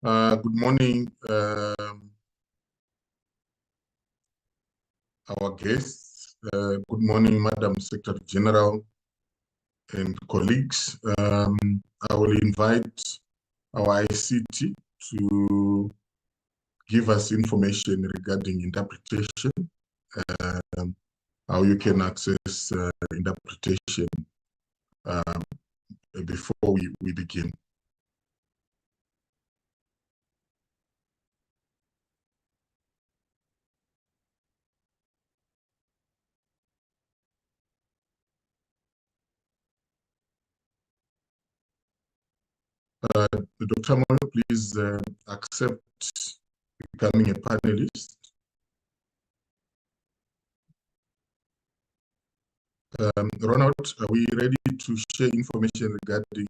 Good morning, our guests. Good morning, Madam Secretary General and colleagues. I will invite our ICT to give us information regarding interpretation, how you can access interpretation before we begin. Dr. Moyo, please accept becoming a panelist. Ronald, are we ready to share information regarding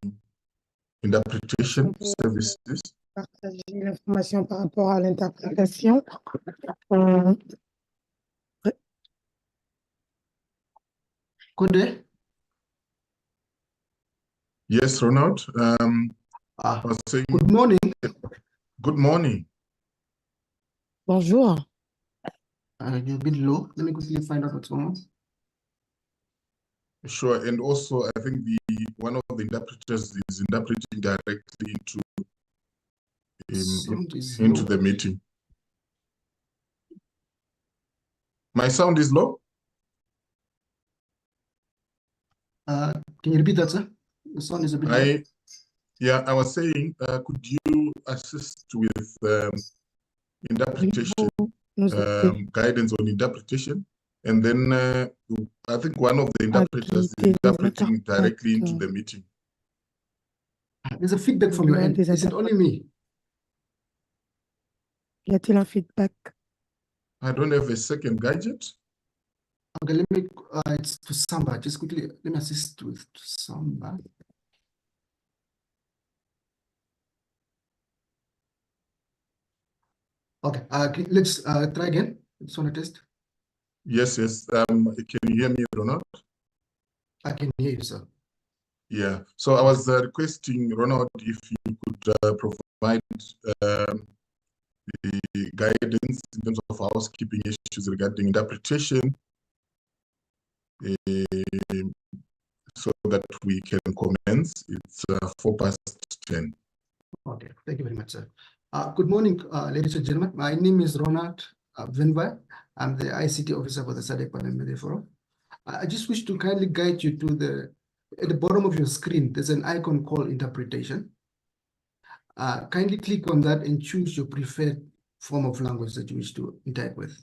interpretation services? Partager l'information par rapport à l'interprétation. Good. Yes, Ronald. I was saying, Good morning. good morning. Bonjour. You're a bit low. Let me quickly find out what's going on. Sure, and also I think one of the interpreters is interpreting directly into the meeting. My sound is low? Can you repeat that, sir? The sound is a bit low. Yeah, I was saying, could you assist with interpretation, guidance on interpretation? And then I think one of the interpreters is interpreting directly into the meeting. There's a feedback from your end. Is it only me? Y a-t-il un feedback? I don't have a second gadget. Okay, let me, it's to Samba. Just quickly, let me assist with Samba. Okay, let's try again. Just want to test. Yes. Can you hear me, Ronald? I can hear you, sir. Yeah. So I was requesting, Ronald, if you could provide the guidance in terms of housekeeping issues regarding interpretation, so that we can commence. It's 10:04. Okay, thank you very much, sir. Good morning, ladies and gentlemen. My name is Ronald Venva. I'm the ICT officer for the SADC Parliamentary Forum. I just wish to kindly guide you to at the bottom of your screen, there's an icon called interpretation. Kindly click on that and choose your preferred form of language that you wish to interact with.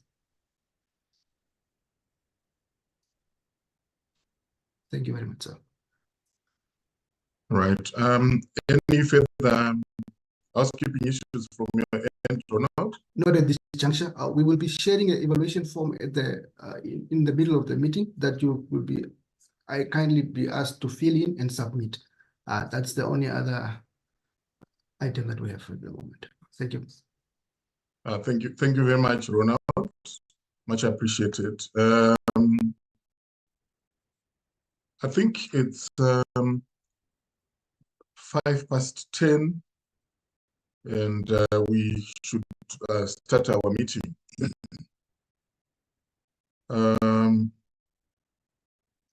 Thank you very much, sir. Right. Any further housekeeping issues from your end, Ronald? Not at this juncture. We will be sharing an evaluation form at in the middle of the meeting that you will be kindly be asked to fill in and submit. That's the only other item that we have for the moment. Thank you. Thank you very much, Ronald. Much appreciated. I think it's 10:05, and we should start our meeting.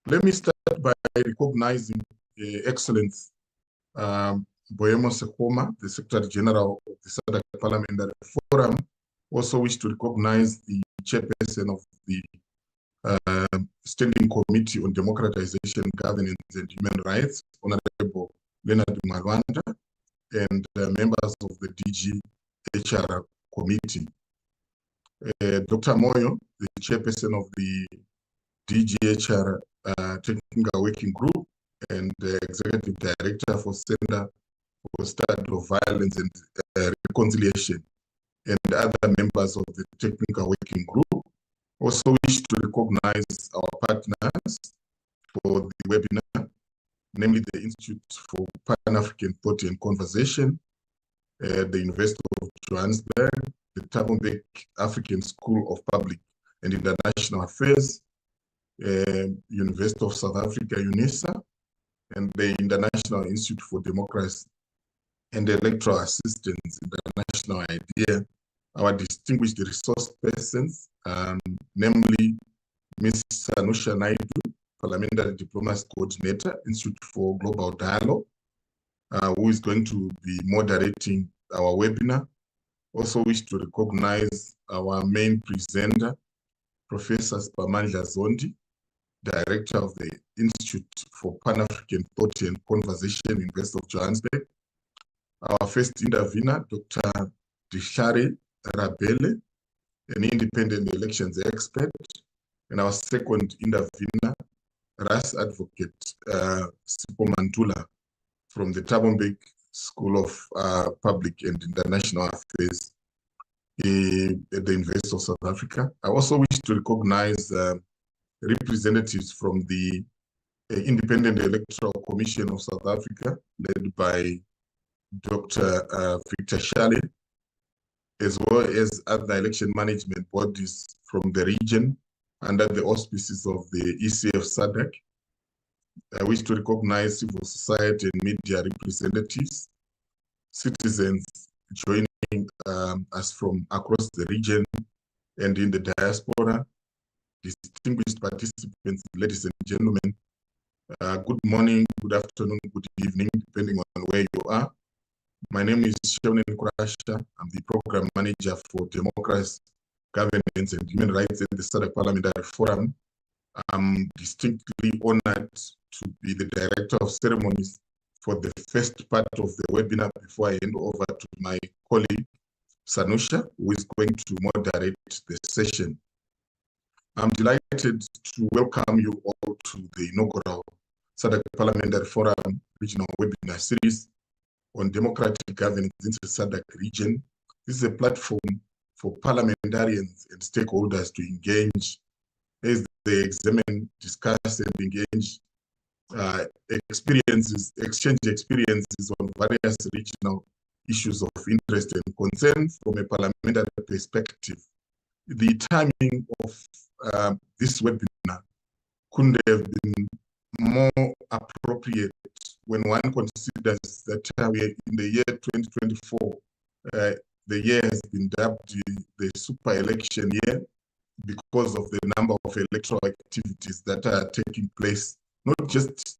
Let me start by recognizing Excellence Boemo Sekoma, the Secretary General of the SADC Parliamentary Forum. Also wish to recognize the chairperson of the Standing Committee on Democratization, Governance and Human Rights, Honorable Leonard Malwanda, and members of the DG-HR Committee. Dr. Moyo, the chairperson of the DG-HR Technical Working Group and the Executive Director for Center for Study of Violence and Reconciliation, and other members of the Technical Working Group. Also wish to recognize our partners for the webinar, namely the Institute for Pan-African Thought and Conversation, the University of Johannesburg, the Thabo Mbeki African School of Public and International Affairs, University of South Africa, UNISA, and the International Institute for Democracy and electoral assistance international idea, our distinguished resource persons, namely Ms. Sanusha Naidu, Parliamentary Diplomacy Coordinator, Institute for Global Dialogue, who is going to be moderating our webinar. Also wish to recognize our main presenter, Professor Spamandla Zondi, Director of the Institute for Pan-African Thought and Conversation, University of Johannesburg. Our first intervener, Dr. Dishare Rabele, an independent elections expert. And our second intervener, Ras Advocate Sipo Mantula from the Thabo School of Public and International Affairs at the University of South Africa. I also wish to recognize representatives from the Independent Electoral Commission of South Africa, led by Dr. Victor Shale, as well as other election management bodies from the region under the auspices of the ECF SADC. I wish to recognize civil society and media representatives, citizens joining us from across the region and in the diaspora, distinguished participants, ladies and gentlemen. Good morning, good afternoon, good evening, depending on where you are. My name is Shaunen Kurasha. I'm the Program Manager for Democracy, Governance and Human Rights at the SADC Parliamentary Forum. I'm distinctly honored to be the Director of Ceremonies for the first part of the webinar before I hand over to my colleague, Sanusha, who is going to moderate the session. I'm delighted to welcome you all to the inaugural SADC Parliamentary Forum Regional Webinar Series on Democratic Governance in the SADC region. This is a platform for parliamentarians and stakeholders to engage as they examine, discuss, and engage exchange experiences on various regional issues of interest and concern from a parliamentary perspective. The timing of this webinar couldn't have been more appropriate when one considers that we are in the year 2024. The year has been dubbed the super election year because of the number of electoral activities that are taking place, not just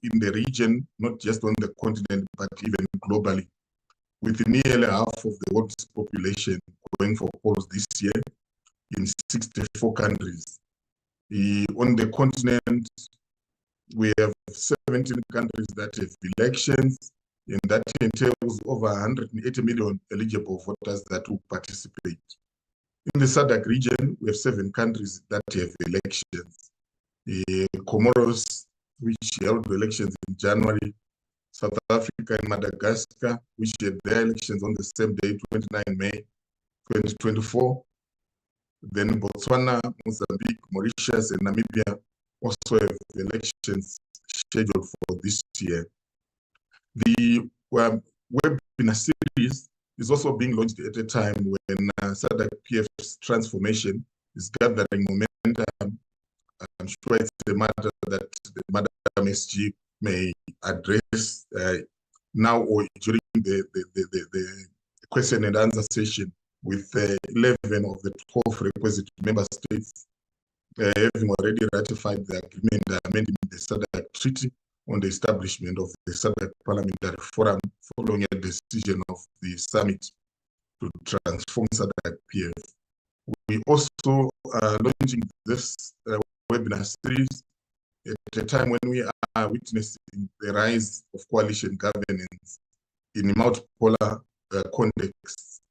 in the region, not just on the continent, but even globally, with nearly half of the world's population going for polls this year in 64 countries. On the continent, we have 17 countries that have elections, and that entails over 180 million eligible voters that will participate. In the SADC region, we have 7 countries that have elections. Comoros, which held elections in January, South Africa and Madagascar, which had their elections on the same day, 29 May 2024. Then Botswana, Mozambique, Mauritius, and Namibia also have elections scheduled for this year. The webinar series is also being launched at a time when SADC PF's transformation is gathering momentum. I'm sure it's a matter that Madam SG may address now or during the question and answer session, with 11 of the 12 requisite member states having already ratified the agreement amending the SADC Treaty on the establishment of the SADC Parliamentary Forum following a decision of the summit to transform SADC PF. We also are launching this webinar series at a time when we are witnessing the rise of coalition governance in a multipolar context.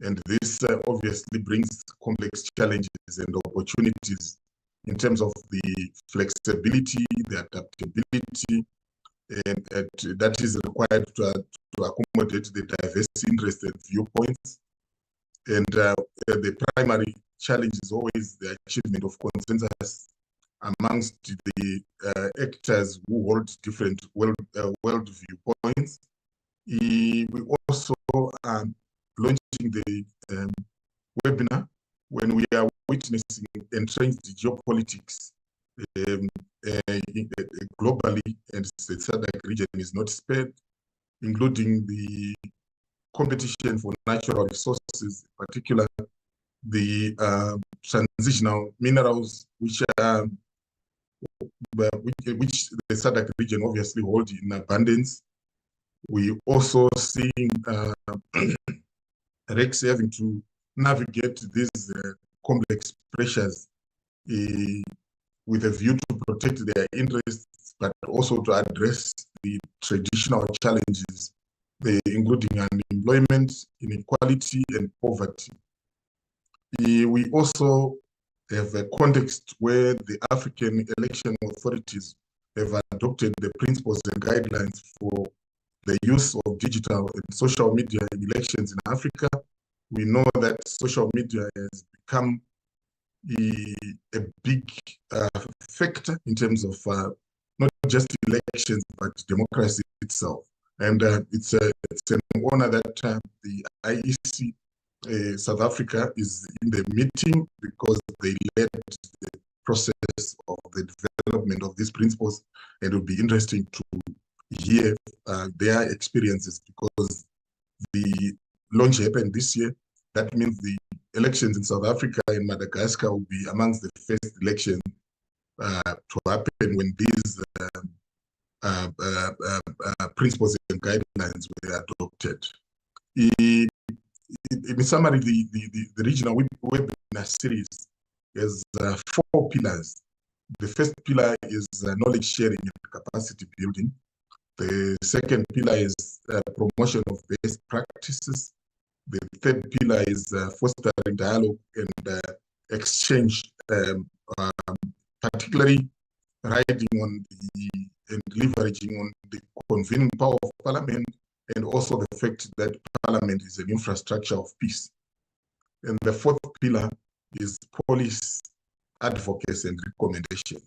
And this obviously brings complex challenges and opportunities in terms of the flexibility, the adaptability, and that is required to accommodate the diverse interests and viewpoints. And the primary challenge is always the achievement of consensus amongst the actors who hold different world viewpoints. We also are launching the webinar when we are witnessing entrenched geopolitics globally, and the SADC region is not spared. including the competition for natural resources, in particular the transitional minerals, which the SADC region obviously hold in abundance. We also seeing REX having to navigate these complex pressures with a view to protect their interests, but also to address the traditional challenges, including unemployment, inequality, and poverty. We also have a context where the African election authorities have adopted the principles and guidelines for the use of digital and social media in elections in Africa. We know that social media has become a big factor in terms of not just elections, but democracy itself. And it's an honor that the IEC South Africa is in the meeting, because they led the process of the development of these principles, and it will be interesting to hear their experiences, because the launch happened this year. That means the elections in South Africa and Madagascar will be amongst the first elections to happen when these principles and guidelines were adopted. In summary, the regional webinar series has 4 pillars. The first pillar is knowledge sharing and capacity building. The second pillar is promotion of best practices. The third pillar is fostering dialogue and exchange, particularly riding on and leveraging on the convening power of Parliament, and also the fact that Parliament is an infrastructure of peace. And the fourth pillar is policy advocacy and recommendation.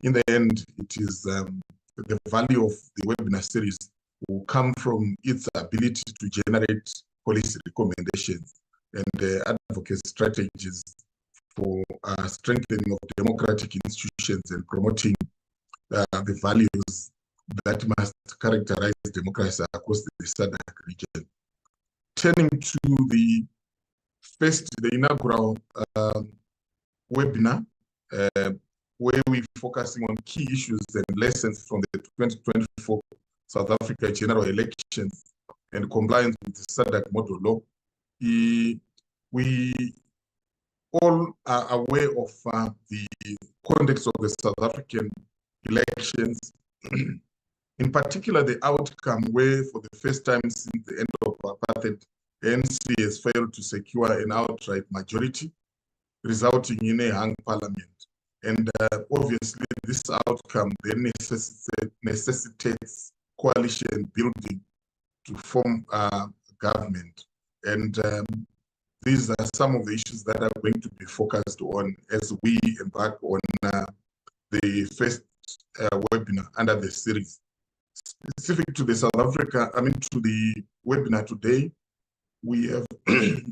In the end, it is the value of the webinar series will come from its ability to generate policy recommendations and advocacy strategies for strengthening of democratic institutions and promoting the values that must characterize democracy across the SADC region. Turning to the inaugural webinar, where we're focusing on key issues and lessons from the 2024 South Africa general elections and compliance with the SADC model law. We all are aware of the context of the South African elections, in particular the outcome where for the first time since the end of apartheid, ANC has failed to secure an outright majority, resulting in a hung parliament. And obviously this outcome then necessitates coalition building to form government. And these are some of the issues that are going to be focused on as we embark on the first webinar under the series. Specific to the South Africa, to the webinar today, we have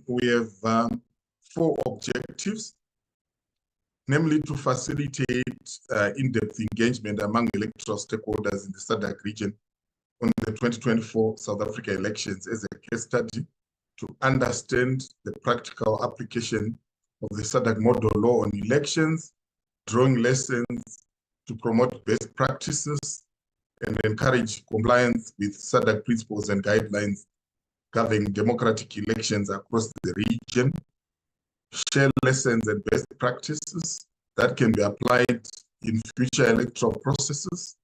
we have 4 objectives, namely to facilitate in-depth engagement among electoral stakeholders in the SADC region on the 2024 South Africa elections as a case study, to understand the practical application of the SADC model law on elections, drawing lessons to promote best practices and encourage compliance with SADC principles and guidelines governing democratic elections across the region, share lessons and best practices that can be applied in future electoral processes,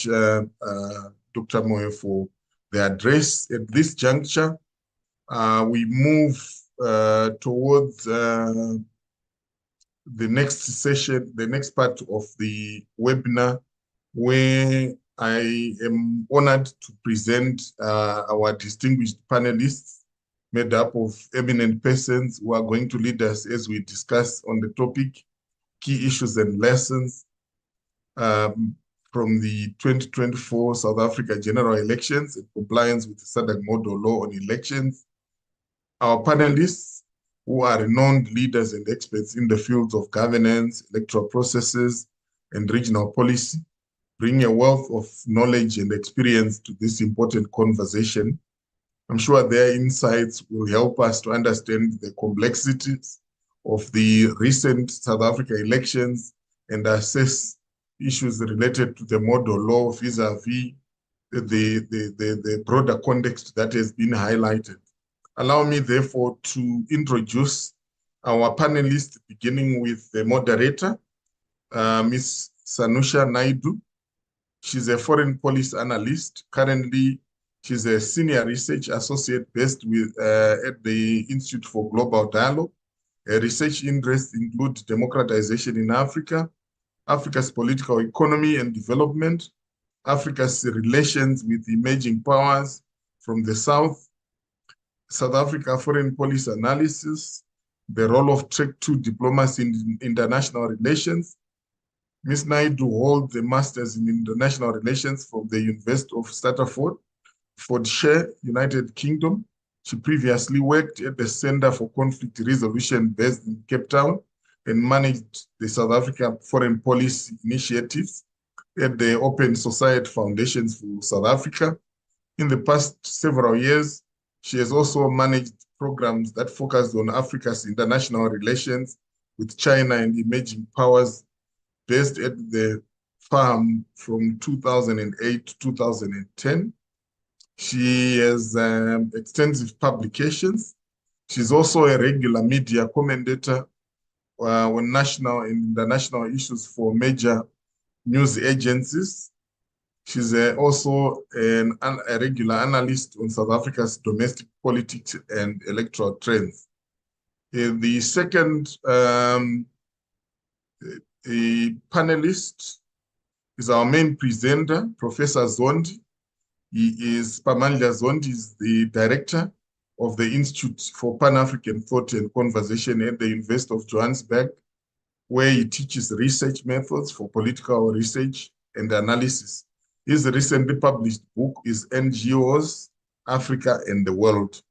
much, Dr. Moyo, for the address. At this juncture, we move towards the next session, the next part of the webinar, where I am honored to present our distinguished panelists made up of eminent persons who are going to lead us as we discuss on the topic, key issues and lessons from the 2024 South Africa general elections and compliance with the SADC model law on elections. Our panelists, who are renowned leaders and experts in the fields of governance, electoral processes, and regional policy, bring a wealth of knowledge and experience to this important conversation. I'm sure their insights will help us to understand the complexities of the recent South Africa elections and assess issues related to the model law vis-a-vis the broader context that has been highlighted. Allow me, therefore, to introduce our panelists, beginning with the moderator, Ms. Sanusha Naidu. She's a foreign policy analyst. Currently, she's a senior research associate based at the Institute for Global Dialogue. Her research interests include democratization in Africa, Africa's political economy and development, Africa's relations with emerging powers from the South, South Africa foreign policy analysis, the role of Track 2 diplomacy in international relations. Ms. Naidu holds a master's in international relations from the University of Staffordshire, United Kingdom. She previously worked at the Center for Conflict Resolution based in Cape Town and managed the South Africa Foreign Policy Initiatives at the Open Society Foundations for South Africa. In the past several years, she has also managed programs that focused on Africa's international relations with China and emerging powers based at the farm from 2008 to 2010. She has extensive publications. She's also a regular media commentator on national and international issues for major news agencies. She's also a regular analyst on South Africa's domestic politics and electoral trends. The second panelist is our main presenter, Professor Zondi. Pamandla Zondi is the director of the Institute for Pan-African Thought and Conversation at the University of Johannesburg, where he teaches research methods for political research and analysis. His recently published book is NGOs, Africa and the World.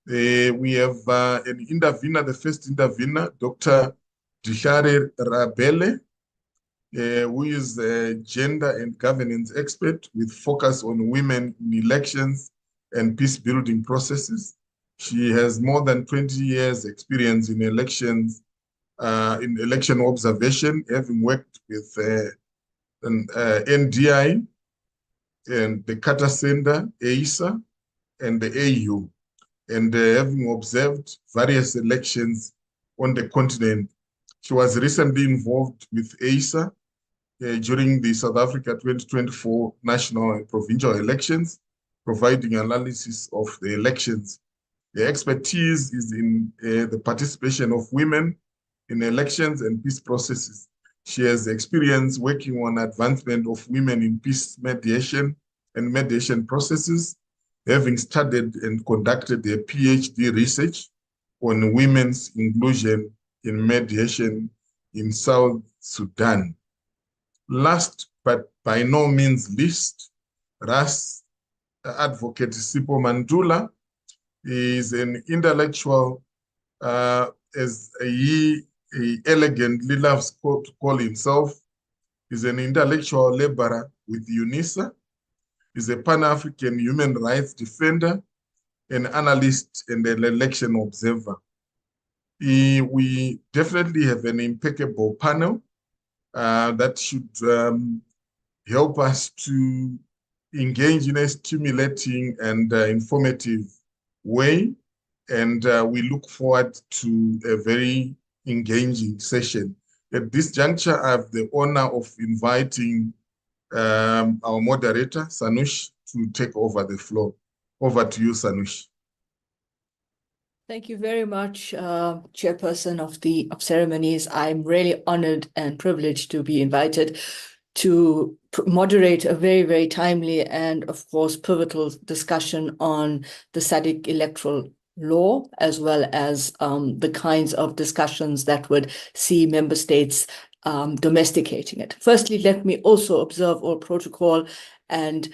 We have an intervener, the first intervener, Dr. Dishare Rabele, who is a gender and governance expert with focus on women in elections and peace-building processes. She has more than 20 years experience in elections, in election observation, having worked with NDI and the Carter Center, AISA, and the AU, and having observed various elections on the continent. She was recently involved with AISA during the South Africa 2024 national and provincial elections, providing analysis of the elections. The expertise is in the participation of women in elections and peace processes. She has experience working on advancement of women in peace mediation and mediation processes, having studied and conducted a PhD research on women's inclusion in mediation in South Sudan. Last but by no means least, RAS advocate Sipho Mandula is an intellectual, as he elegantly loves to call himself. He's an intellectual laborer with UNISA. He's a Pan-African human rights defender, an analyst, and an election observer. We definitely have an impeccable panel that should help us to engage in a stimulating and informative way. And we look forward to a very engaging session. At this juncture, I have the honor of inviting our moderator, Sanush, to take over the floor. Over to you, Sanush. Thank you very much, Chairperson of the ceremonies. I'm really honored and privileged to be invited to moderate a very, very timely and, of course, pivotal discussion on the SADC electoral law, as well as the kinds of discussions that would see member states domesticating it. Firstly, let me also observe all protocol and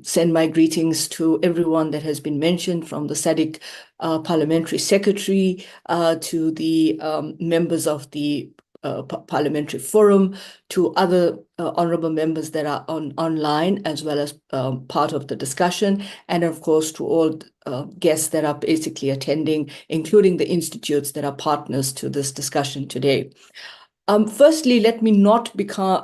send my greetings to everyone that has been mentioned, from the SADC Parliamentary Secretary to the members of the Parliamentary Forum, to other honorable members that are online as well as part of the discussion, and of course to all guests that are basically attending, including the institutes that are partners to this discussion today. Firstly, let me not become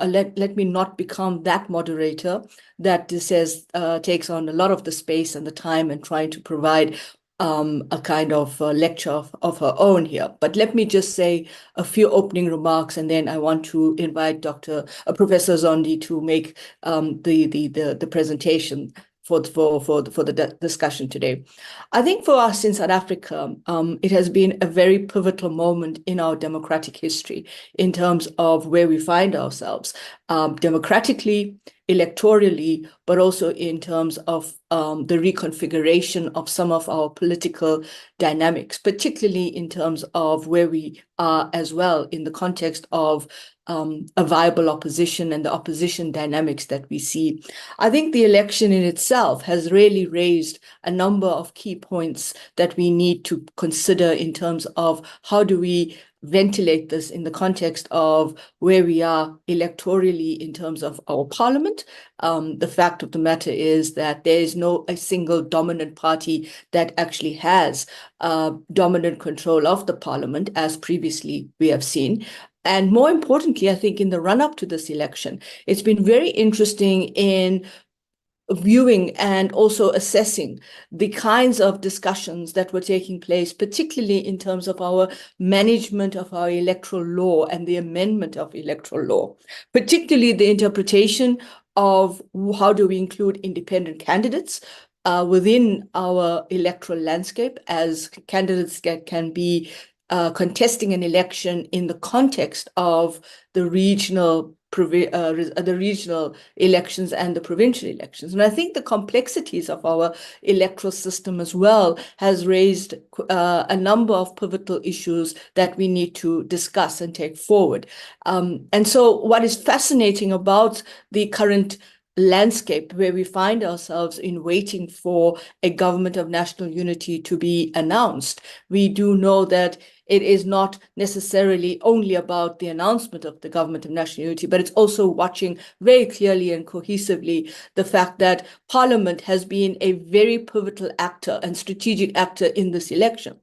that moderator that says takes on a lot of the space and the time and trying to provide a kind of lecture of her own here. But let me just say a few opening remarks, and then I want to invite Professor Zondi to make the presentation for the discussion today. I think for us in South Africa, it has been a very pivotal moment in our democratic history in terms of where we find ourselves, democratically, electorally, but also in terms of the reconfiguration of some of our political dynamics, particularly in terms of where we are as well in the context of a viable opposition and the opposition dynamics that we see. I think the election in itself has really raised a number of key points that we need to consider in terms of how do we ventilate this in the context of where we are electorally in terms of our parliament. The fact of the matter is that there is no a single dominant party that actually has dominant control of the parliament, as previously we have seen. And more importantly, I think in the run-up to this election, it's been very interesting in viewing and also assessing the kinds of discussions that were taking place, particularly in terms of our management of our electoral law and the amendment of electoral law, particularly the interpretation of how do we include independent candidates within our electoral landscape as candidates that can be contesting an election in the context of the regional elections and the provincial elections. And I think the complexities of our electoral system as well has raised a number of pivotal issues that we need to discuss and take forward. And so what is fascinating about the current landscape where we find ourselves in waiting for a government of national unity to be announced, we do know that it is not necessarily only about the announcement of the government of national unity, but it's also watching very clearly and cohesively the fact that Parliament has been a very pivotal actor and strategic actor in this election.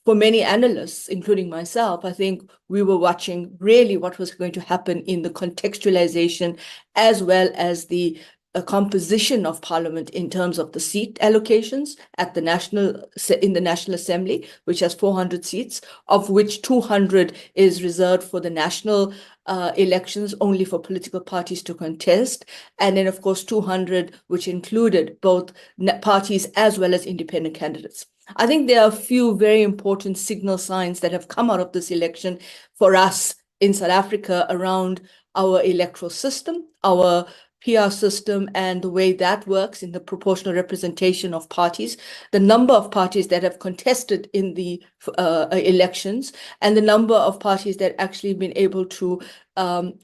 For many analysts, including myself, I think we were watching really what was going to happen in the contextualization as well as the composition of Parliament in terms of the seat allocations at in the National Assembly, which has 400 seats, of which 200 is reserved for the national elections, only for political parties to contest, and then of course 200 which included both parties as well as independent candidates. I think there are a few very important signal signs that have come out of this election for us in South Africa around our electoral system, our PR system, and the way that works in the proportional representation of parties, the number of parties that have contested in the elections, and the number of parties that actually have been able to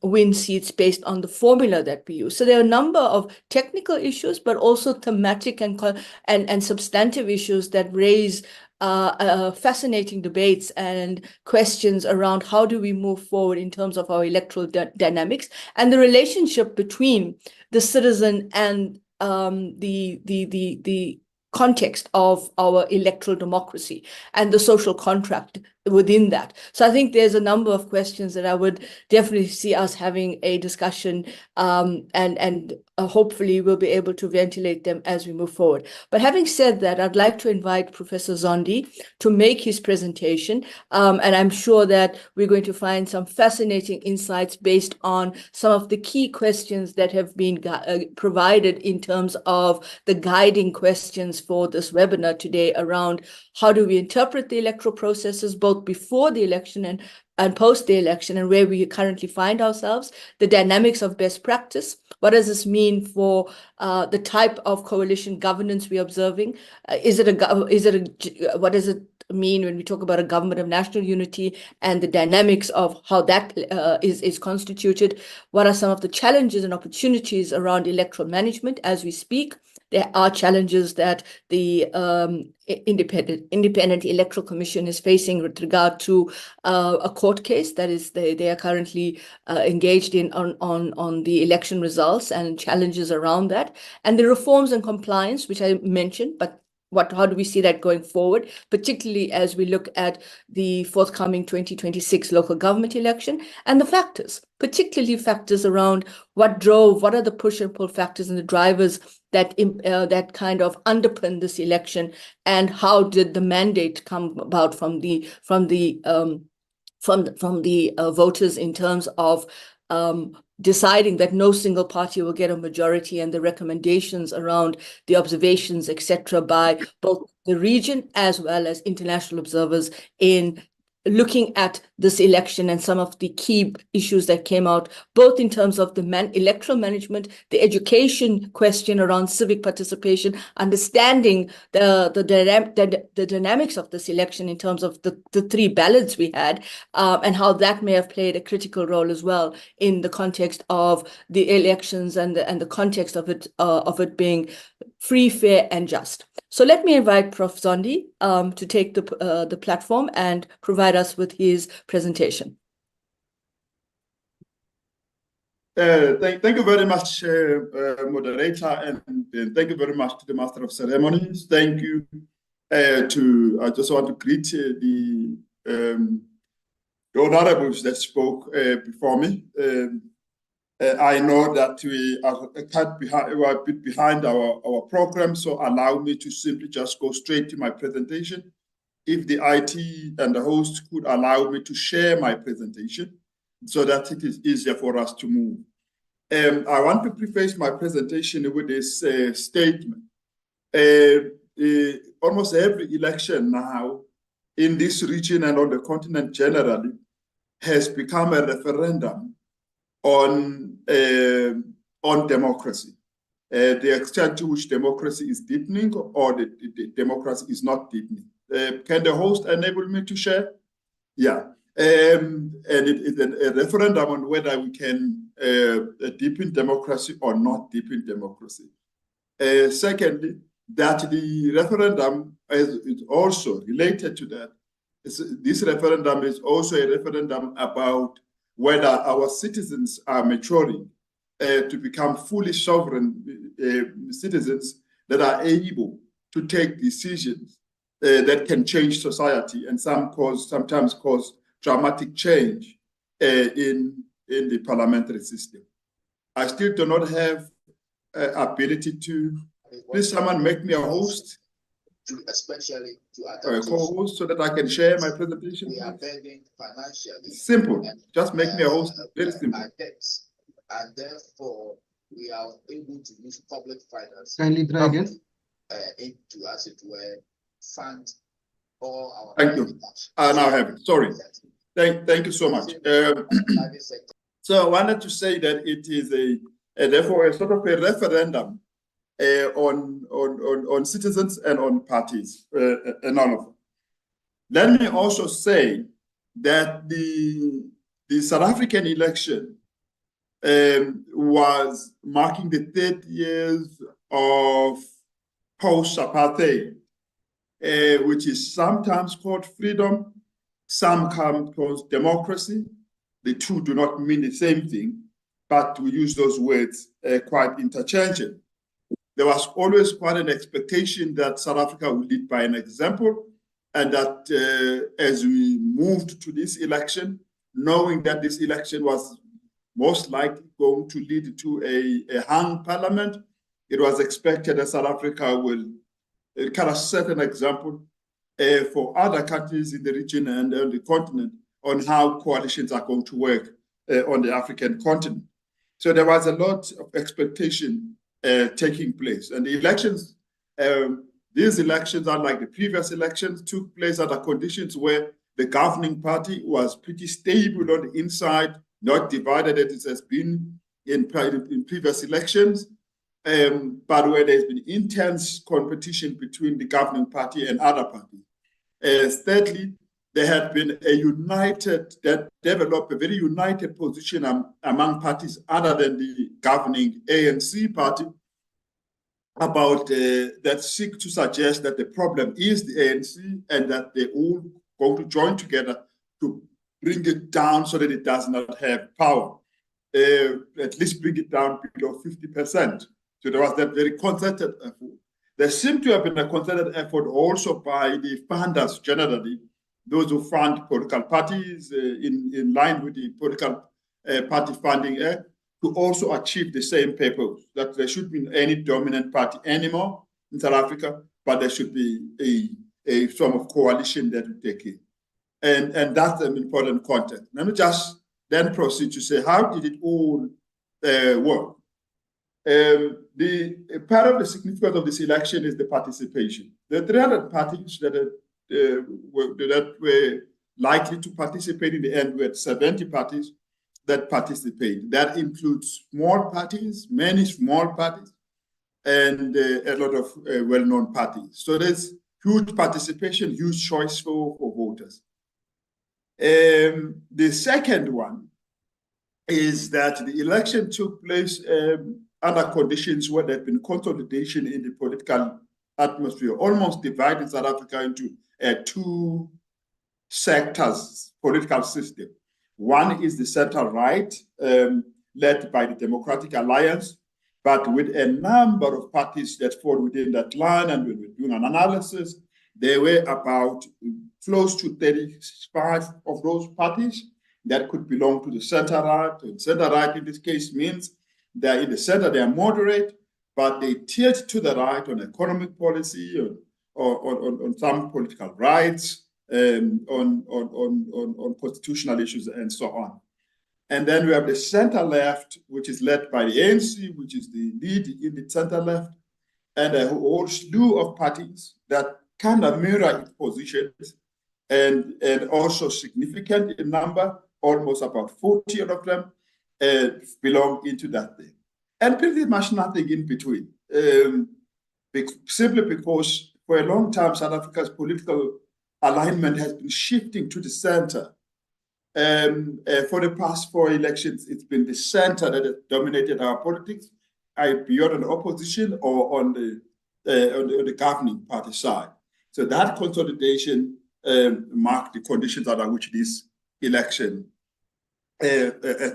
win seats based on the formula that we use. So there are a number of technical issues, but also thematic and substantive issues that raise fascinating debates and questions around how do we move forward in terms of our electoral dynamics and the relationship between the citizen and the context of our electoral democracy and the social contract within that. So I think there's a number of questions that I would definitely see us having a discussion, and hopefully we'll be able to ventilate them as we move forward. But having said that, I'd like to invite Professor Zondi to make his presentation, and I'm sure that we're going to find some fascinating insights based on some of the key questions that have been provided in terms of the guiding questions for this webinar today around how do we interpret the electoral processes both before the election and post the election, and where we currently find ourselves, the dynamics of best practice. What does this mean for the type of coalition governance we're observing? What does it mean when we talk about a government of national unity and the dynamics of how that is constituted? What are some of the challenges and opportunities around electoral management as we speak? There are challenges that the Independent Electoral Commission is facing with regard to a court case that is they are currently engaged in on the election results and challenges around that, and the reforms and compliance, which I mentioned, but how do we see that going forward, particularly as we look at the forthcoming 2026 local government election, and the factors, particularly factors around what are the push and pull factors and the drivers that kind of underpin this election, and how did the mandate come about from the voters in terms of deciding that no single party will get a majority, and the recommendations around the observations, etc., by both the region as well as international observers in looking at this election and some of the key issues that came out, both in terms of the electoral management, the education question around civic participation, understanding the dynamics of this election in terms of the three ballots we had, and how that may have played a critical role as well in the context of the elections and the context of it being free, fair, and just. So let me invite Prof. Zondi to take the platform and provide us with his presentation. Thank you very much, moderator, and thank you very much to the Master of Ceremonies. Thank you I just want to greet the honorables that spoke before me. I know that we are a bit behind our program, so allow me to simply just go straight to my presentation. If the IT and the host could allow me to share my presentation so that it is easier for us to move. I want to preface my presentation with this statement. Almost every election now in this region and on the continent generally has become a referendum on democracy, the extent to which democracy is deepening or the democracy is not deepening. Can the host enable me to share? Yeah, and it is a referendum on whether we can deepen democracy or not deepen democracy. Secondly, that the referendum is also related to that. This referendum is also a referendum about whether our citizens are maturing to become fully sovereign citizens that are able to take decisions that can change society and sometimes cause dramatic change in the parliamentary system. I still do not have ability to, please someone make me a host, especially to a co-host, so that I can share my presentation. We are begging financially. Simple. Just make me a host. Very simple. And therefore, we are able to use public finance. Kindly try again. Into, as it were, fund all our. Thank you. I now have it. Sorry. Thank you so much. So I wanted to say that it is therefore a sort of a referendum on citizens and on parties and all of them. Let me also say that the South African election was marking the 30 years of post-apartheid, which is sometimes called freedom, sometimes called democracy. The two do not mean the same thing, but we use those words quite interchangeably. There was always quite an expectation that South Africa would lead by an example, and that as we moved to this election, knowing that this election was most likely going to lead to a hung parliament, it was expected that South Africa will kind of set an example for other countries in the region and on the continent on how coalitions are going to work on the African continent. So there was a lot of expectation taking place. And the elections, these elections, unlike the previous elections, took place under conditions where the governing party was pretty stable on the inside, not divided as it has been in previous elections, but where there's been intense competition between the governing party and other parties. Thirdly, there had been developed a very united position among parties other than the governing ANC party about that seek to suggest that the problem is the ANC and that they're all going to join together to bring it down so that it does not have power, at least bring it down below 50%. So there was that very concerted effort. There seemed to have been a concerted effort also by the funders generally, those who fund political parties in line with the Political Party Funding Act, to also achieve the same purpose, that there should be any dominant party anymore in South Africa, but there should be a form of coalition that will take it. And that's an important context. Let me just then proceed to say, how did it all work? The part of the significance of this election is the participation. The 300 parties that were likely to participate in the end, we had 70 parties that participated. That includes small parties, many small parties, and a lot of well-known parties. So there's huge participation, huge choice for voters. The second one is that the election took place under conditions where there had been consolidation in the political atmosphere, almost divided South Africa into two sectors, political system. One is the center-right, led by the Democratic Alliance, but with a number of parties that fall within that line. And when we're doing an analysis, there were about close to 35 of those parties that could belong to the center-right. And center-right in this case means that in the center they are moderate, but they tilt to the right on economic policy, on some political rights, on constitutional issues, and so on. And then we have the center-left, which is led by the ANC, which is the lead in the center-left, and a whole slew of parties that kind of mirror its positions and also significant in number, almost about 40 of them belong into that thing. And pretty much nothing in between, simply because for a long time, South Africa's political alignment has been shifting to the center. For the past 4 elections, it's been the center that has dominated our politics, beyond an opposition or on the governing party side. So that consolidation marked the conditions under which this election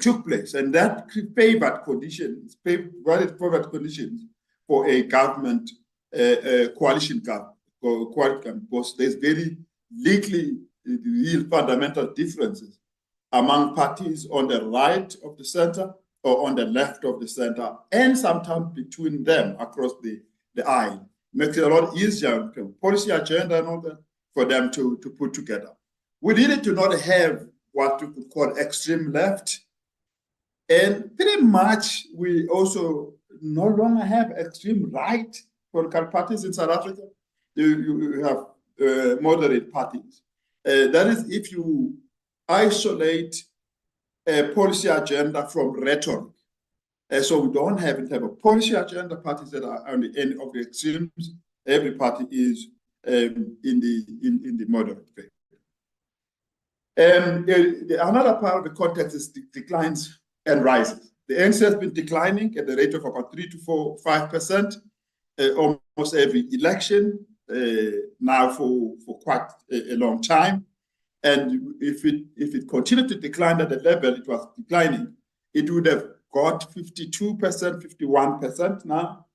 took place, and that favored conditions for a government coalition government, because there's very little real fundamental differences among parties on the right of the center or on the left of the center, and sometimes between them across the aisle. Makes it a lot easier, policy agenda and all that, for them to put together. We needed to not have what we could call extreme left. And pretty much we also no longer have extreme right political parties in South Africa. You have moderate parties. That is if you isolate a policy agenda from rhetoric. So we don't have in terms of policy agenda parties that are on the end of the extremes. Every party is in the moderate phase. Another part of the context is declines and rises. The ANC has been declining at the rate of about 3 to 5% almost every election now for quite a long time. And if it continued to decline at the level it was declining, it would have got 52%, 51% now.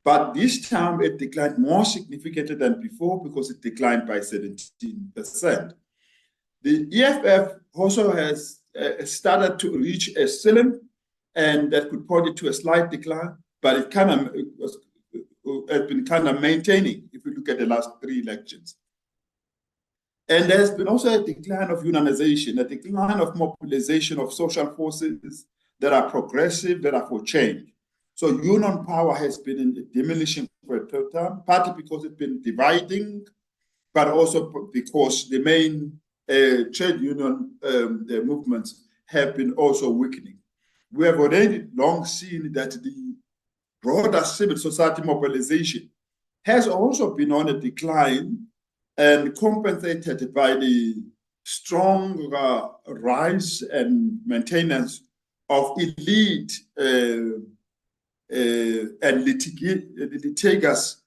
But this time it declined more significantly than before because it declined by 17%. The EFF also has started to reach a ceiling, and that could point it to a slight decline, but it has been kind of maintaining if you look at the last 3 elections. And there's been also a decline of unionization, a decline of mobilization of social forces that are progressive, that are for change. So union power has been diminishing for a time, partly because it's been dividing, but also because the main trade union movements have been also weakening. We have already long seen that the broader civil society mobilization has also been on a decline and compensated by the strong rise and maintenance of elite and litigious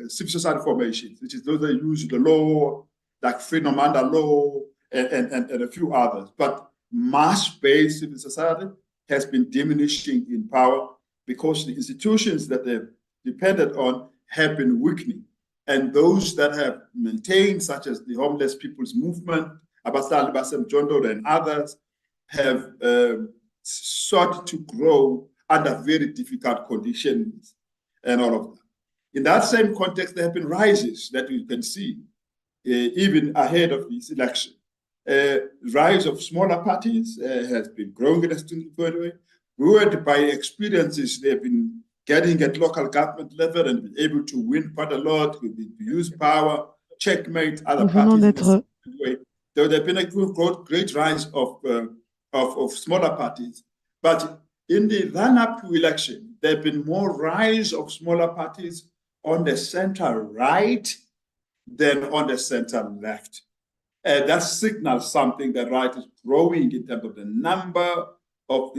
civil society formations, which is those that use the law, like freedom under law, and a few others. But mass-based civil society has been diminishing in power because the institutions that they've depended on have been weakening. And those that have maintained, such as the Homeless People's Movement, Abasa Alibasem Jondo and others, have sought to grow under very difficult conditions and all of that. In that same context, there have been rises that you can see even ahead of this election. Rise of smaller parties has been growing in a significant way. Buoyed by experiences they've been getting at local government level and be able to win quite a lot, to use power, checkmate other parties. There have been a great rise of smaller parties. But in the run-up to election, there have been more rise of smaller parties on the center right than on the center left. That signals something that right is growing in terms of the number of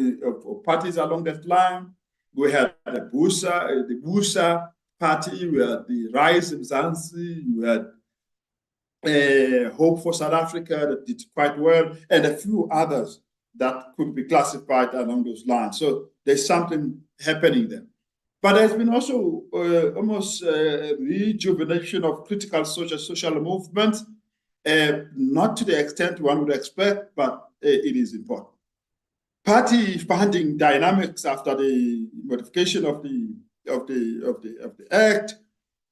parties along that line. We had the Busa party, we had the Rise in Mzansi, we had Hope for South Africa that did quite well, and a few others that could be classified along those lines. So there's something happening there. But there's been also almost rejuvenation of critical social movements, not to the extent one would expect, but it is important. Party funding dynamics after the modification of the act,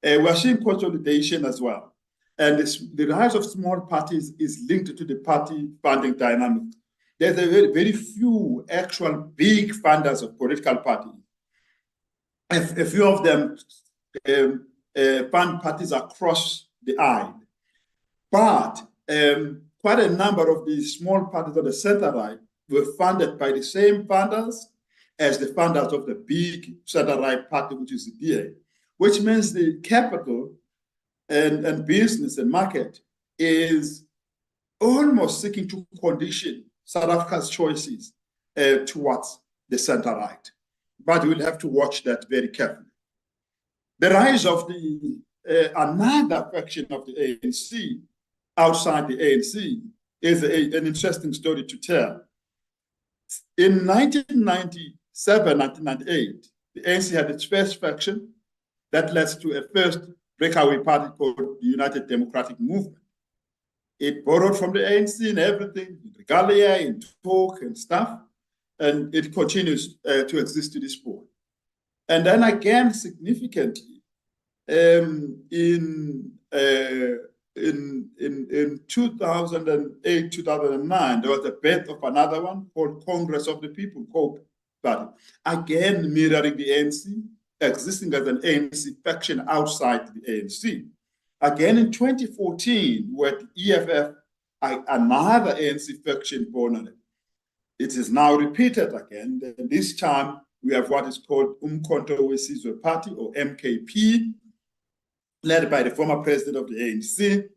we're seeing consolidation as well. And the rise of small parties is linked to the party funding dynamics. There's a very few actual big funders of political parties. A few of them fund parties across the aisle. But quite a number of the small parties on the center right were funded by the same funders as the funders of the big center-right party, which is the DA, which means the capital and business and market is almost seeking to condition South Africa's choices towards the center-right. But we'll have to watch that very carefully. The rise of the another faction of the ANC outside the ANC is an interesting story to tell. In 1997, 1998, the ANC had its first faction that led to a first breakaway party called the United Democratic Movement. It borrowed from the ANC and everything, in regalia, in talk and stuff, and it continues to exist to this point. And then again, significantly, in 2008, 2009, there was a birth of another one called Congress of the People, COPE Party. Again, mirroring the ANC, existing as an ANC faction outside the ANC. Again, in 2014, with EFF, another ANC faction born on it. It is now repeated again. And this time, we have what is called Umkhonto weSizwe Party, or MKP, led by the former president of the ANC,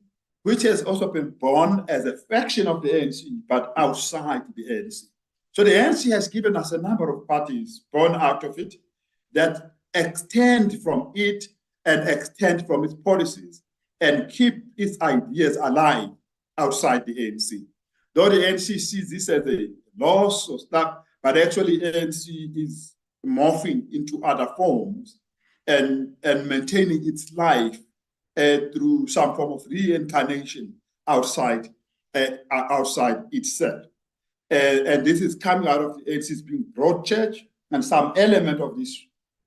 which has also been born as a faction of the ANC, but outside the ANC. So the ANC has given us a number of parties born out of it that extend from it and extend from its policies and keep its ideas alive outside the ANC. Though the ANC sees this as a loss or stuff, but actually ANC is morphing into other forms and maintaining its life through some form of reincarnation outside itself. And this is coming out of the ANC's being broad church, and some element of this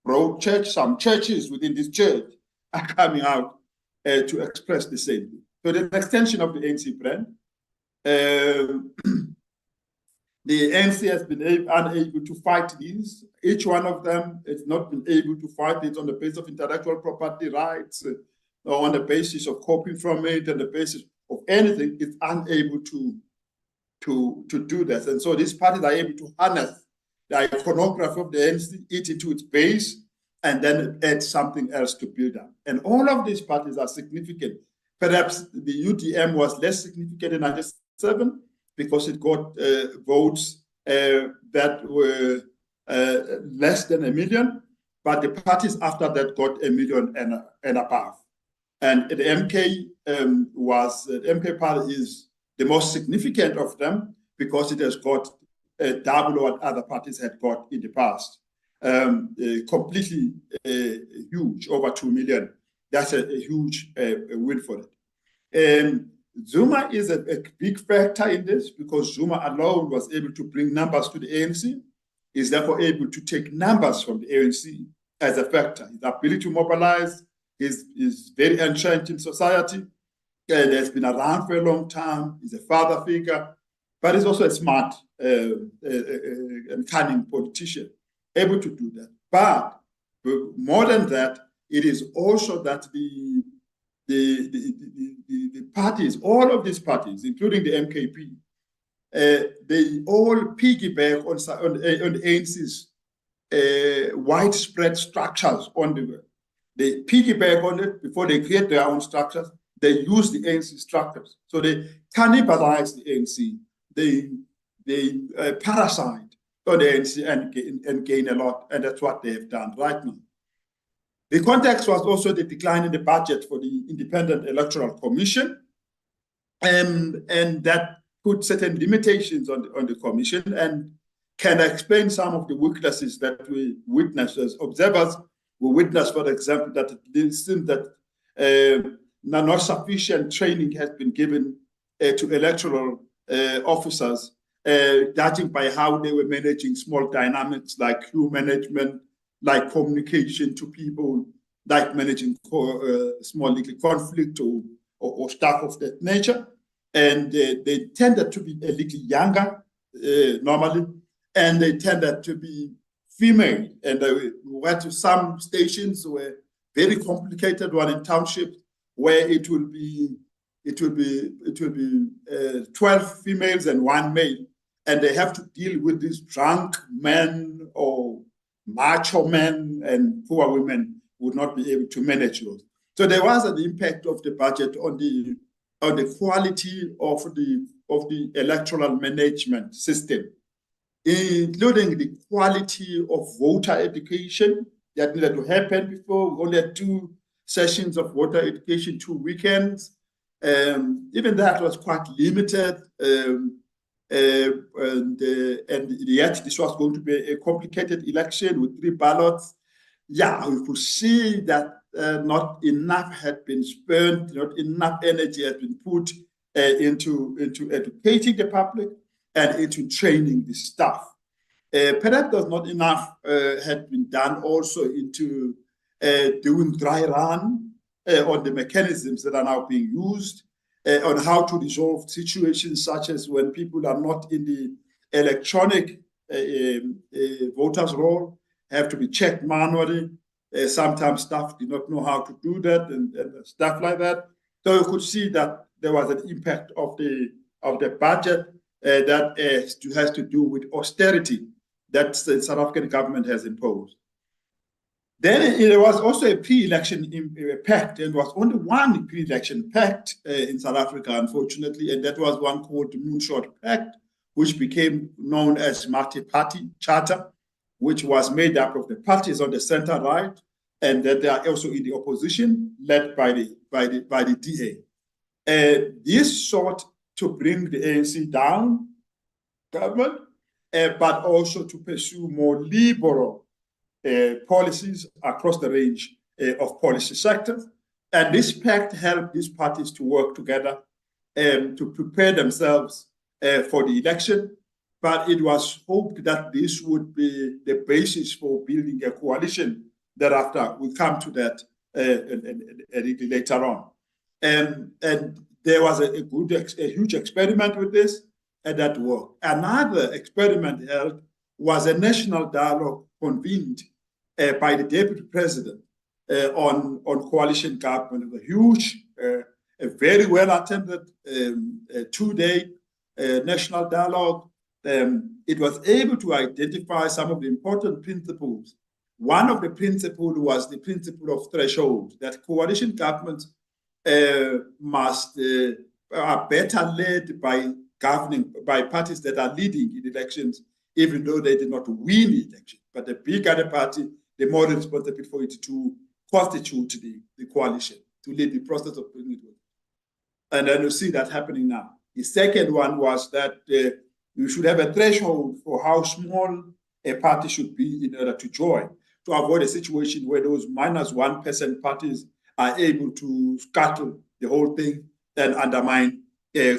broad church, some churches within this church are coming out to express the same thing. So the extension of the ANC brand. The ANC has been unable to fight these. Each one of them has not been able to fight it on the basis of intellectual property rights, or on the basis of copying from it, on the basis of anything. It's unable to do this. And so these parties are able to harness the iconography of the ANC, eat into its base, and then add something else to build up. And all of these parties are significant. Perhaps the UDM was less significant in 1997 because it got votes that were less than 1 million, but the parties after that got 1 million and above. And the MK the MK party is the most significant of them because it has got double what other parties had got in the past. Completely huge, over 2 million. That's a huge win for it. Zuma is a big factor in this because Zuma alone was able to bring numbers to the ANC, is therefore able to take numbers from the ANC as a factor. His ability to mobilize is very entrenched in society, and has been around for a long time. He's a father figure, but he's also a smart and cunning politician, able to do that. But more than that, it is also that the parties, all of these parties, including the MKP, they all piggyback on the ANC's widespread structures on the world. They piggyback on it before they create their own structures. They use the ANC structures. So they cannibalize the ANC. They parasite on the ANC and gain a lot. And that's what they have done right now. The context was also the decline in the budget for the Independent Electoral Commission. And that put certain limitations on the commission and can explain some of the weaknesses that we witnessed as observers. We witnessed, for example, that it seems that not sufficient training has been given to electoral officers, judging by how they were managing small dynamics like queue management, like communication to people, like managing small legal conflict or stuff of that nature. And they tended to be a little younger normally, and they tended to be female. And we went to some stations were very complicated, one in township, where it will be 12 females and 1 male, and they have to deal with these drunk men or macho men, and poor women would not be able to manage those. So there was an impact of the budget on the quality of the electoral management system, including the quality of voter education that needed to happen before. We only had 2 sessions of voter education, 2 weekends. Even that was quite limited. And yet this was going to be a complicated election with 3 ballots. Yeah, we could see that not enough had been spent, not enough energy had been put into educating the public and into training the staff. Perhaps not enough had been done also into doing dry run on the mechanisms that are now being used, on how to resolve situations such as when people are not in the electronic voters roll, have to be checked manually. Sometimes staff did not know how to do that and stuff like that. So you could see that there was an impact of the budget that has to do with austerity that the South African government has imposed. Then there was also a pre-election pact, and there was only one pre-election pact in South Africa, unfortunately, and that was one called the Moonshot Pact, which became known as Multi-Party Charter, which was made up of the parties on the center right, and that they are also in the opposition, led by the DA. This sought to bring the ANC down, government, but also to pursue more liberal policies across the range of policy sectors. And this pact helped these parties to work together to prepare themselves for the election. But it was hoped that this would be the basis for building a coalition thereafter. We'll come to that later on. And there was a huge experiment with this, and that worked. Another experiment held was a national dialogue convened by the deputy president on coalition government. A huge, a very well attended 2-day national dialogue. It was able to identify some of the important principles. One of the principles was the principle of threshold, that coalition governments are better led by parties that are leading in elections, even though they did not win the election. But the bigger the party, the more responsibility for it to constitute the coalition, to lead the process of bringing it. And then you see that happening now. The second one was that you should have a threshold for how small a party should be in order to join, to avoid a situation where those -1% parties are able to scuttle the whole thing and undermine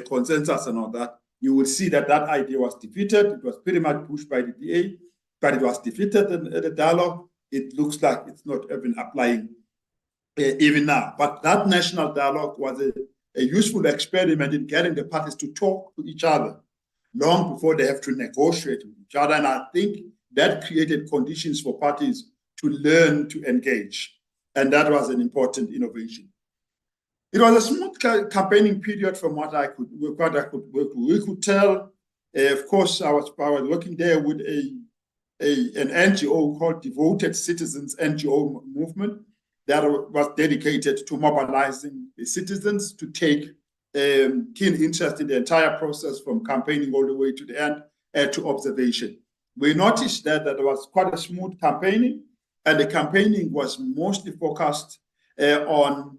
consensus and all that. You will see that that idea was defeated. It was pretty much pushed by the DA, but it was defeated in the dialogue. It looks like it's not even applying even now. But that national dialogue was a useful experiment in getting the parties to talk to each other long before they have to negotiate with each other. And I think that created conditions for parties to learn to engage. And that was an important innovation. It was a smooth campaigning period from what I could work with. We could tell, of course, I was working there with an NGO called Devoted Citizens NGO Movement that was dedicated to mobilizing the citizens to take keen interest in the entire process from campaigning all the way to the end to observation. We noticed that there was quite a smooth campaigning, and the campaigning was mostly focused on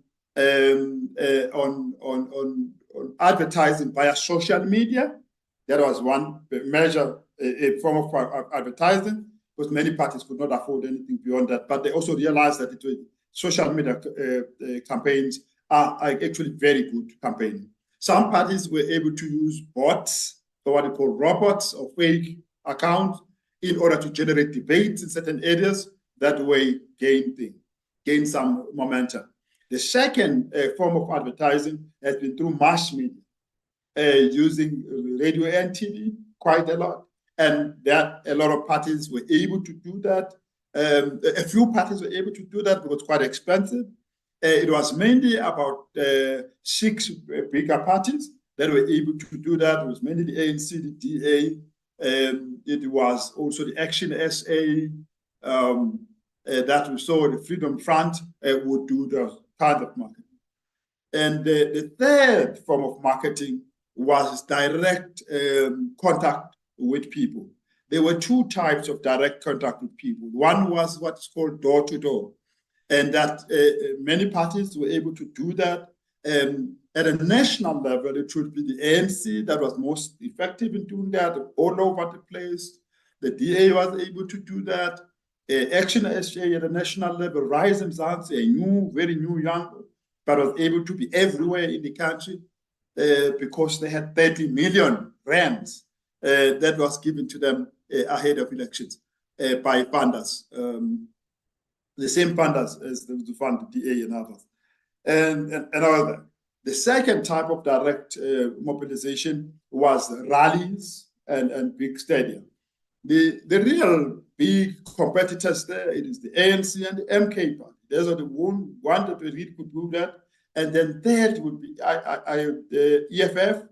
advertising via social media. That was one measure, a form of advertising, because many parties could not afford anything beyond that. But they also realized that social media campaigns are actually very good campaigning. Some parties were able to use bots, or what they call robots or fake accounts, in order to generate debates in certain areas. That way, gain some momentum. The second form of advertising has been through mass media, using radio and TV quite a lot. And that a lot of parties were able to do that. A few parties were able to do that, but it was quite expensive. It was mainly about 6 bigger parties that were able to do that. It was mainly the ANC, the DA. It was also the Action SA, that we saw the Freedom Front would do the kind of marketing. And the third form of marketing was direct contact with people. There were 2 types of direct contact with people. One was what's called door-to-door, and that many parties were able to do that. At a national level, it should be the ANC that was most effective in doing that all over the place. The DA was able to do that. Action SA at a national level, Rise and Zanzi, a very new young, but was able to be everywhere in the country because they had 30 million rands that was given to them ahead of elections by funders, the same funders as to fund the DA and others. And all that. The second type of direct mobilization was rallies and big stadium. The real big competitors there, it is the ANC and the MK party. Those are the one that really could do that. And then third would be the EFF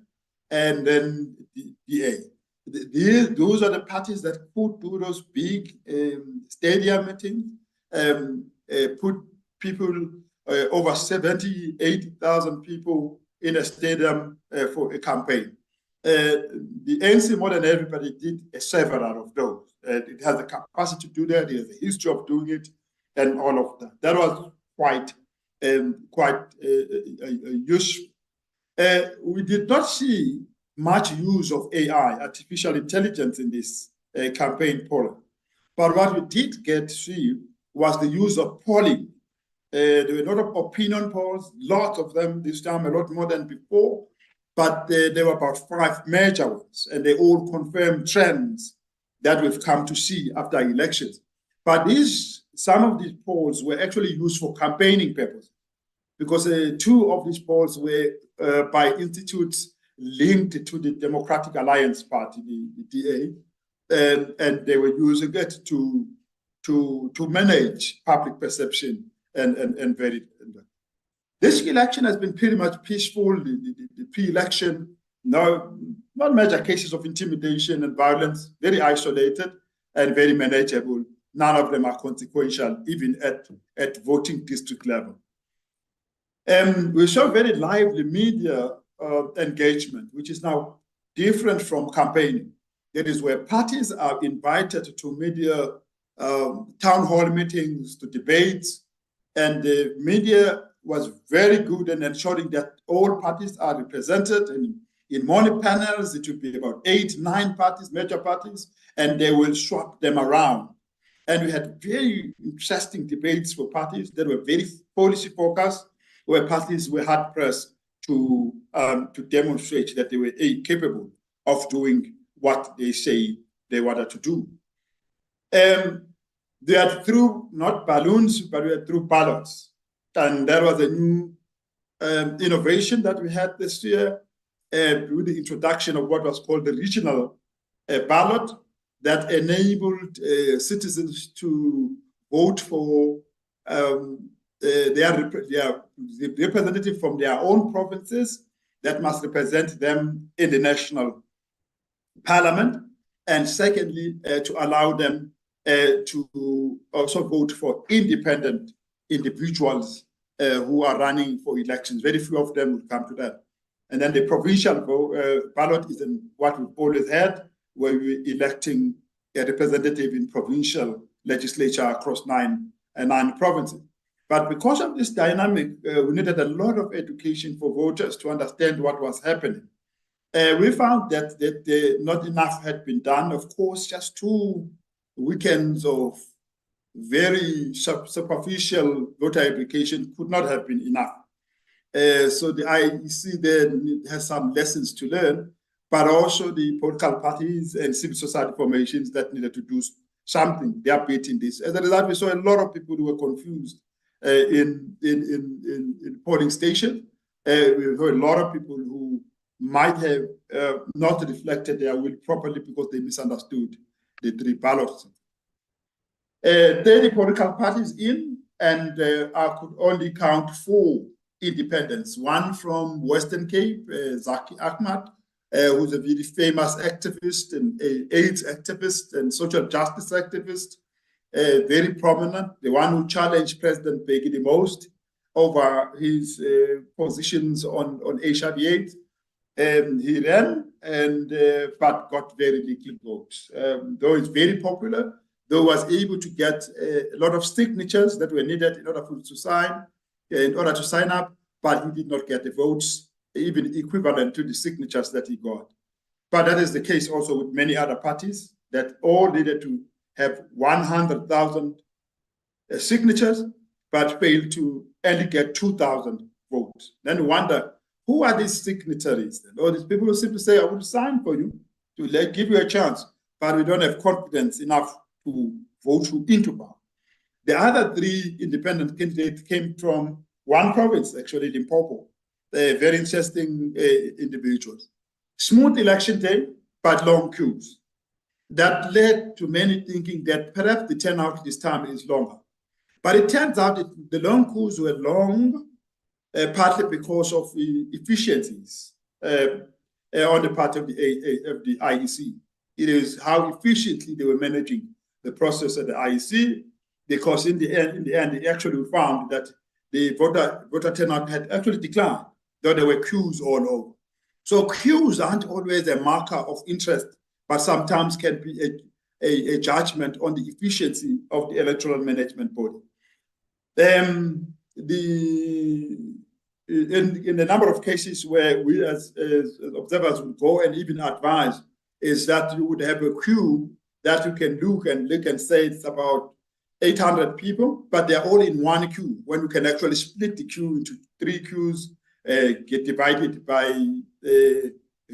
and then the DA. Those are the parties that could do those big stadium meetings, put people, over 70, 80,000 people in a stadium for a campaign. The ANC, more than everybody, did several of those. It has the capacity to do that. It has a history of doing it, and all of that. That was quite useful. We did not see much use of AI, artificial intelligence, in this campaign polling. But what we did get to see was the use of polling. There were a lot of opinion polls, lots of them this time, a lot more than before, but there were about 5 major ones, and they all confirm trends that we've come to see after elections. But some of these polls were actually used for campaigning purposes, because 2 of these polls were by institutes linked to the Democratic Alliance Party, the DA, and they were using it to manage public perception and very. This election has been pretty much peaceful. The pre-election, not major cases of intimidation and violence, very isolated and very manageable. None of them are consequential, even at voting district level. We saw very lively media engagement, which is now different from campaigning. That is where parties are invited to media town hall meetings, to debates, and the media was very good in ensuring that all parties are represented. And in morning panels, it will be about 8, 9 parties, major parties, and they will swap them around. And we had very interesting debates for parties that were very policy focused, where parties were hard pressed to demonstrate that they were capable of doing what they say they wanted to do. They are through not balloons, but we are through ballots. And that was a new innovation that we had this year with the introduction of what was called the regional ballot that enabled citizens to vote for their representative from their own provinces that must represent them in the national parliament. And secondly, to allow them to also vote for independent individuals who are running for elections. Very few of them will come to that. And then the provincial ballot is what we've always had, where we're electing a representative in provincial legislature across 9 provinces. But because of this dynamic, we needed a lot of education for voters to understand what was happening. We found that not enough had been done. Of course, just 2 weekends of very superficial voter education could not have been enough. So the IEC then has some lessons to learn, but also the political parties and civil society formations that needed to do something. They are bit in this. As a result, we saw a lot of people who were confused in polling stations. We heard a lot of people who might have not reflected their will properly because they misunderstood the 3 ballots. 30 political parties in, and I could only count 4 independents. One from Western Cape, Zaki Ahmad, who's a very famous activist and AIDS activist and social justice activist, very prominent, the one who challenged President Beki the most over his positions on HIV/AIDS. He ran, but got very little votes. Though it's very popular, though was able to get a lot of signatures that were needed in order to sign up, but he did not get the votes, even equivalent to the signatures that he got. But that is the case also with many other parties that all needed to have 100,000 signatures, but failed to only get 2,000 votes. Then you wonder, who are these signatories? All these people who simply say, I will sign for you to give you a chance, but we don't have confidence enough to vote you into power. The other 3 independent candidates came from one province, actually Limpopo, very interesting individuals. Smooth election day, but long queues. That led to many thinking that perhaps the turnout this time is longer. But it turns out that the long queues were long, partly because of the efficiencies on the part of the IEC. It is how efficiently they were managing the process at the IEC, because in the end, they actually found that the voter turnout had actually declined, though there were queues all over. So queues aren't always a marker of interest, but sometimes can be a judgment on the efficiency of the electoral management body. In a number of cases where we as observers would go and even advise is that you would have a queue that you can look and say it's about 800 people, but they're all in one queue, when you can actually split the queue into 3 queues, get divided by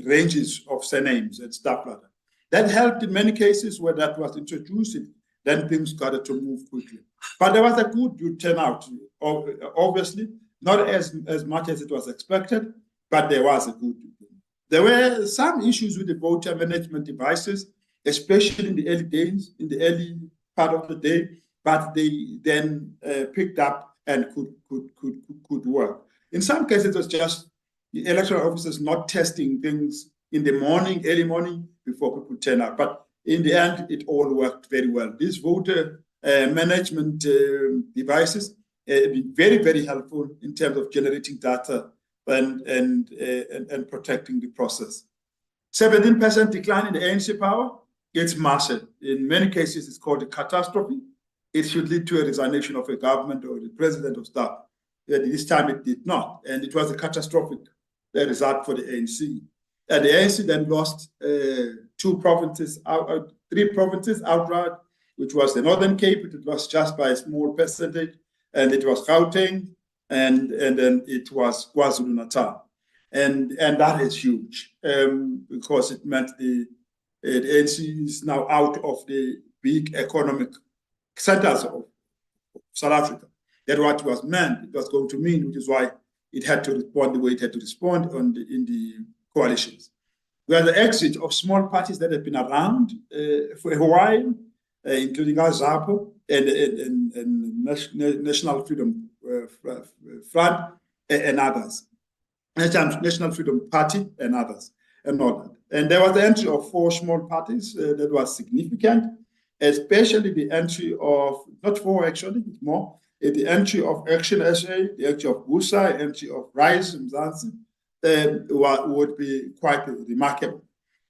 ranges of surnames and stuff like that. That helped in many cases where that was introduced, then things started to move quickly. But there was a good turnout, obviously, not as much as it was expected, but there was a good. There were some issues with the voter management devices, especially in the early days, in the early part of the day, but they then picked up and could work. In some cases, it was just the electoral officers not testing things in the morning, early morning, before people turn out. But in the end, it all worked very well. These voter management devices have been very, very helpful in terms of generating data and protecting the process. 17% decline in the ANC power, it's massive. In many cases, it's called a catastrophe. It should lead to a resignation of a government or the president of staff. This time it did not, and it was a catastrophic result for the ANC. And the ANC then lost 3 provinces outright, which was the Northern Cape. It lost just by a small percentage, and it was Gauteng, and then it was KwaZulu-Natal. And that is huge because it meant the ANC is now out of the big economic centers of South Africa. That's what it was meant. It was going to mean, which is why it had to respond the way it had to respond in the coalitions. We had the exit of small parties that have been around for a while, including ZAPO and National Freedom Front and others, National Freedom Party and others, and all that. And there was the entry of 4 small parties that was significant, especially the entry of, not 4 actually, but more, the entry of Action SA, the entry of BUSA, entry of Rise Mzansi, would be quite remarkable.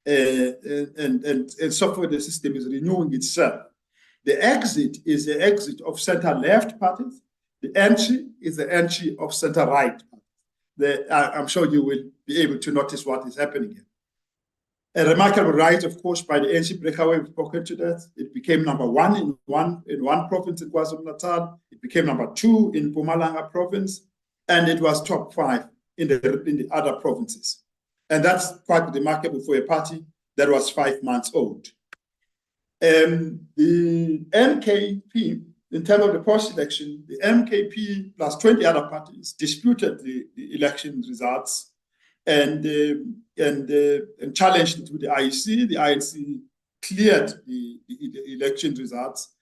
And so forth, the system is renewing itself. The exit is the exit of center-left parties. The entry is the entry of center-right parties. I'm sure you will be able to notice what is happening here. A remarkable rise, of course, by the ANC breakaway. We've spoken to that. It became number 1 in one province in KwaZulu-Natal. It became number 2 in Mpumalanga province, and it was top 5 in the other provinces. And that's quite remarkable for a party that was 5 months old. The MKP, in terms of the post-election, the MKP plus 20 other parties disputed the election results and challenged it with the IEC. The IEC cleared the election results,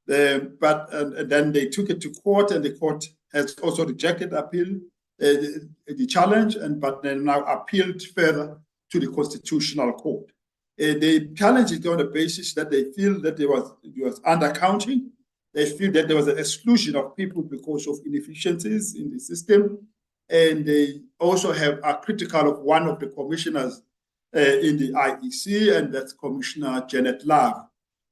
but then they took it to court, and the court has also rejected appeal, the challenge, but then now appealed further to the Constitutional Court. The challenge is on the basis that they feel that there was undercounting. They feel that there was an exclusion of people because of inefficiencies in the system. And they also are critical of one of the commissioners in the IEC, and that's Commissioner Janet Love,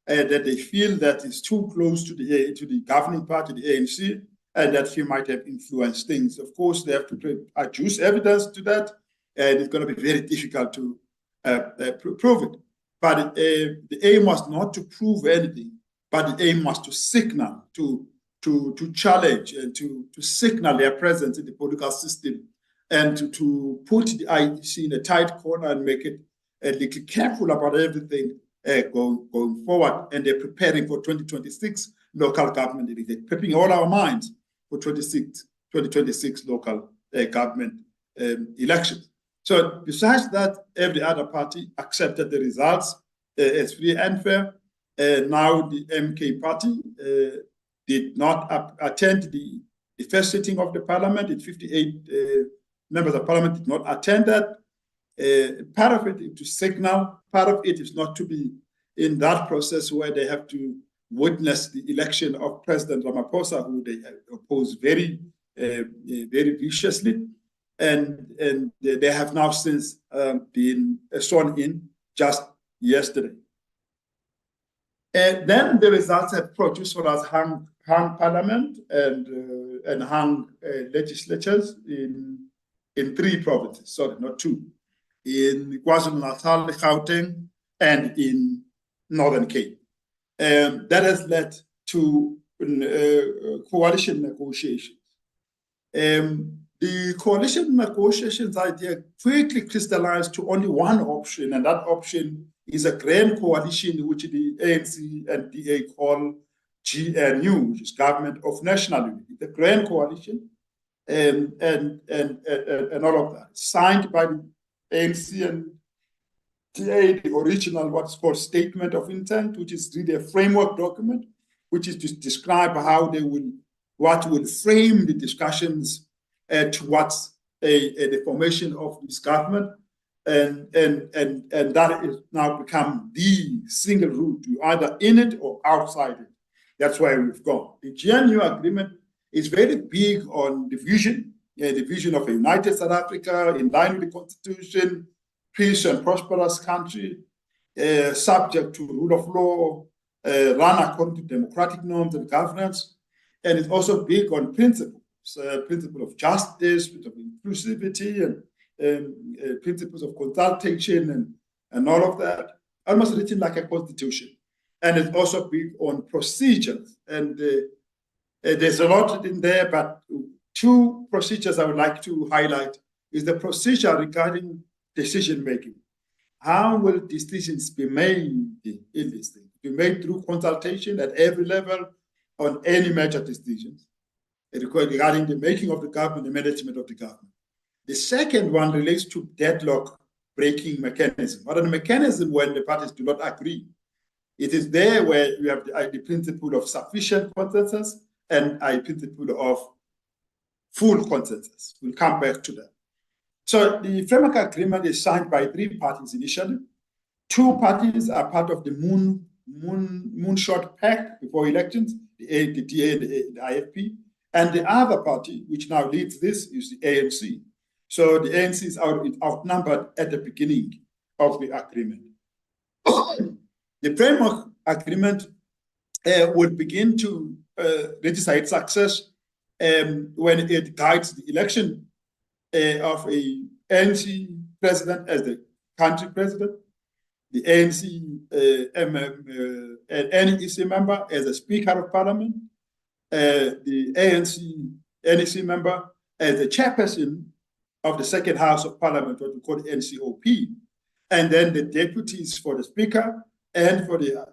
that they feel that is too close to the governing party, the ANC, and that he might have influenced things. Of course, they have to adduce evidence to that, and it's going to be very difficult to prove it. But the aim was not to prove anything, but the aim was to signal, to challenge, and to signal their presence in the political system, and to put the IEC in a tight corner and make it a little careful about everything going forward. And they're preparing for 2026 local government elections. They're prepping all our minds for 2026 local government elections. So besides that, every other party accepted the results as free and fair. Now the MK party did not attend the first sitting of the parliament. 58 members of parliament did not attend that. Part of it is to signal, part of it is not to be in that process where they have to witness the election of President Ramaphosa, who they oppose very viciously. And they have now since been sworn in just yesterday. And then the results have produced for us hung parliament and hung legislatures in 3 provinces, sorry, not 2, in KwaZulu-Natal, Gauteng, and in Northern Cape. That has led to coalition negotiations. The coalition negotiations idea quickly crystallized to only one option, and that option is a grand coalition which the ANC and DA call GNU, which is Government of National Unity. The grand coalition and all of that, signed by the ANC and DA, the original what's called statement of intent, which is really a framework document, which is to describe how they will, what will frame the discussions towards the formation of this government, and that is now become the single route. You either in it or outside it. That's why we've gone. The GNU agreement is very big on the vision of a united South Africa in line with the Constitution, peace and prosperous country, subject to rule of law, run according to democratic norms and governance, and it's also big on principles. Principle of justice, of inclusivity, and principles of consultation, and all of that, almost written like a constitution. And it's also big on procedures. And there's a lot in there, but two procedures I would like to highlight is the procedure regarding decision-making. How will decisions be made in this thing? Be made through consultation at every level on any major decisions regarding the making of the government, the management of the government. The second one relates to deadlock breaking mechanism. What are the mechanism when the parties do not agree? It is there where you have the principle of sufficient consensus and a principle of full consensus. We'll come back to that. So the framework agreement is signed by 3 parties initially. 2 parties are part of the Moonshot Pact before elections, the DA and the IFP. And the other party, which now leads this, is the ANC. So the ANC is outnumbered at the beginning of the agreement. The framework agreement would begin to register its success when it guides the election of a ANC president as the country president, the ANC NEC member as a Speaker of Parliament, the ANC NEC member as the chairperson of the second House of Parliament, what we call the NCOP, and then the deputies for the Speaker and for the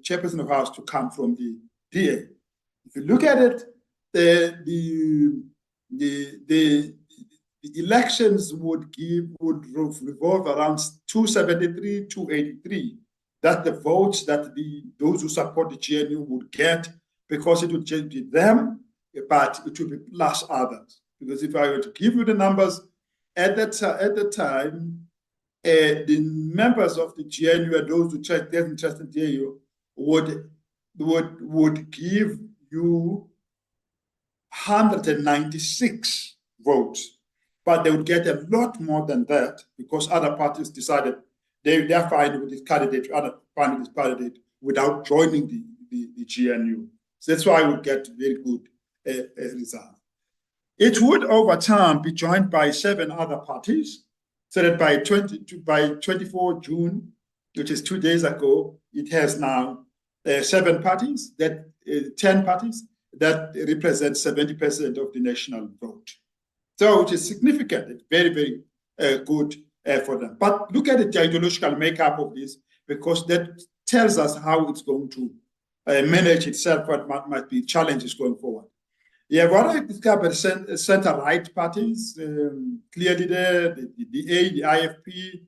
chairperson of House to come from the DA. If you look at it, the elections would revolve around 273, 283. That's the votes that those who support the GNU would get, because it would just be them, but it would be plus others. Because if I were to give you the numbers, at the time, the members of the GNU and those who take their interest in GNU would give you 196 votes, but they would get a lot more than that because other parties decided they're fine with this candidate, other fine with this candidate without joining the GNU. So that's why we get very good results. It would, over time, be joined by 7 other parties, so that by 24 June, which is 2 days ago, it has now 7 parties, 10 parties that represent 70% of the national vote. So it is significant. It's very, very good for them. But look at the ideological makeup of this, because that tells us how it's going to manage itself, what might be challenges going forward. Yeah, what I discovered, center-right parties, clearly there, the DA, the IFP,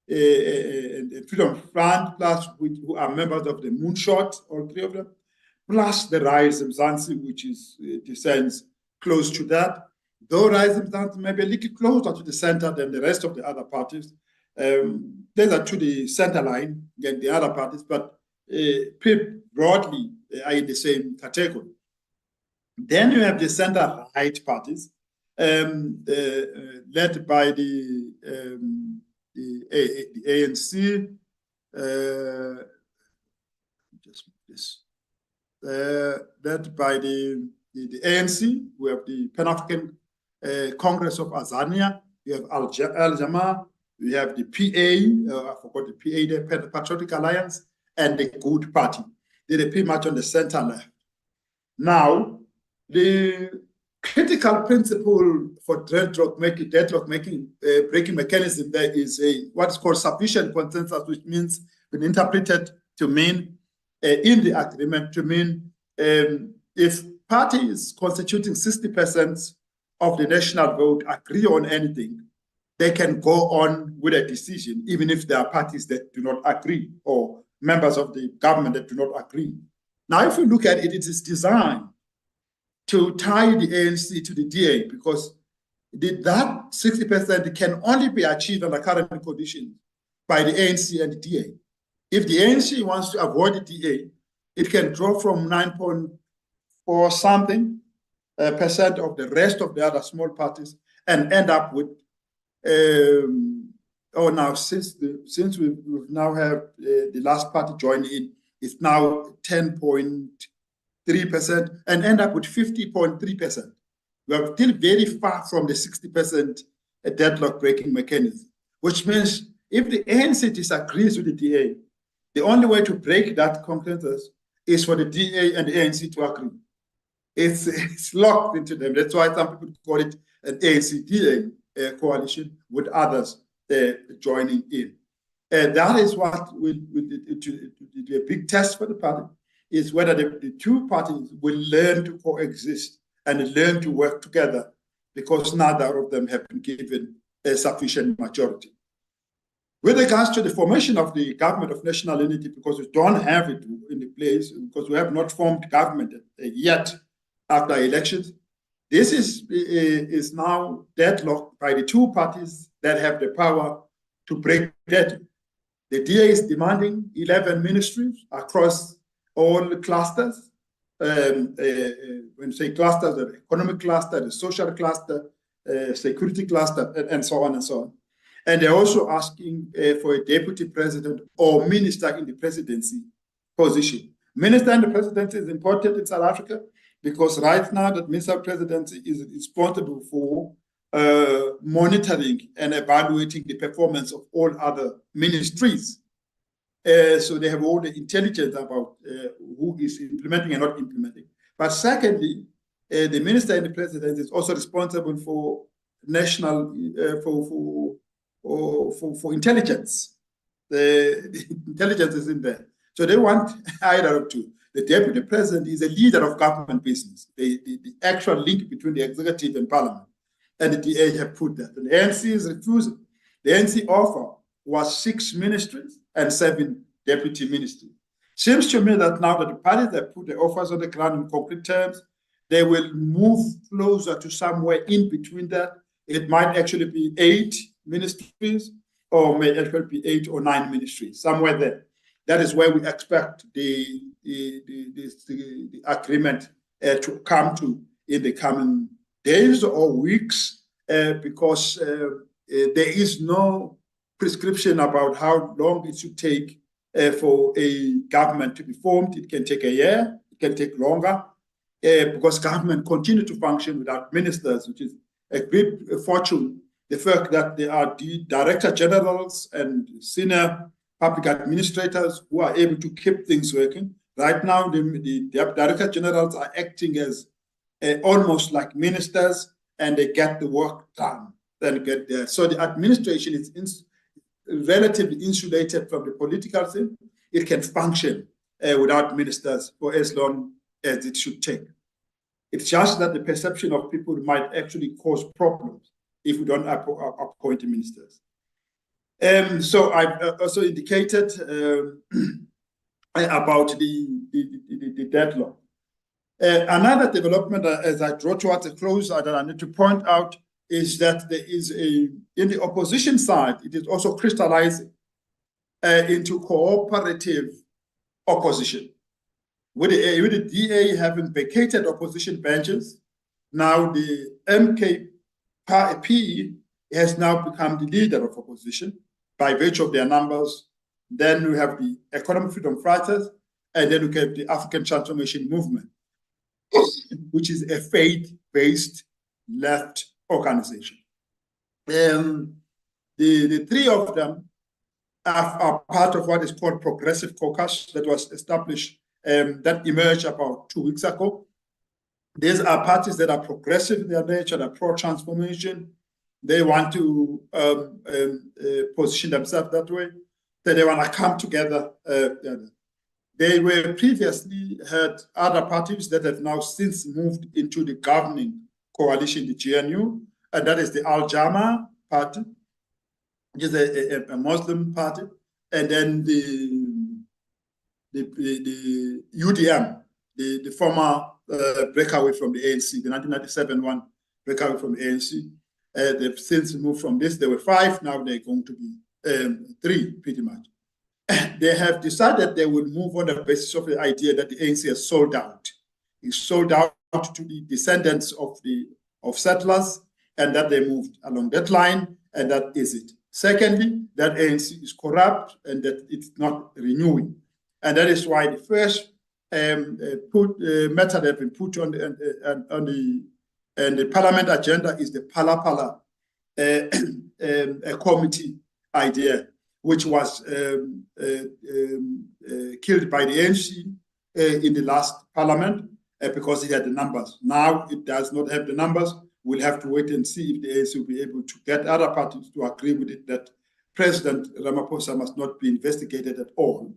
and Freedom Front, plus who are members of the Moonshot, all 3 of them, plus the Rise Mzansi, which is descends close to that. Though Rise Mzansi may be a little closer to the center than the rest of the other parties, they are to the center line than the other parties, but broadly are in the same category. Then you have the center-right parties, led by the ANC, led by the ANC. We have the Pan-African Congress of Azania. We have Al-Jamaa. We have the PA. I forgot the PA, the Patriotic Alliance, and the Good Party. They're pretty much on the center left. Now, the critical principle for deadlock breaking mechanism there is what's called sufficient consensus, which means been interpreted to mean in the agreement to mean if parties constituting 60% of the national vote agree on anything, they can go on with a decision, even if there are parties that do not agree or members of the government that do not agree. Now, if you look at it, it is designed to tie the ANC to the DA because that 60% can only be achieved under current conditions by the ANC and the DA. If the ANC wants to avoid the DA, it can drop from 9.4 something percent of the rest of the other small parties and end up with now since we've now have the last party join in, it's now 10.3% and end up with 50.3%. We are still very far from the 60% deadlock breaking mechanism, which means if the ANC disagrees with the DA, the only way to break that consensus is for the DA and the ANC to agree. It's locked into them. That's why some people call it an ANC-DA coalition with others joining in. And that is what will be a big test for the party, is whether the two parties will learn to coexist and learn to work together, because neither of them have been given a sufficient majority. With regards to the formation of the government of national unity, because we don't have it in the place, because we have not formed government yet after elections, this is now deadlocked by the two parties that have the power to break deadlock. The DA is demanding 11 ministries across all clusters. When you say clusters, the economic cluster, the social cluster, security cluster, and so on and so on. And they're also asking for a deputy president or minister in the presidency position. Minister in the presidency is important in South Africa because right now the minister of presidency is responsible for monitoring and evaluating the performance of all other ministries. So they have all the intelligence about who is implementing and not implementing. But secondly, the minister in the presidency is also responsible for national, for intelligence. The intelligence is in there. So they want either of two. The deputy president is a leader of government business, the actual link between the executive and parliament. And the DA have put that. And the ANC is refusing. The ANC offer was 6 ministries and 7 deputy ministries. Seems to me that now that the parties that put the offers on the ground in concrete terms, they will move closer to somewhere in between that. It might actually be 8 ministries, or may actually be 8 or 9 ministries, somewhere there. That is where we expect the agreement to come to in the coming days or weeks, because there is no prescription about how long it should take for a government to be formed. It can take a year, it can take longer, because government continue to function without ministers, which is a great fortune. The fact that there are the director generals and senior public administrators who are able to keep things working. Right now, the director generals are acting as almost like ministers, and they get the work done. Then get there. So the administration is relatively insulated from the political thing. It can function without ministers for as long as it should take. It's just that the perception of people might actually cause problems if we don't appoint ministers. So I've also indicated about the deadlock. Another development, as I draw towards a close, that I need to point out is that there is in the opposition side, it is also crystallizing into cooperative opposition. With the DA having vacated opposition benches, now the MKP has now become the leader of opposition by virtue of their numbers. Then we have the Economic Freedom Fighters, and then we have the African Transformation Movement, which is a faith-based left organization. The three of them are part of what is called Progressive Caucus that was established, that emerged about 2 weeks ago. These are parties that are progressive in their nature, that are pro-transformation. They want to position themselves that way. That they want to come together. They were previously had other parties that have now since moved into the governing coalition, the GNU, and that is the Al-Jama party, which is a Muslim party, and then the UDM, the former breakaway from the ANC, the 1997 one breakaway from the ANC. They've since moved from this. There were 5, now they're going to be 3, pretty much. They have decided they will move on the basis of the idea that the ANC has sold out. It's sold out to the descendants of settlers, and that they moved along that line, and that is it. Secondly, that ANC is corrupt and that it's not renewing. And that is why the first matter that has been put on the parliament agenda is the Pala Pala committee idea, which was killed by the ANC in the last parliament because it had the numbers. Now it does not have the numbers. We'll have to wait and see if the ANC will be able to get other parties to agree with it that President Ramaphosa must not be investigated at all,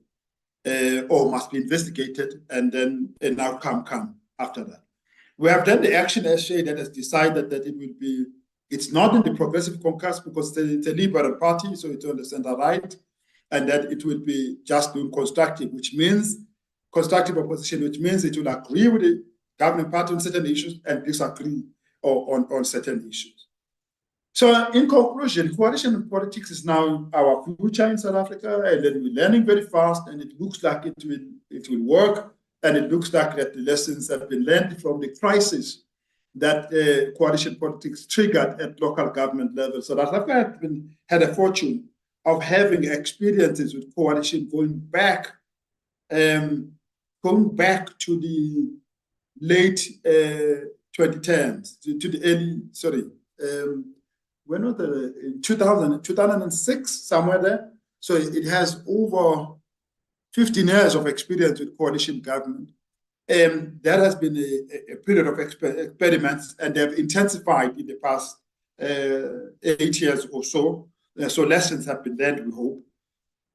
or must be investigated and then an outcome come after that. We have done the action essay that has decided that it will be, it's not in the Progressive Caucus because it's a liberal party, so it's on the center right, and that it will be just doing constructive, which means constructive opposition, which means it will agree with the governing party on certain issues and disagree on certain issues. So in conclusion, coalition politics is now our future in South Africa, and then we're learning very fast, and it looks like it will work, and it looks like that the lessons have been learned from the crisis that coalition politics triggered at local government level. So South Africa had a fortune of having experiences with coalition going back to the late 2010s, to the early, when was the 2006, somewhere there. So it has over 15 years of experience with coalition government. There has been a period of experiments, and they've intensified in the past 8 years or so. So lessons have been learned, we hope.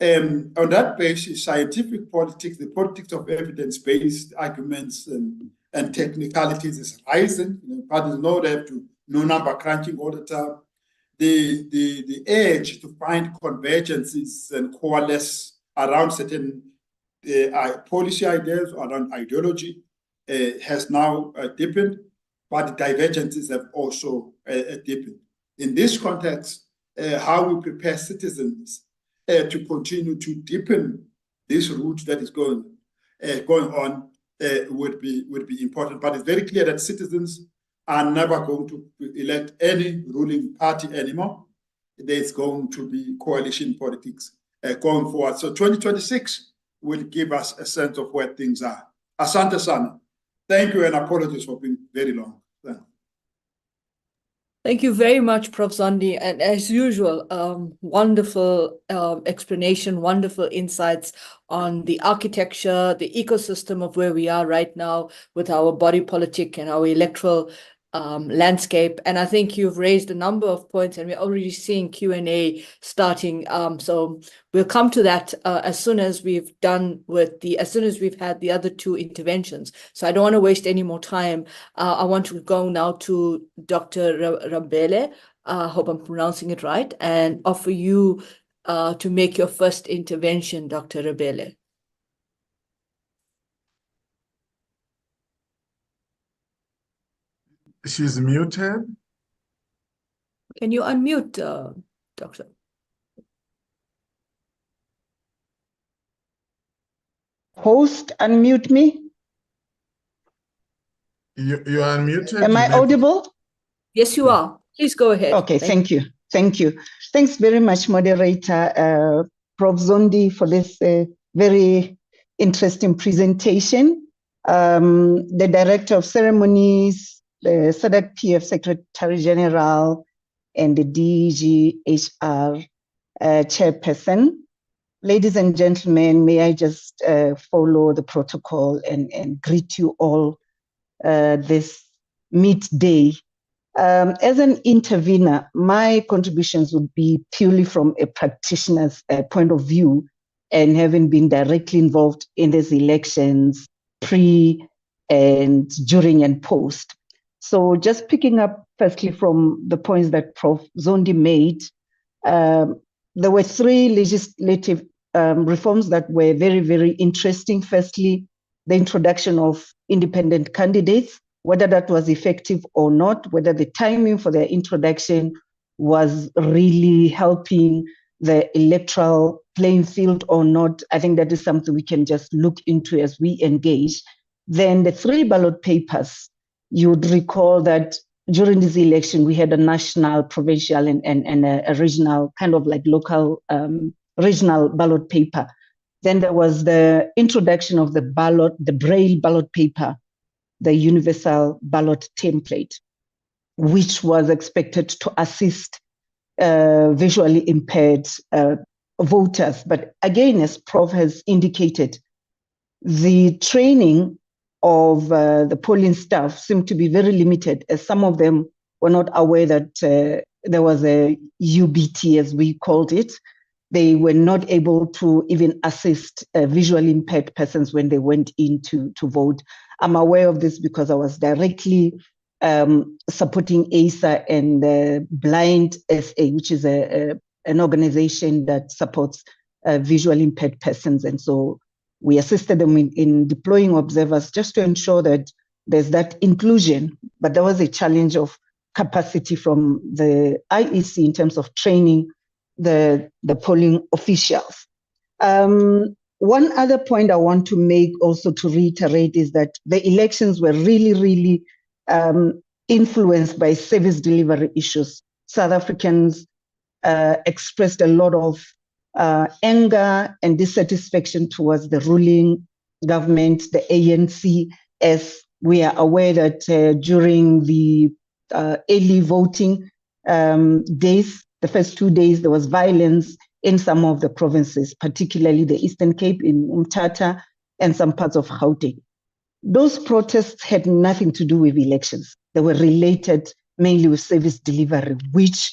On that basis, scientific politics, the politics of evidence-based arguments and technicalities is rising. Parties know they have to know number crunching all the time. The urge to find convergences and coalesce around certain policy ideas, around ideology, has now deepened, but the divergences have also deepened. In this context, how we prepare citizens to continue to deepen this route that is going on would be important. But it's very clear that citizens are never going to elect any ruling party anymore. There's going to be coalition politics going forward. So 2026 will give us a sense of where things are. Asante sana. Thank you, and apologies for being very long. Thank you very much, Prof. Zondi. And as usual, wonderful explanation, wonderful insights on the architecture, the ecosystem of where we are right now with our body politic and our electoral landscape. And I think you've raised a number of points, and we're already seeing Q&A starting. So we'll come to that as soon as we've had the other 2 interventions. So I don't want to waste any more time. I want to go now to Dr. Rabele. I hope I'm pronouncing it right, and offer you to make your first intervention, Dr. Rabele. She's muted. Can you unmute, Doctor? Host, unmute me. You are unmuted. Am I audible? Yes, you are. Please go ahead. Okay, thank you. Thank you. Thanks very much, moderator, Prof. Zondi, for this very interesting presentation. The Director of Ceremonies, the SADC PF Secretary General, and the DGHR Chairperson. Ladies and gentlemen, may I just follow the protocol and greet you all this midday. As an intervener, my contributions would be purely from a practitioner's point of view, and having been directly involved in these elections pre and during and post. So just picking up firstly from the points that Prof. Zondi made, there were three legislative reforms that were very, very interesting. Firstly, the introduction of independent candidates, whether that was effective or not, whether the timing for their introduction was really helping the electoral playing field or not. I think that is something we can just look into as we engage. Then the 3 ballot papers, you would recall that during this election, we had a national, provincial, and a regional, kind of like local, regional ballot paper. Then there was the introduction of the Braille ballot paper, the universal ballot template, which was expected to assist visually impaired voters. But again, as Prof has indicated, the training of the polling staff seemed to be very limited, as some of them were not aware that there was a UBT, as we called it. They were not able to even assist visually impaired persons when they went in to vote. I'm aware of this because I was directly supporting ASA and Blind SA, which is an organization that supports visually impaired persons. And so we assisted them in deploying observers just to ensure that there's that inclusion. But there was a challenge of capacity from the IEC in terms of training the polling officials. One other point I want to make, also to reiterate, is that the elections were really, really influenced by service delivery issues. South Africans expressed a lot of anger and dissatisfaction towards the ruling government, the ANC, as we are aware that during the early voting days, the first 2 days, there was violence in some of the provinces, particularly the Eastern Cape in Umtata and some parts of Gauteng. Those protests had nothing to do with elections. They were related mainly with service delivery, which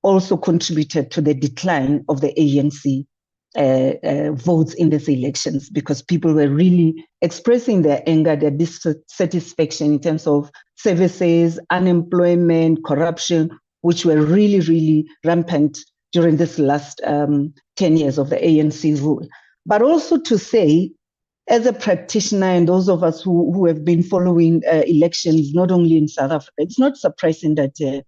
also contributed to the decline of the ANC votes in these elections, because people were really expressing their anger, their dissatisfaction in terms of services, unemployment, corruption, which were really, really rampant during this last 10 years of the ANC rule. But also to say, as a practitioner and those of us who have been following elections, not only in South Africa, it's not surprising that the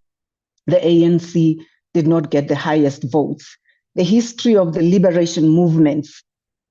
ANC did not get the highest votes. The history of the liberation movements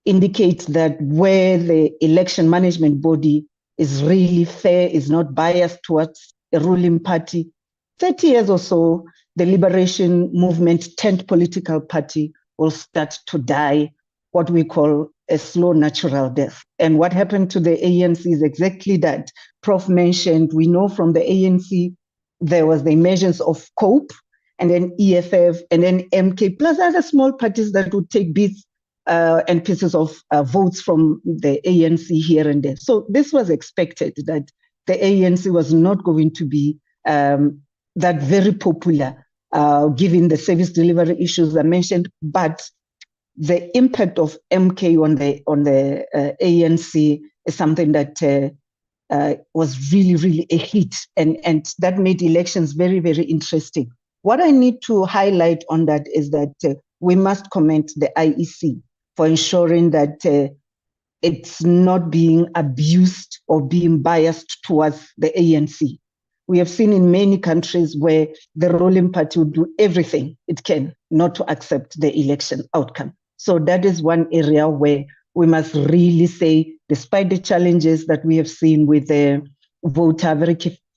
indicates that where the election management body is really fair, is not biased towards a ruling party, 30 years or so, the liberation movement tent political party will start to die, what we call a slow natural death. And what happened to the ANC is exactly that. Prof mentioned, we know from the ANC, there was the emergence of COPE, and then EFF, and then MK, plus other small parties that would take bits and pieces of votes from the ANC here and there. So this was expected, that the ANC was not going to be that very popular, given the service delivery issues I mentioned, but the impact of MK on the ANC is something that was really, really a hit, and that made elections very, very interesting. What I need to highlight on that is that we must commend the IEC for ensuring that it's not being abused or being biased towards the ANC. We have seen in many countries where the ruling party will do everything it can not to accept the election outcome. So that is one area where we must really say, despite the challenges that we have seen with the voter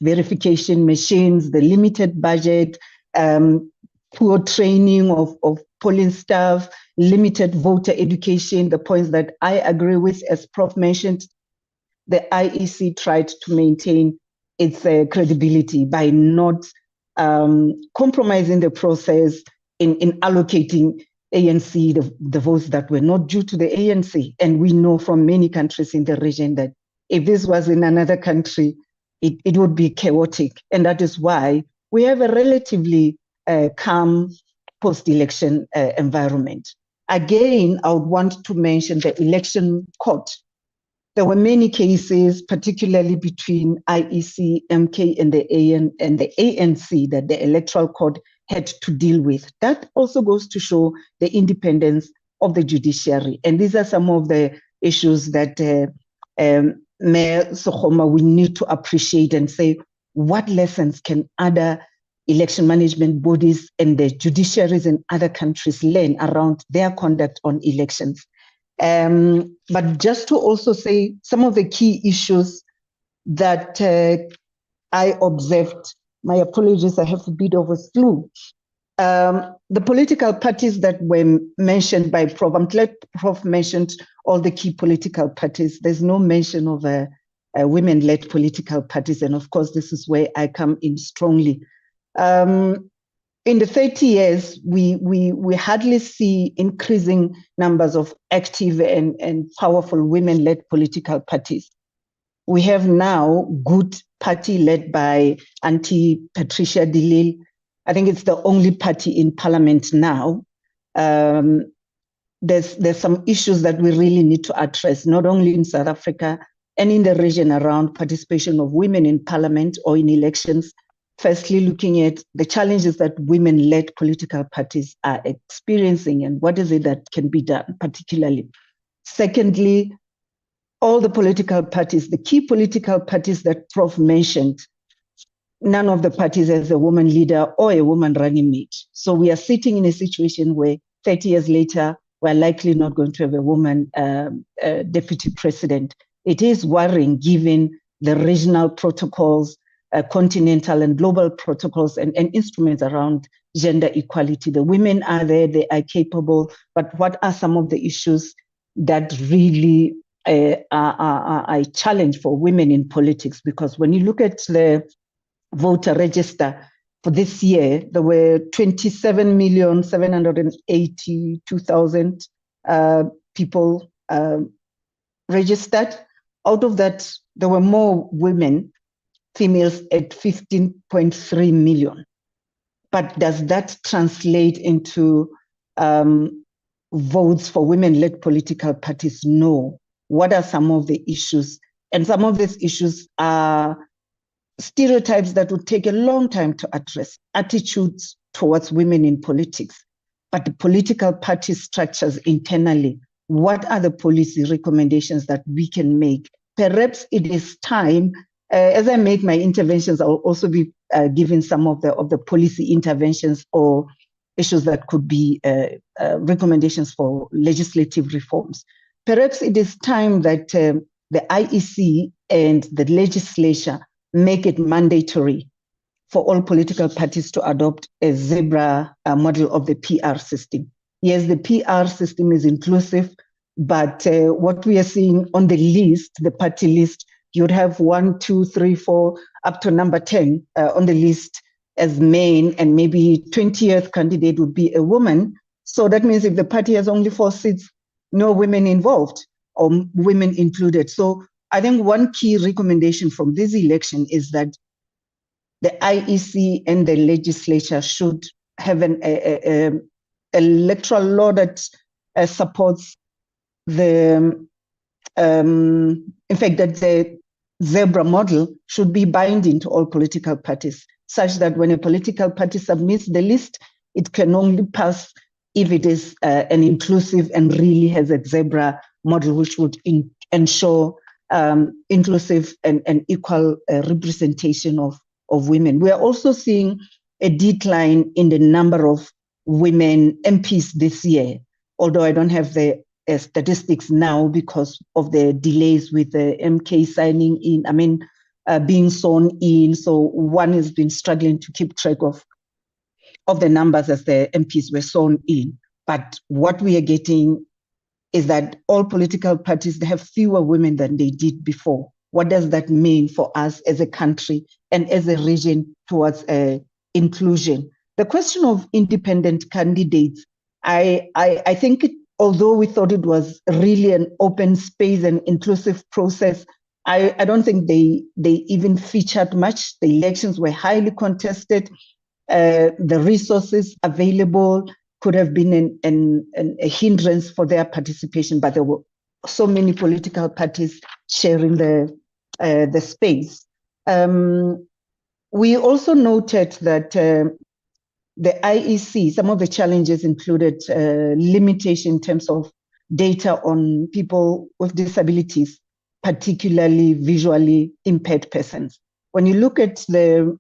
verification machines, the limited budget, poor training of polling staff, limited voter education, the points that I agree with, as Prof mentioned, the IEC tried to maintain its credibility by not compromising the process in allocating ANC, the votes that were not due to the ANC. And we know from many countries in the region that if this was in another country, it would be chaotic. And that is why we have a relatively calm post-election environment. Again, I would want to mention the election court. There were many cases, particularly between IEC, MK, and the ANC that the electoral court had to deal with. That also goes to show the independence of the judiciary. And these are some of the issues that Mayor Sokhoma will need to appreciate and say, what lessons can other election management bodies and the judiciaries in other countries learn around their conduct on elections? But just to also say some of the key issues that I observed, my apologies, I have a bit of a flu. The political parties that were mentioned by Prof. I'm glad Prof mentioned all the key political parties. There's no mention of women-led political parties. And of course, this is where I come in strongly. In the 30 years, we hardly see increasing numbers of active and powerful women-led political parties. We have now good party led by Auntie Patricia de Lille. I think it's the only party in parliament now. There's some issues that we really need to address, not only in South Africa and in the region around participation of women in parliament or in elections. Firstly, looking at the challenges that women-led political parties are experiencing and what is it that can be done particularly. Secondly, all the political parties, the key political parties that Prof mentioned, none of the parties has a woman leader or a woman running mate. So we are sitting in a situation where 30 years later, we're likely not going to have a woman deputy president. It is worrying given the regional protocols, continental and global protocols and instruments around gender equality. The women are there, they are capable, but what are some of the issues that really are a challenge for women in politics? Because when you look at the voter register for this year, there were 27,782,000 people registered. Out of that, there were more women, females at 15.3 million. But does that translate into votes for women-led political parties? No. What are some of the issues? And some of these issues are stereotypes that would take a long time to address, attitudes towards women in politics. But the political party structures internally, what are the policy recommendations that we can make? Perhaps it is time. As I make my interventions, I will also be giving some of the policy interventions or issues that could be recommendations for legislative reforms. Perhaps it is time that the IEC and the legislature make it mandatory for all political parties to adopt a zebra model of the PR system. Yes, the PR system is inclusive, but what we are seeing on the list, the party list, you'd have 1, 2, 3, 4, up to number 10 on the list as men, and maybe 20th candidate would be a woman. So that means if the party has only 4 seats, no women involved or women included. So I think one key recommendation from this election is that the IEC and the legislature should have an electoral law that supports the, in fact, that the zebra model should be binding to all political parties, such that when a political party submits the list, it can only pass if it is an inclusive and really has a zebra model, which would ensure inclusive and equal representation of women. We are also seeing a decline in the number of women MPs this year, although I don't have the statistics now because of the delays with the MK signing in, being sworn in. So one has been struggling to keep track of the numbers as the MPs were sworn in. But what we are getting is that all political parties, they have fewer women than they did before. What does that mean for us as a country and as a region towards inclusion? The question of independent candidates I think although we thought it was really an open space and inclusive process, I don't think they even featured much. The elections were highly contested. The resources available could have been a hindrance for their participation, but there were so many political parties sharing the space. We also noted that the IEC, some of the challenges included limitation in terms of data on people with disabilities, particularly visually impaired persons. When you look at the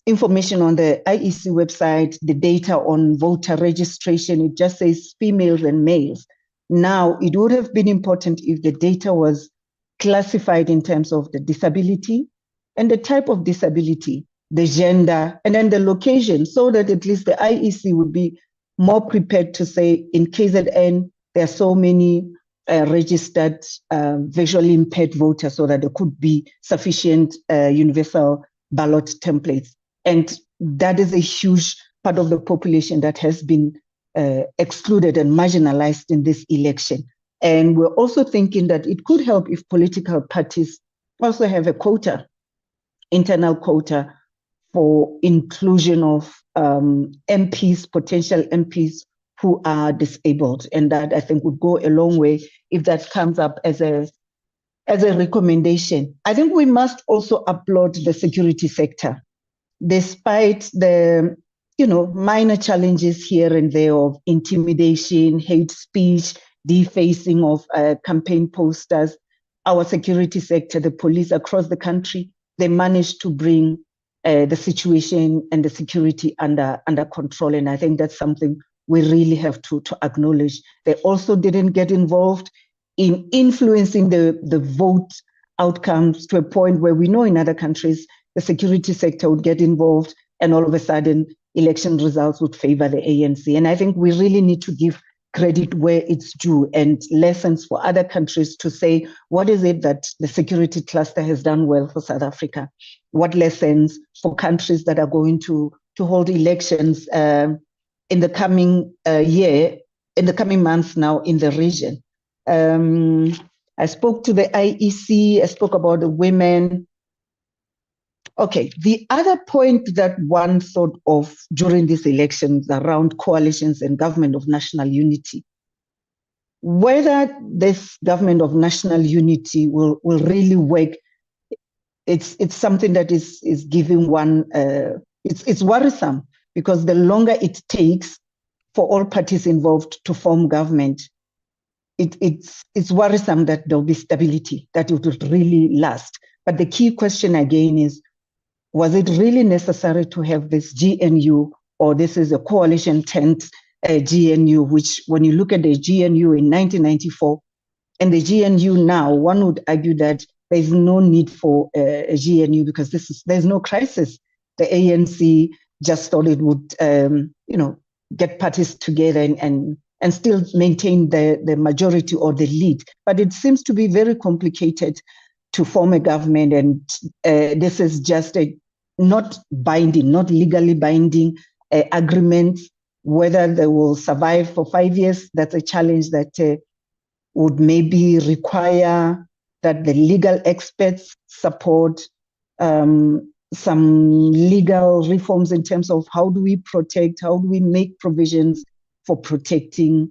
information on the IEC website, the data on voter registration, it just says females and males. Now, it would have been important if the data was classified in terms of the disability and the type of disability, the gender, and then the location, so that at least the IEC would be more prepared to say, in KZN, there are so many registered visually impaired voters, so that there could be sufficient universal ballot templates. And that is a huge part of the population that has been excluded and marginalized in this election. And we're also thinking that it could help if political parties also have a quota, internal quota, for inclusion of MPs, potential MPs who are disabled. And that, I think, would go a long way if that comes up as a recommendation. I think we must also applaud the security sector. Despite the minor challenges here and there of intimidation, hate speech, defacing of campaign posters, our security sector, the police across the country, they managed to bring the situation and the security under control. And I think that's something we really have to acknowledge. They also didn't get involved in influencing the vote outcomes to a point where we know in other countries the security sector would get involved and all of a sudden election results would favor the ANC. And I think we really need to give credit where it's due and lessons for other countries to say, what is it that the security cluster has done well for South Africa? What lessons for countries that are going to hold elections in the coming year, in the coming months now in the region? I spoke to the IEC, I spoke about the women. Okay, the other point that one thought of during these elections around coalitions and government of national unity, whether this government of national unity will really work, it's something that is giving one, it's worrisome, because the longer it takes for all parties involved to form government, it's worrisome that there'll be stability, that it will really last. But the key question again is, was it really necessary to have this GNU, or this is a coalition tent GNU, which when you look at the GNU in 1994 and the GNU now, one would argue that there's no need for a GNU because there's no crisis. The ANC just thought it would, get parties together and still maintain the majority or the lead. But it seems to be very complicated to form a government, and this is just a not legally binding agreement. Whether they will survive for 5 years, that's a challenge that would maybe require that the legal experts support some legal reforms in terms of how do we make provisions for protecting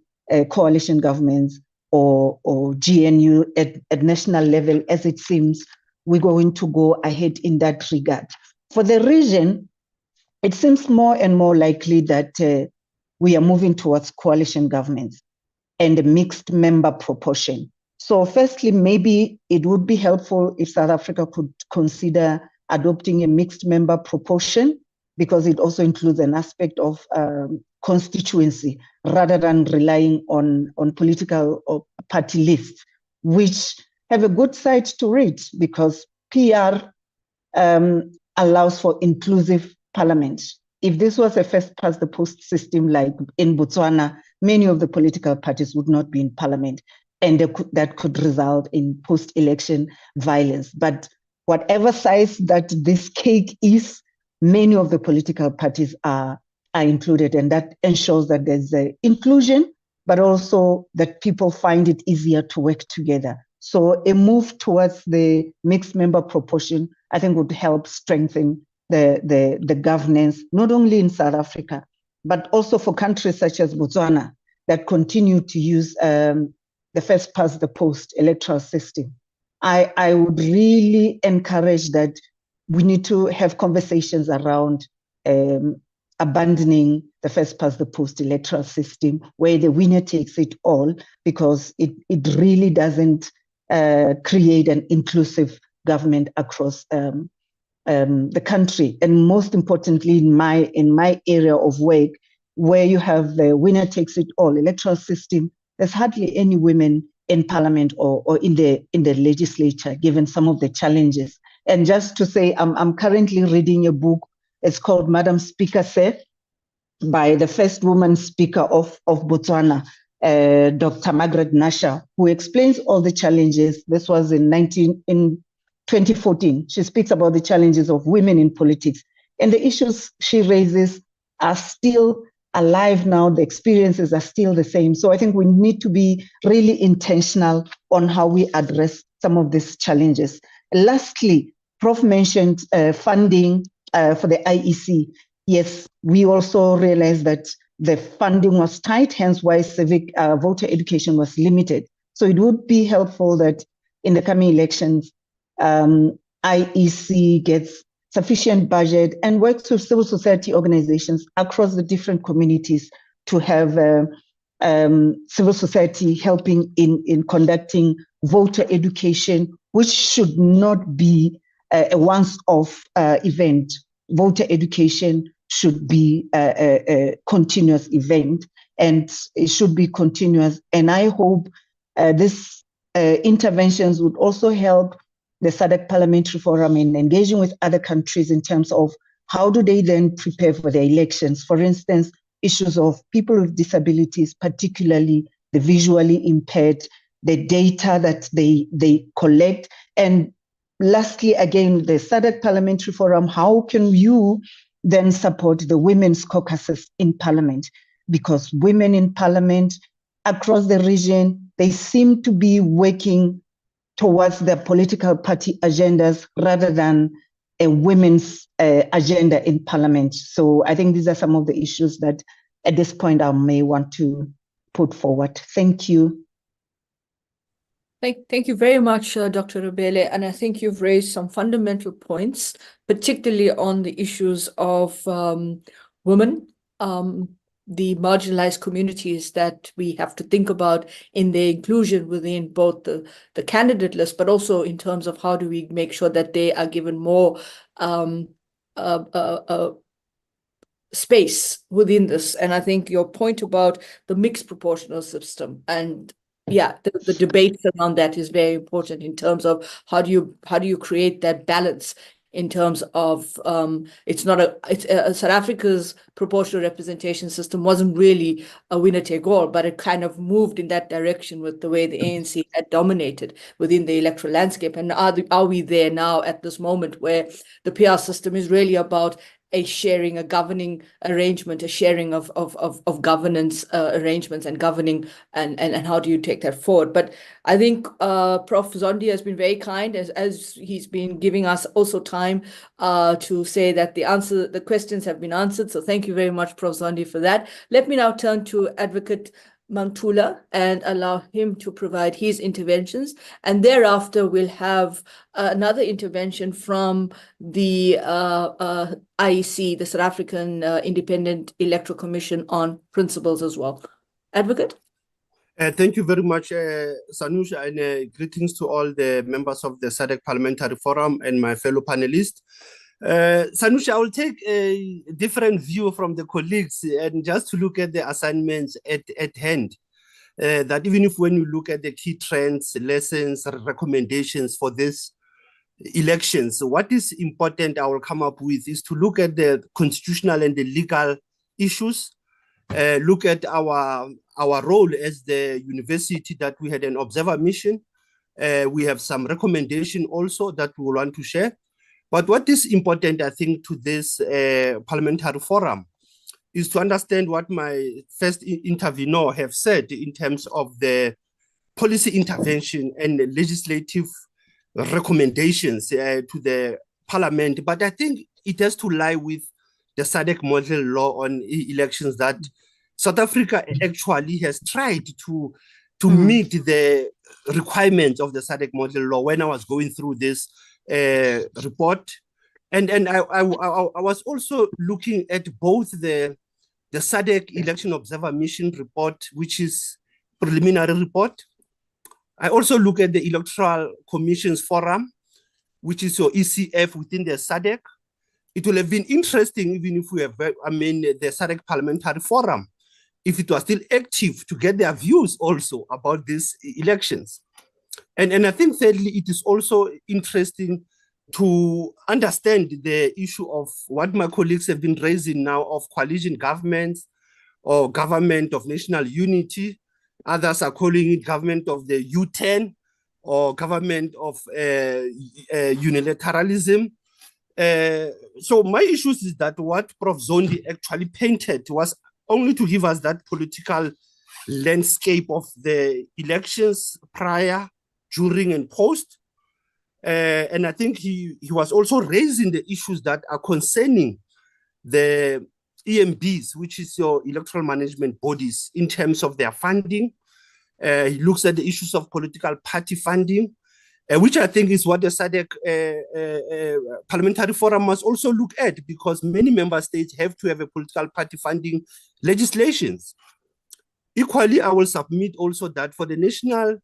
coalition governments or GNU at national level. As it seems, we're going to go ahead in that regard. For the region, it seems more and more likely that we are moving towards coalition governments and a mixed member proportion. So firstly, maybe it would be helpful if South Africa could consider adopting a mixed member proportion, because it also includes an aspect of constituency rather than relying on political or party lists, which have a good side to read, because PR allows for inclusive parliament. If this was a first past the post system like in Botswana, many of the political parties would not be in parliament, and that could result in post-election violence. But whatever size that this cake is, many of the political parties are are included, and that ensures that there's inclusion, but also that people find it easier to work together. So a move towards the mixed member proportion, I think, would help strengthen the governance, not only in South Africa, but also for countries such as Botswana that continue to use the first past the post electoral system. I would really encourage that we need to have conversations around abandoning the first past the post electoral system where the winner takes it all, because it really doesn't create an inclusive government across the country. And most importantly, in my area of work, where you have the winner takes it all electoral system, there's hardly any women in parliament or in the legislature, given some of the challenges. And just to say, I'm currently reading a book. It's called Madam Speaker Said, by the first woman speaker of Botswana, Dr. Margaret Nasha, who explains all the challenges. This was in 2014. She speaks about the challenges of women in politics. And the issues she raises are still alive now. The experiences are still the same. So I think we need to be really intentional on how we address some of these challenges. Lastly, Prof mentioned funding for the IEC. Yes, we also realized that the funding was tight, hence why civic voter education was limited. So it would be helpful that in the coming elections, IEC gets sufficient budget and works with civil society organizations across the different communities to have civil society helping in conducting voter education, which should not be a once-off event. Voter education should be a continuous event, and it should be continuous. And I hope these interventions would also help the SADC Parliamentary Forum in engaging with other countries in terms of how do they then prepare for the elections. For instance, issues of people with disabilities, particularly the visually impaired, the data that they collect. And lastly, again, the SADC Parliamentary Forum, how can you then support the women's caucuses in parliament? Because women in parliament across the region, they seem to be working towards their political party agendas rather than a women's agenda in parliament. So I think these are some of the issues that at this point I may want to put forward. Thank you. Thank you very much, Dr. Rabele. And I think you've raised some fundamental points, particularly on the issues of women, the marginalized communities that we have to think about in their inclusion within both the candidate list, but also in terms of how do we make sure that they are given more space within this. And I think your point about the mixed proportional system and the debate around that is very important in terms of how do you create that balance in terms of South Africa's proportional representation system wasn't really a winner take all, but it kind of moved in that direction with the way the ANC had dominated within the electoral landscape. And are we there now at this moment where the PR system is really about a sharing, a governing arrangement, a sharing of governance arrangements and governing, and how do you take that forward? But I think Prof. Zondi has been very kind as he's been giving us also time to say that the questions have been answered. So thank you very much, Prof. Zondi, for that. Let me now turn to Advocate Mantula and allow him to provide his interventions. And thereafter, we'll have another intervention from the IEC, the South African Independent Electoral Commission, on principles as well. Advocate? Thank you very much, Sanusha, and greetings to all the members of the SADC Parliamentary Forum and my fellow panelists. Sanusha, I will take a different view from the colleagues and just to look at the assignments at hand. That even if when you look at the key trends, lessons, recommendations for this elections, what is important I will come up with is to look at the constitutional and the legal issues, look at our role as the university that we had an observer mission. We have some recommendation also that we want to share. But what is important, I think, to this parliamentary forum is to understand what my first intervenor have said in terms of the policy intervention and legislative recommendations to the parliament. But I think it has to lie with the SADC model law on elections that South Africa actually has tried to meet the requirements of the SADC model law. When I was going through this report, and I was also looking at both the SADC Election Observer Mission report, which is preliminary report. I also look at the Electoral Commission's Forum, which is your ECF within the SADC. It will have been interesting, even if we have, the SADC Parliamentary Forum, if it was still active, to get their views also about these elections. And I think thirdly, it is also interesting to understand the issue of what my colleagues have been raising now of coalition governments or government of national unity. Others are calling it government of the U10 or government of unilateralism. So my issue is that what Prof. Zondi actually painted was only to give us that political landscape of the elections prior, during, and post. And I think he was also raising the issues that are concerning the EMBs, which is your electoral management bodies, in terms of their funding. He looks at the issues of political party funding, which I think is what the SADC Parliamentary Forum must also look at, because many member states have to have a political party funding legislations. Equally, I will submit also that for the national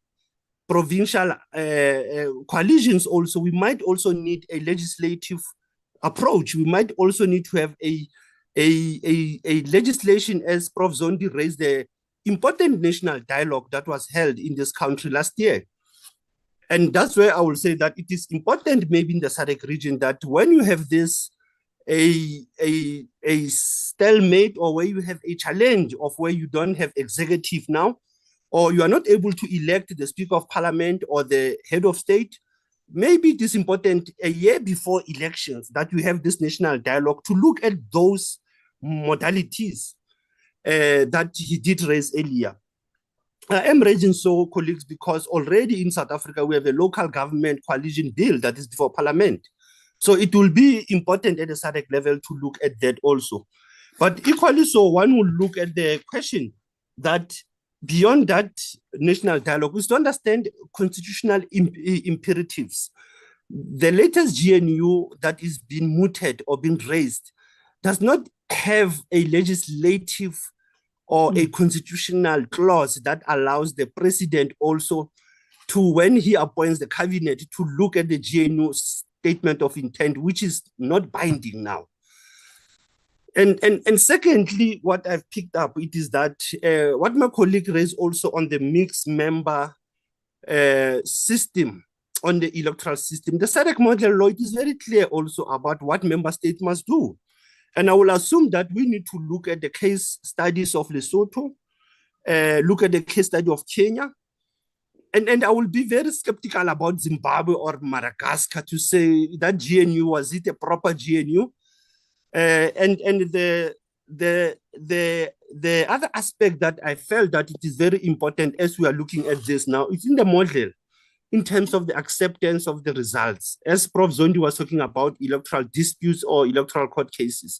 provincial coalitions also, we might also need a legislative approach. We might also need to have a legislation, as Prof. Zondi raised, the important national dialogue that was held in this country last year. And that's where I will say that it is important maybe in the SADC region that when you have this, a stalemate, or where you have a challenge of where you don't have executive now, or you are not able to elect the Speaker of Parliament or the head of state, maybe it is important a year before elections that you have this national dialogue to look at those modalities that he did raise earlier. I am raising so, colleagues, because already in South Africa, we have a local government coalition bill that is before Parliament. So it will be important at the SADC level to look at that also. But equally so, one will look at the question that beyond that national dialogue is to understand constitutional imperatives. The latest GNU that is being mooted or being raised does not have a legislative or a constitutional clause that allows the president also to, when he appoints the cabinet, to look at the GNU statement of intent, which is not binding now. And secondly, what I've picked up, it is that what my colleague raised also on the mixed member system, on the electoral system, the SADC model law, it is very clear also about what member states must do. And I will assume that we need to look at the case studies of Lesotho, look at the case study of Kenya, and I will be very skeptical about Zimbabwe or Madagascar to say that GNU, was it a proper GNU? And the other aspect that I felt that it is very important as we are looking at this now, it's in the model in terms of the acceptance of the results. As Prof. Zondi was talking about electoral disputes or electoral court cases,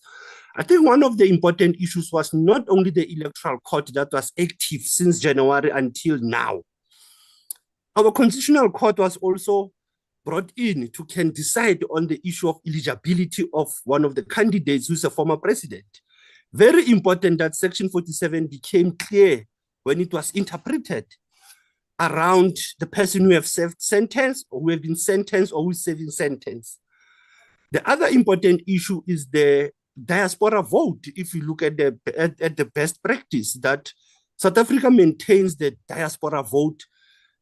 I think one of the important issues was not only the electoral court that was active since January until now. Our constitutional court was also brought in to can decide on the issue of eligibility of one of the candidates who's a former president. Very important that Section 47 became clear when it was interpreted around the person who have served sentence, or who have been sentenced, or who is serving sentence. The other important issue is the diaspora vote. If you look at the best practice, that South Africa maintains the diaspora vote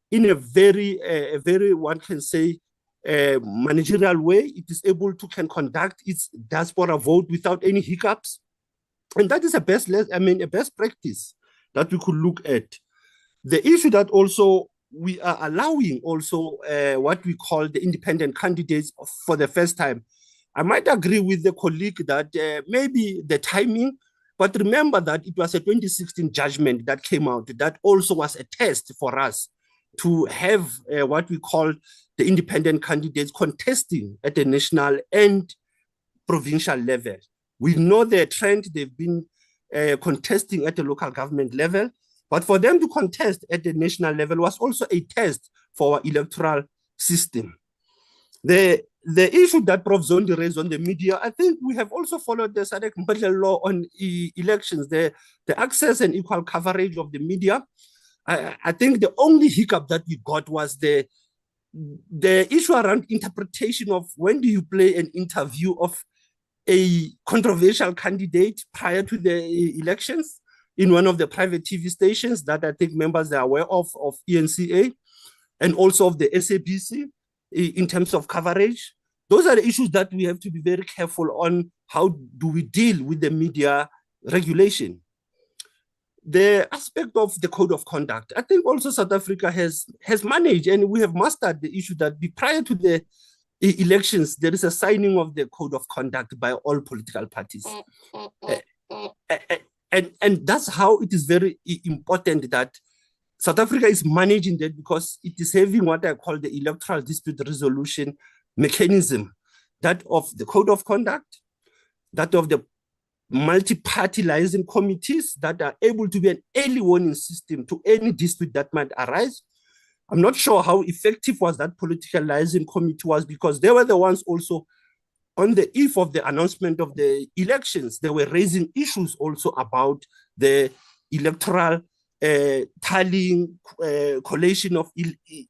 in a very, one can say, managerial way. It is able to can conduct its diaspora vote without any hiccups. And that is a best practice that we could look at. The issue that also we are allowing also what we call the independent candidates for the first time. I might agree with the colleague that maybe the timing But remember that it was a 2016 judgment that came out that also was a test for us to have what we call the independent candidates contesting at the national and provincial level. We know the trend, they've been contesting at the local government level, but for them to contest at the national level was also a test for our electoral system. The issue that Prof. Zondi raised on the media, I think we have also followed the SADC model law on elections, the access and equal coverage of the media. I think the only hiccup that we got was the issue around interpretation of when do you play an interview of a controversial candidate prior to the elections in one of the private TV stations that I think members are aware of ENCA and also of the SADC in terms of coverage. Those are the issues that we have to be very careful on. How do we deal with the media regulation? The aspect of the code of conduct, I think also South Africa has managed, and we have mastered the issue that prior to the elections, there is a signing of the code of conduct by all political parties. And that's how it is very important that South Africa is managing that, because it is having what I call the electoral dispute resolution mechanism, that of the code of conduct, that of the multi-party liaison committees that are able to be an early warning system to any dispute that might arise. I'm not sure how effective was that political liaison committee was, because they were the ones also on the eve of the announcement of the elections, they were raising issues also about the electoral tallying, collation of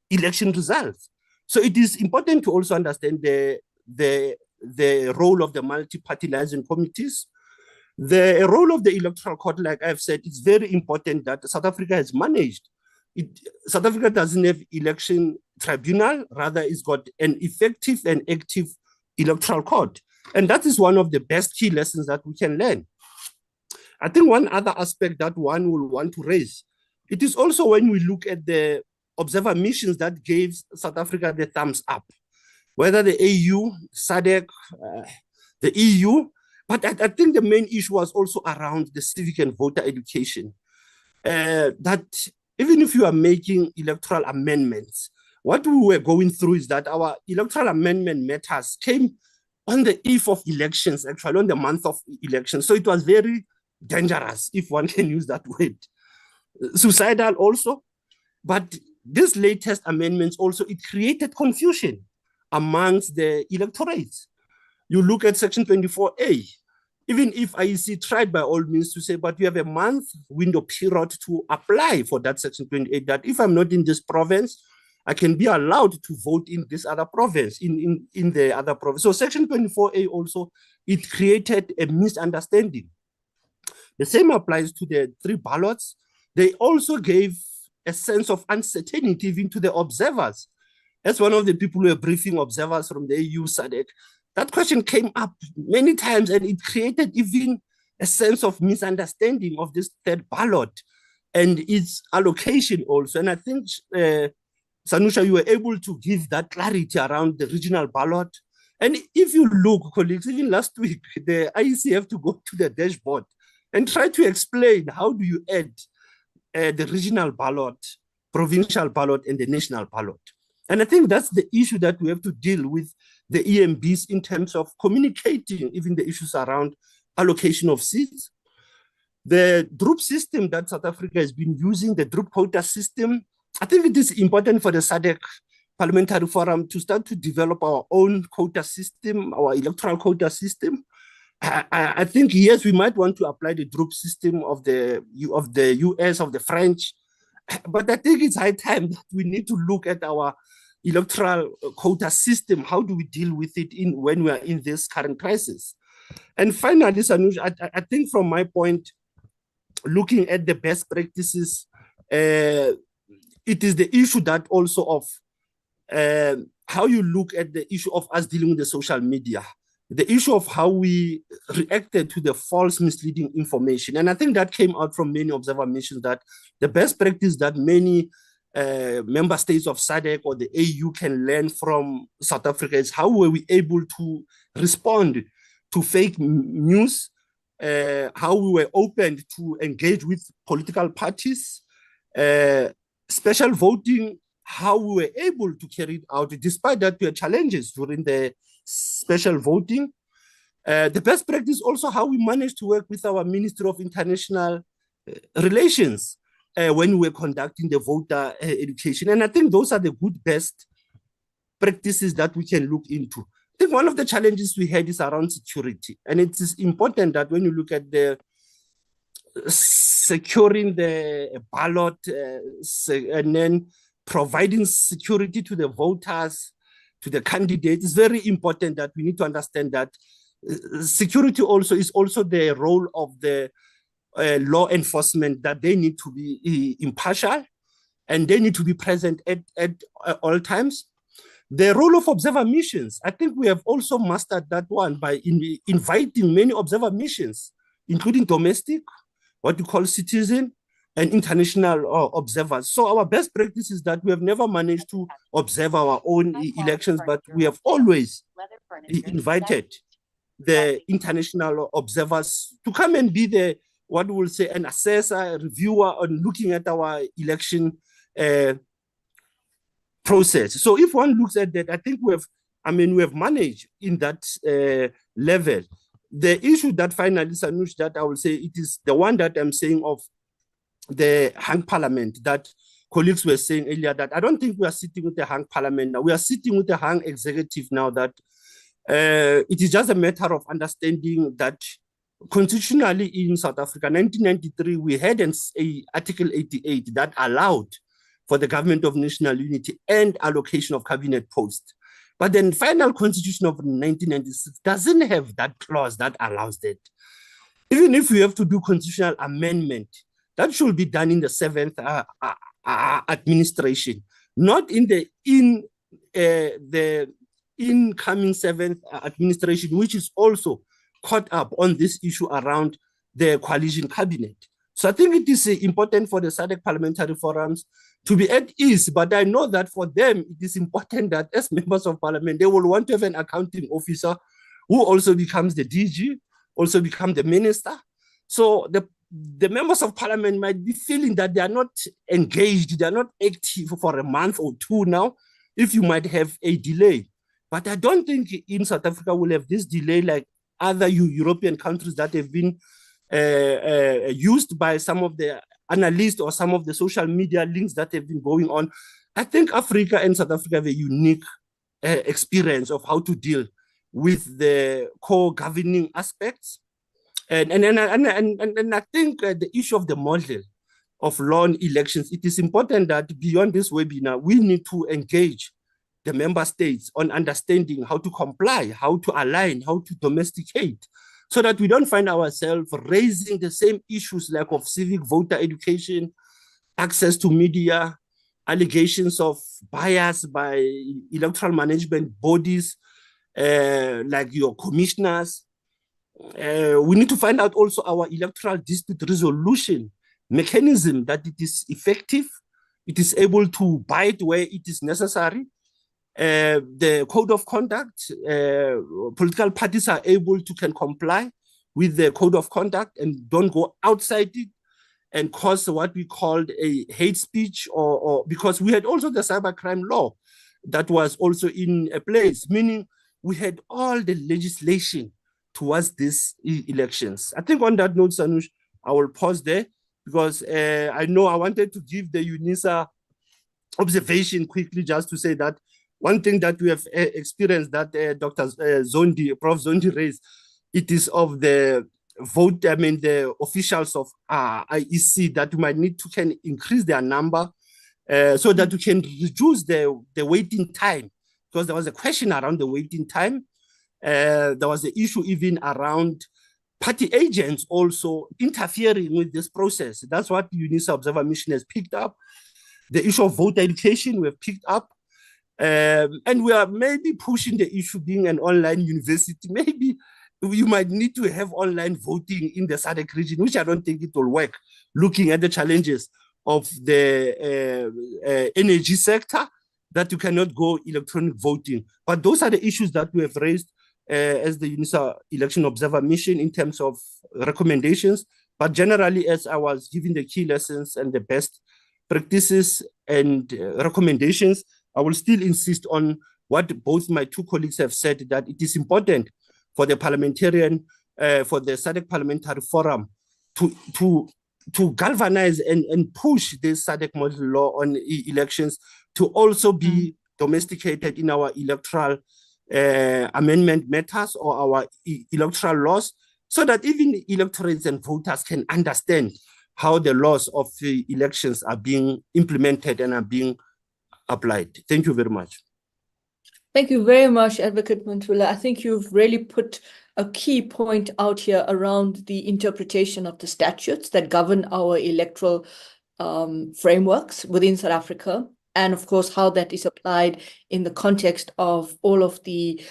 election results. So it is important to also understand the role of the multi-party liaison committees. The role of the electoral court, like I've said, it's very important that South Africa has managed. South Africa doesn't have election tribunal, rather it's got an effective and active electoral court. And that is one of the best key lessons that we can learn. I think one other aspect that one will want to raise, it is also when we look at the observer missions that gave South Africa the thumbs up, whether the AU, SADC, the EU, but I think the main issue was also around the civic and voter education. That even if you are making electoral amendments, what we were going through is that our electoral amendment matters came on the eve of elections, actually on the month of elections. So it was very dangerous, if one can use that word. Suicidal also. But these latest amendments also, it created confusion amongst the electorates. You look at Section 24A, even if IEC tried by all means to say, but we have a month window period to apply for that Section 28, that if I'm not in this province, I can be allowed to vote in this other province, in the other province. So Section 24A also, it created a misunderstanding. The same applies to the 3 ballots. They also gave a sense of uncertainty even to the observers. As one of the people who were briefing observers from the EU SADC, that question came up many times, and it created even a sense of misunderstanding of this 3rd ballot and its allocation also. And I think, Sanusha, you were able to give that clarity around the regional ballot. And if you look, colleagues, even last week, the IEC have to go to the dashboard and try to explain how do you add the regional ballot, provincial ballot, and the national ballot. And I think that's the issue that we have to deal with the EMBs in terms of communicating even the issues around allocation of seats. The DROOP system that South Africa has been using, the DROOP quota system, I think it is important for the SADC Parliamentary Forum to start to develop our own quota system, our electoral quota system. I think, yes, we might want to apply the DROOP system of the US, of the French, but I think it's high time that we need to look at our electoral quota system. How do we deal with it when we are in this current crisis? And finally, Sanush, I think from my point, looking at the best practices, it is the issue that also of how you look at the issue of us dealing with the social media, the issue of how we reacted to the false misleading information. And I think that came out from many observer missions, that the best practice that many member states of SADC or the AU can learn from South Africa is how were we able to respond to fake news how we were open to engage with political parties, special voting, how we were able to carry it out, despite that there were challenges during the special voting. The best practice also how we managed to work with our Ministry of International Relations when we were conducting the voter education. And I think those are the good best practices that we can look into. I think one of the challenges we had is around security. And it is important that when you look at the securing the ballot and then providing security to the voters, to the candidates, it's very important that we need to understand that security also is also the role of the law enforcement, that they need to be impartial and they need to be present at all times. The role of observer missions, I think we have also mastered that one by inviting many observer missions, including domestic, what we call citizen, and international observers. So our best practice is that we have never managed to observe our own elections, but we have always invited the international observers to come and be the, what we will say, an assessor, a reviewer on looking at our election process. So if one looks at that, I think we have managed in that level. The issue that finally, Sanush, that I will say, it is the one that I'm saying of the hung parliament that colleagues were saying earlier, that I don't think we are sitting with the hung parliament now. We are sitting with the hung executive now, that it is just a matter of understanding that constitutionally in South Africa, 1993, we had an Article 88 that allowed for the government of national unity and allocation of cabinet posts. But then final constitution of 1996 doesn't have that clause that allows that. Even if we have to do constitutional amendment, that should be done in the 7th administration, not in the incoming 7th administration, which is also caught up on this issue around the coalition cabinet. So I think it is important for the SADC parliamentary forums to be at ease, but I know that for them, it is important that as members of parliament, they will want to have an accounting officer who also becomes the DG, also become the minister. So the members of parliament might be feeling that they are not engaged, they are not active for a month or two now, if you might have a delay. But I don't think in South Africa we'll have this delay like other European countries that have been used by some of the analysts or some of the social media links that have been going on. I think Africa and South Africa have a unique experience of how to deal with the core governing aspects. And I think the issue of the model of law and elections, it is important that beyond this webinar, we need to engage the member states on understanding how to comply, how to align, how to domesticate, so that we don't find ourselves raising the same issues like of civic voter education, access to media, allegations of bias by electoral management bodies, like your commissioners. We need to find out also our electoral dispute resolution mechanism, that it is effective, it is able to bite where it is necessary. The code of conduct, political parties are able to can comply with the code of conduct and don't go outside it and cause what we called a hate speech, or because we had also the cybercrime law that was also in a place, meaning we had all the legislation towards these elections. I think on that note, Sanush, I will pause there because I know I wanted to give the UNISA observation quickly, just to say that one thing that we have experienced that Dr. Zondi, Prof. Zondi raised, it is of the vote, I mean, the officials of IEC that we might need to can increase their number so that we can reduce the waiting time, because there was a question around the waiting time. There was the issue even around party agents also interfering with this process. That's what the UNISA Observer Mission has picked up. The issue of voter education we have picked up. And we are maybe pushing the issue being an online university. Maybe you might need to have online voting in the SADC region, which I don't think it will work, looking at the challenges of the energy sector, that you cannot go electronic voting. But those are the issues that we have raised as the UNISA Election Observer Mission in terms of recommendations, but generally as I was giving the key lessons and the best practices and recommendations, I will still insist on what both my two colleagues have said, that it is important for the parliamentarian, for the SADC Parliamentary Forum to galvanize and push this SADC model law on elections to also be domesticated in our electoral amendment matters or our electoral laws, so that even electorates and voters can understand how the laws of the elections are being implemented and are being applied. Thank you very much. Thank you very much, Advocate Mantula. I think you've really put a key point out here around the interpretation of the statutes that govern our electoral frameworks within South Africa, and of course how that is applied in the context of all of the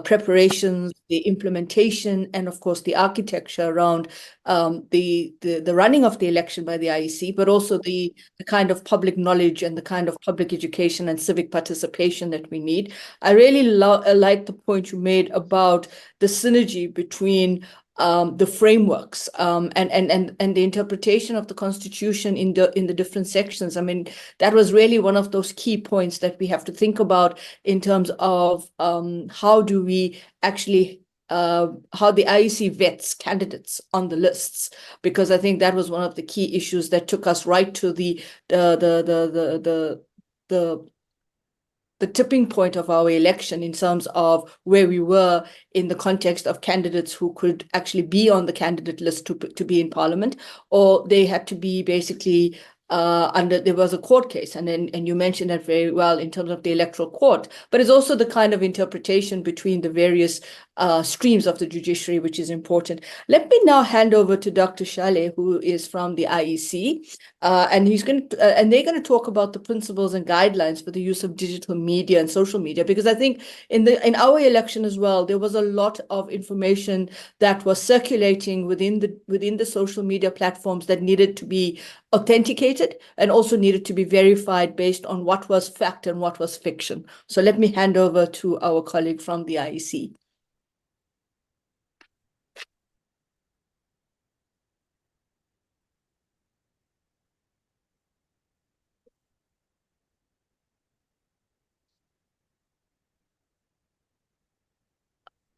preparations, the implementation, and of course the architecture around the running of the election by the IEC, but also the kind of public knowledge and the kind of public education and civic participation that we need. I really like the point you made about the synergy between the frameworks and the interpretation of the Constitution in the different sections. I mean, that was really one of those key points that we have to think about in terms of how do we actually how the IEC vets candidates on the lists, because I think that was one of the key issues that took us right to the tipping point of our election in terms of where we were in the context of candidates who could actually be on the candidate list to be in parliament, or they had to be basically there was a court case, and you mentioned that very well in terms of the electoral court, but it's also the kind of interpretation between the various streams of the judiciary, which is important. Let me now hand over to Dr. Shale, who is from the IEC, and they're going to talk about the principles and guidelines for the use of digital media and social media, because I think in our election as well, there was a lot of information that was circulating within the social media platforms that needed to be authenticated and also needed to be verified based on what was fact and what was fiction. So let me hand over to our colleague from the IEC.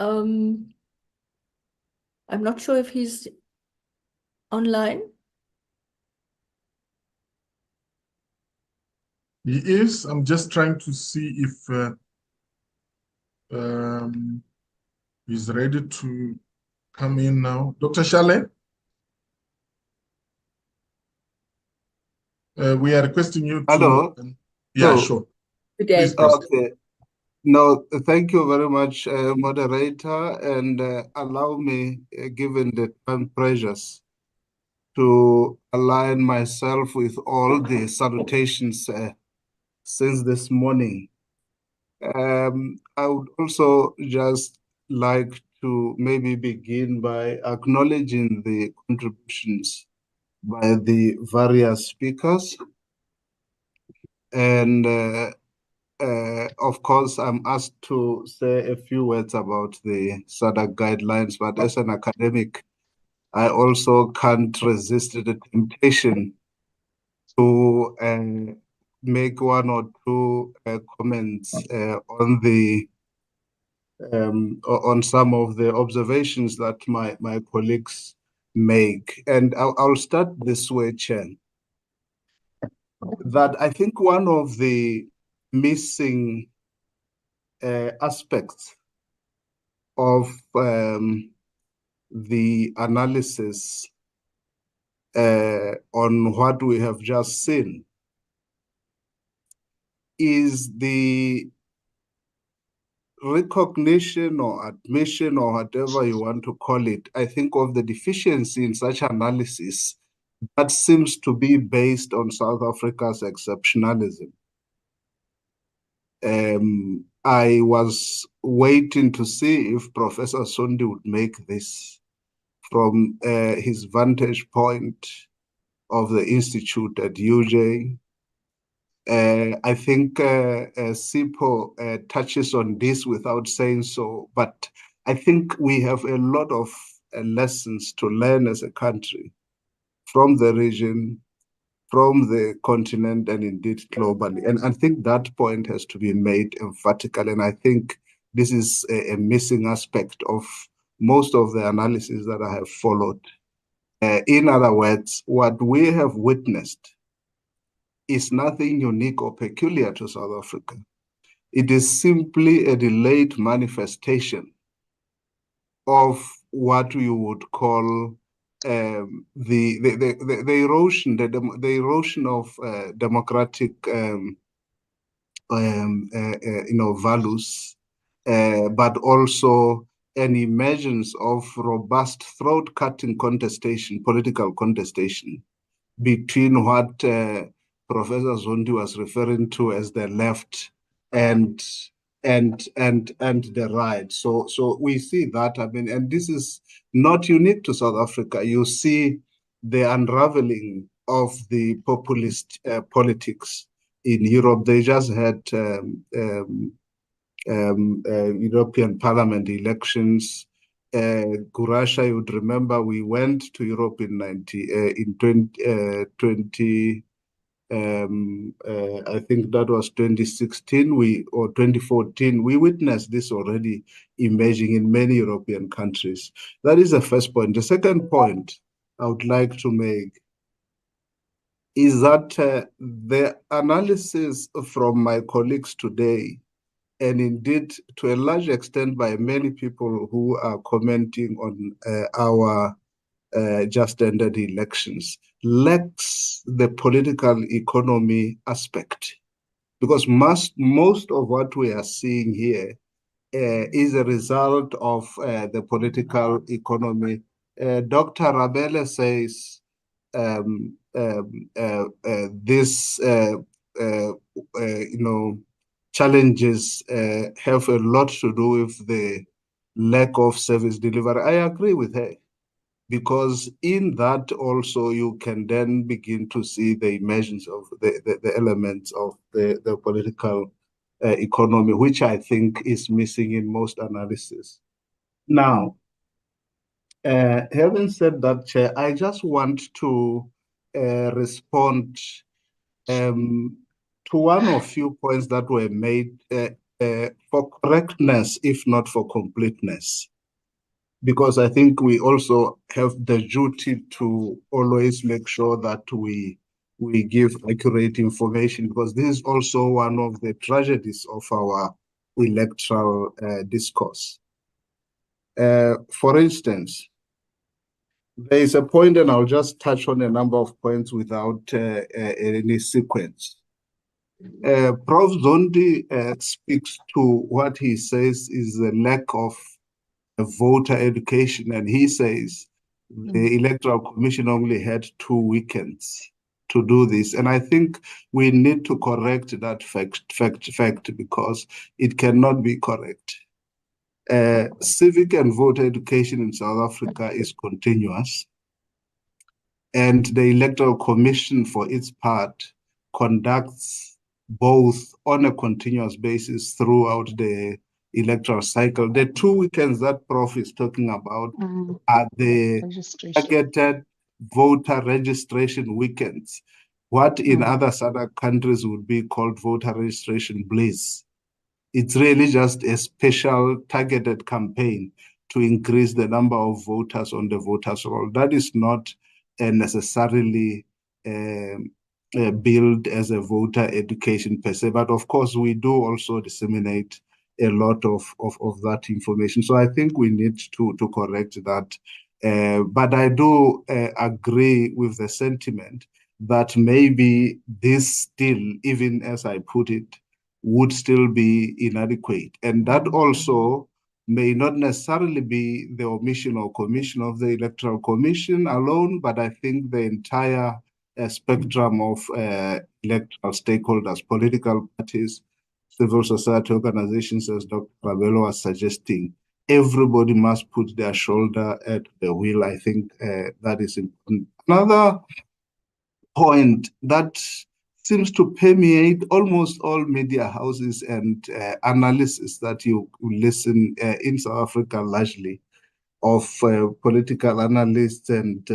I'm not sure if he's online. He is. I'm just trying to see if he's ready to come in now. Dr. Shale? We are requesting you to... Hello? Yeah, No. sure. Good day. Please proceed. Okay. No, thank you very much, moderator, and allow me, given the time pressures, to align myself with all the salutations since this morning. I would also just like to maybe begin by acknowledging the contributions by the various speakers. And of course, I'm asked to say a few words about the SADC guidelines, but as an academic, I also can't resist the temptation to make one or two comments on some of the observations that my colleagues make. And I'll start this way, Chair, that I think one of the missing aspects of the analysis on what we have just seen is the recognition or admission or whatever you want to call it, I think, of the deficiency in such analysis that seems to be based on South Africa's exceptionalism. I was waiting to see if Professor Sondi would make this from his vantage point of the Institute at UJ. I think Sipho touches on this without saying so, but I think we have a lot of lessons to learn as a country from the region, from the continent, and indeed globally. And I think that point has to be made emphatically. And I think this is a missing aspect of most of the analysis that I have followed. In other words, what we have witnessed is nothing unique or peculiar to South Africa. It is simply a delayed manifestation of what you would call the erosion of democratic values, but also an emergence of robust throat-cutting contestation, political contestation, between what Professor Zondi was referring to as the left and the right. So we see that, I mean, and this is not unique to South Africa. You see the unraveling of the populist politics in Europe. They just had European Parliament elections. Gurasha, you would remember, we went to Europe in 2020. I think that was 2016 or 2014. We witnessed this already emerging in many European countries. That is the first point. The second point I would like to make is that the analysis from my colleagues today, and indeed to a large extent by many people who are commenting on our just ended elections, lacks the political economy aspect, because most of what we are seeing here is a result of the political economy. Dr. Rabele says this challenges have a lot to do with the lack of service delivery. I agree with her, because in that also you can then begin to see the emergence of the elements of the political economy, which I think is missing in most analysis. Now, having said that, Chair, I just want to respond to one or few points that were made for correctness, if not for completeness, because I think we also have the duty to always make sure that we give accurate information, because this is also one of the tragedies of our electoral discourse. For instance, there is a point, and I'll just touch on a number of points without any sequence. Prof. Zondi speaks to what he says is the lack of voter education, and he says the Electoral Commission only had 2 weekends to do this, and I think we need to correct that fact because it cannot be correct. Civic and voter education in South Africa is continuous, and the Electoral Commission, for its part, conducts both on a continuous basis throughout the electoral cycle. The 2 weekends that Prof is talking about are the targeted voter registration weekends, what in other SADC countries would be called voter registration bliss. It's really just a special targeted campaign to increase the number of voters on the voters roll. That is not necessarily billed as a voter education per se, but of course we do also disseminate a lot of that information. So I think we need to correct that. But I do agree with the sentiment that maybe this still, even as I put it, would still be inadequate. And that also may not necessarily be the omission or commission of the Electoral Commission alone, but I think the entire spectrum of electoral stakeholders, political parties, civil society organizations, as Dr. Rabelo was suggesting, everybody must put their shoulder at the wheel. I think that is important. Another point that seems to permeate almost all media houses and analysis that you listen in South Africa largely of political analysts and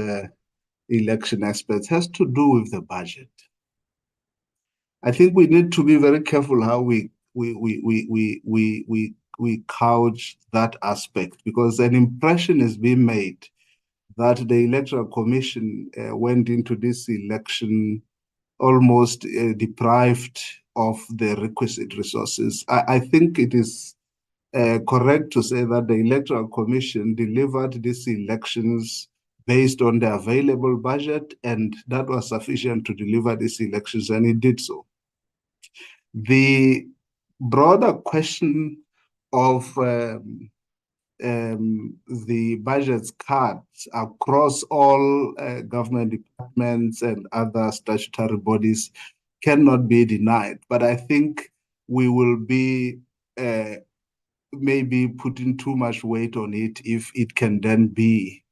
election experts has to do with the budget. I think we need to be very careful how we couch that aspect, because an impression is being made that the Electoral Commission went into this election almost deprived of the requisite resources. I think it is correct to say that the Electoral Commission delivered these elections based on the available budget, and that was sufficient to deliver these elections, and it did so. The broader question of the budget's cuts across all government departments and other statutory bodies cannot be denied. But I think we will be maybe putting too much weight on it if it can then be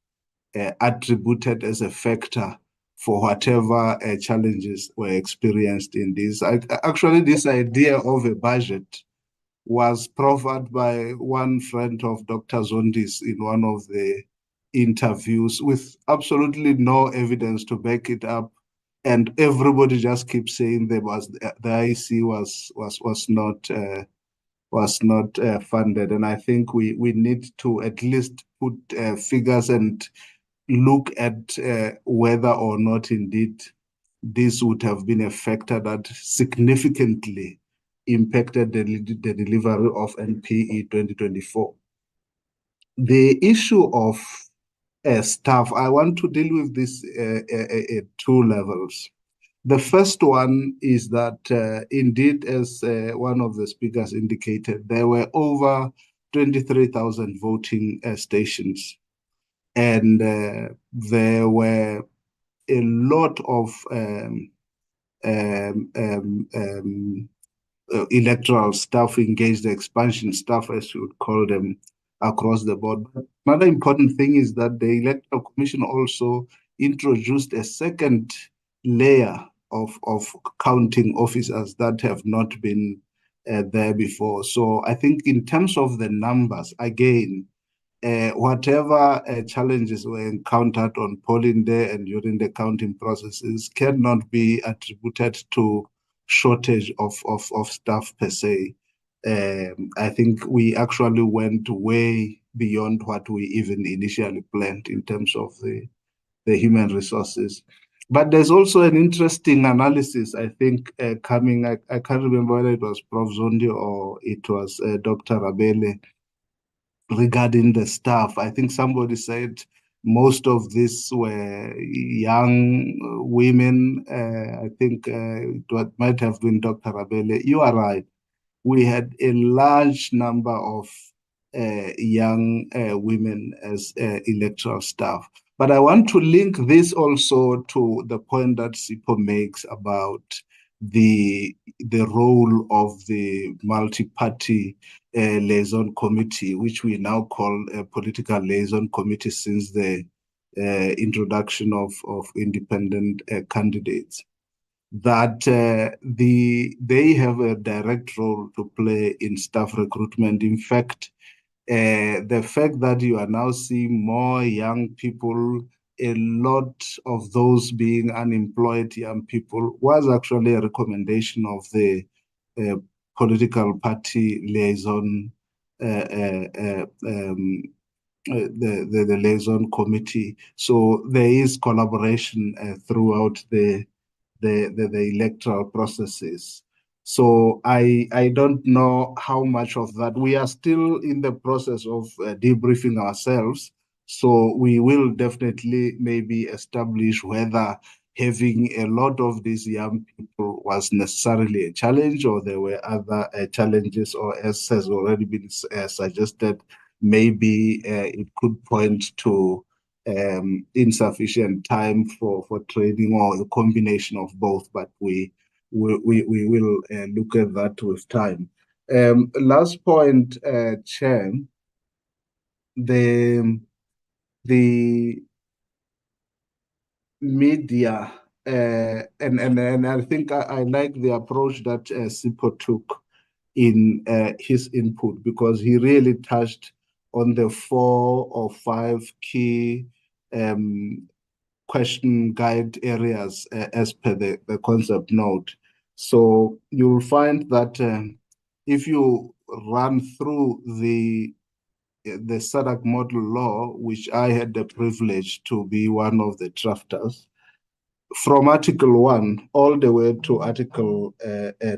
attributed as a factor for whatever challenges were experienced in this. Actually, this idea of a budget was proffered by one friend of Dr. Zondi's in one of the interviews with absolutely no evidence to back it up. And everybody just keeps saying the IEC was not funded. And I think we need to at least put figures and look at whether or not indeed this would have been a factor that significantly impacted the delivery of NPE 2024. The issue of staff, I want to deal with this at two levels. The first one is that indeed, as one of the speakers indicated, there were over 23,000 voting stations. And there were a lot of electoral staff engaged, the expansion staff, as you would call them, across the board. But another important thing is that the Electoral Commission also introduced a second layer of counting officers that have not been there before. So I think in terms of the numbers, again, whatever challenges were encountered on polling day and during the counting processes cannot be attributed to shortage of staff per se. I think we actually went way beyond what we even initially planned in terms of the human resources. But there's also an interesting analysis, I think, coming, I can't remember whether it was Prof. Zondi or it was Dr. Rabele, regarding the staff. I think somebody said most of these were young women. I think it might have been Dr. Rabele. You are right. We had a large number of young women as electoral staff. But I want to link this also to the point that Sipho makes about the role of the multi-party liaison committee, which we now call a political liaison committee since the introduction of independent candidates, that they have a direct role to play in staff recruitment. In fact, the fact that you are now seeing more young people, a lot of those being unemployed young people, was actually a recommendation of the political party liaison, the liaison committee. So there is collaboration throughout the electoral processes. So I don't know how much of that. We are still in the process of debriefing ourselves. So we will definitely maybe establish whether having a lot of these young people was necessarily a challenge, or there were other challenges, or as has already been suggested, maybe it could point to insufficient time for training, or a combination of both, but we will look at that with time. Last point, Chair, the media and I think I like the approach that Sipho took in his input, because he really touched on the 4 or 5 key question guide areas as per the concept note. So you'll find that if you run through the SADC model law, which I had the privilege to be one of the drafters, from Article 1 all the way to Article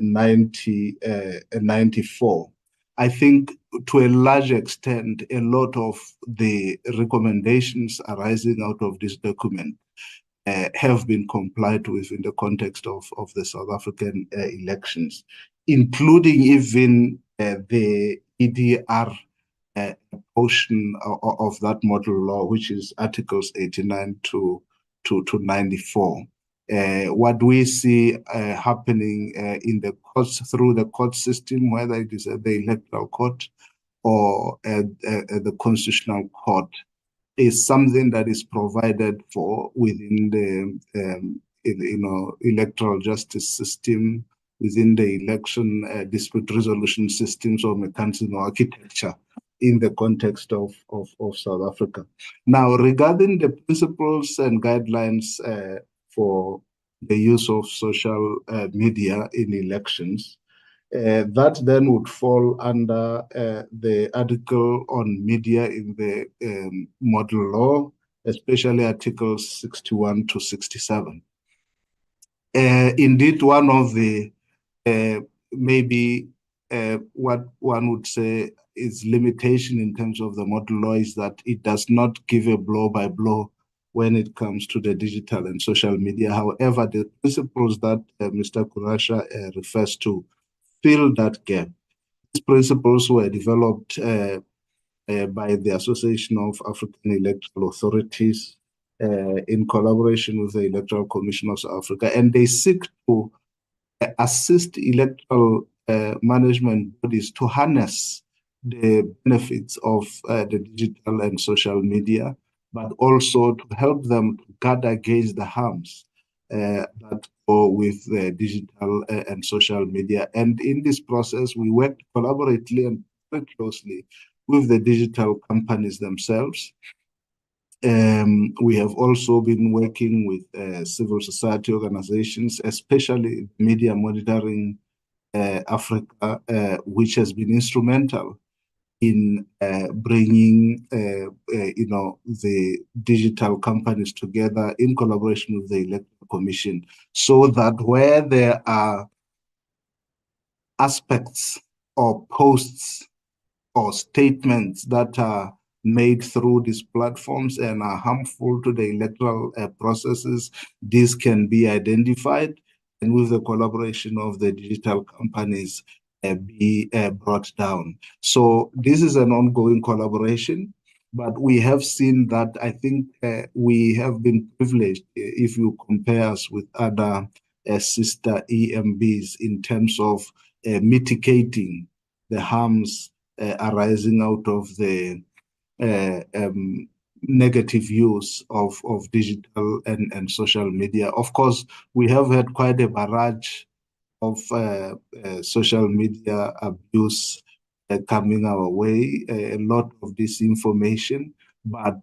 94, I think to a large extent, a lot of the recommendations arising out of this document have been complied with in the context of the South African elections, including even the EDR portion of that model law, which is Articles 89 to 94. What we see happening in the courts, through the court system, whether it is the electoral court or the constitutional court, is something that is provided for within the electoral justice system, within the election dispute resolution systems or mechanism architecture in the context of South Africa. Now, regarding the principles and guidelines for the use of social media in elections, that then would fall under the article on media in the model law, especially Articles 61 to 67. Indeed, one of the maybe what one would say is limitation in terms of the model law is that it does not give a blow-by-blow when it comes to the digital and social media. However, the principles that Mr. Kurasha refers to fill that gap. These principles were developed by the Association of African Electoral Authorities in collaboration with the Electoral Commission of South Africa, and they seek to assist electoral management bodies to harness the benefits of the digital and social media, but also to help them to guard against the harms that go with the digital and social media. And in this process, we work collaboratively and very closely with the digital companies themselves. We have also been working with civil society organizations, especially Media Monitoring Africa, which has been instrumental in bringing the digital companies together in collaboration with the Electoral Commission, so that where there are aspects or posts or statements that are made through these platforms and are harmful to the electoral processes, these can be identified, and with the collaboration of the digital companies, be brought down. So this is an ongoing collaboration, but we have seen that I think we have been privileged if you compare us with other sister EMBs in terms of mitigating the harms arising out of the negative use of digital and social media. Of course, we have had quite a barrage of social media abuse coming our way, a lot of disinformation, but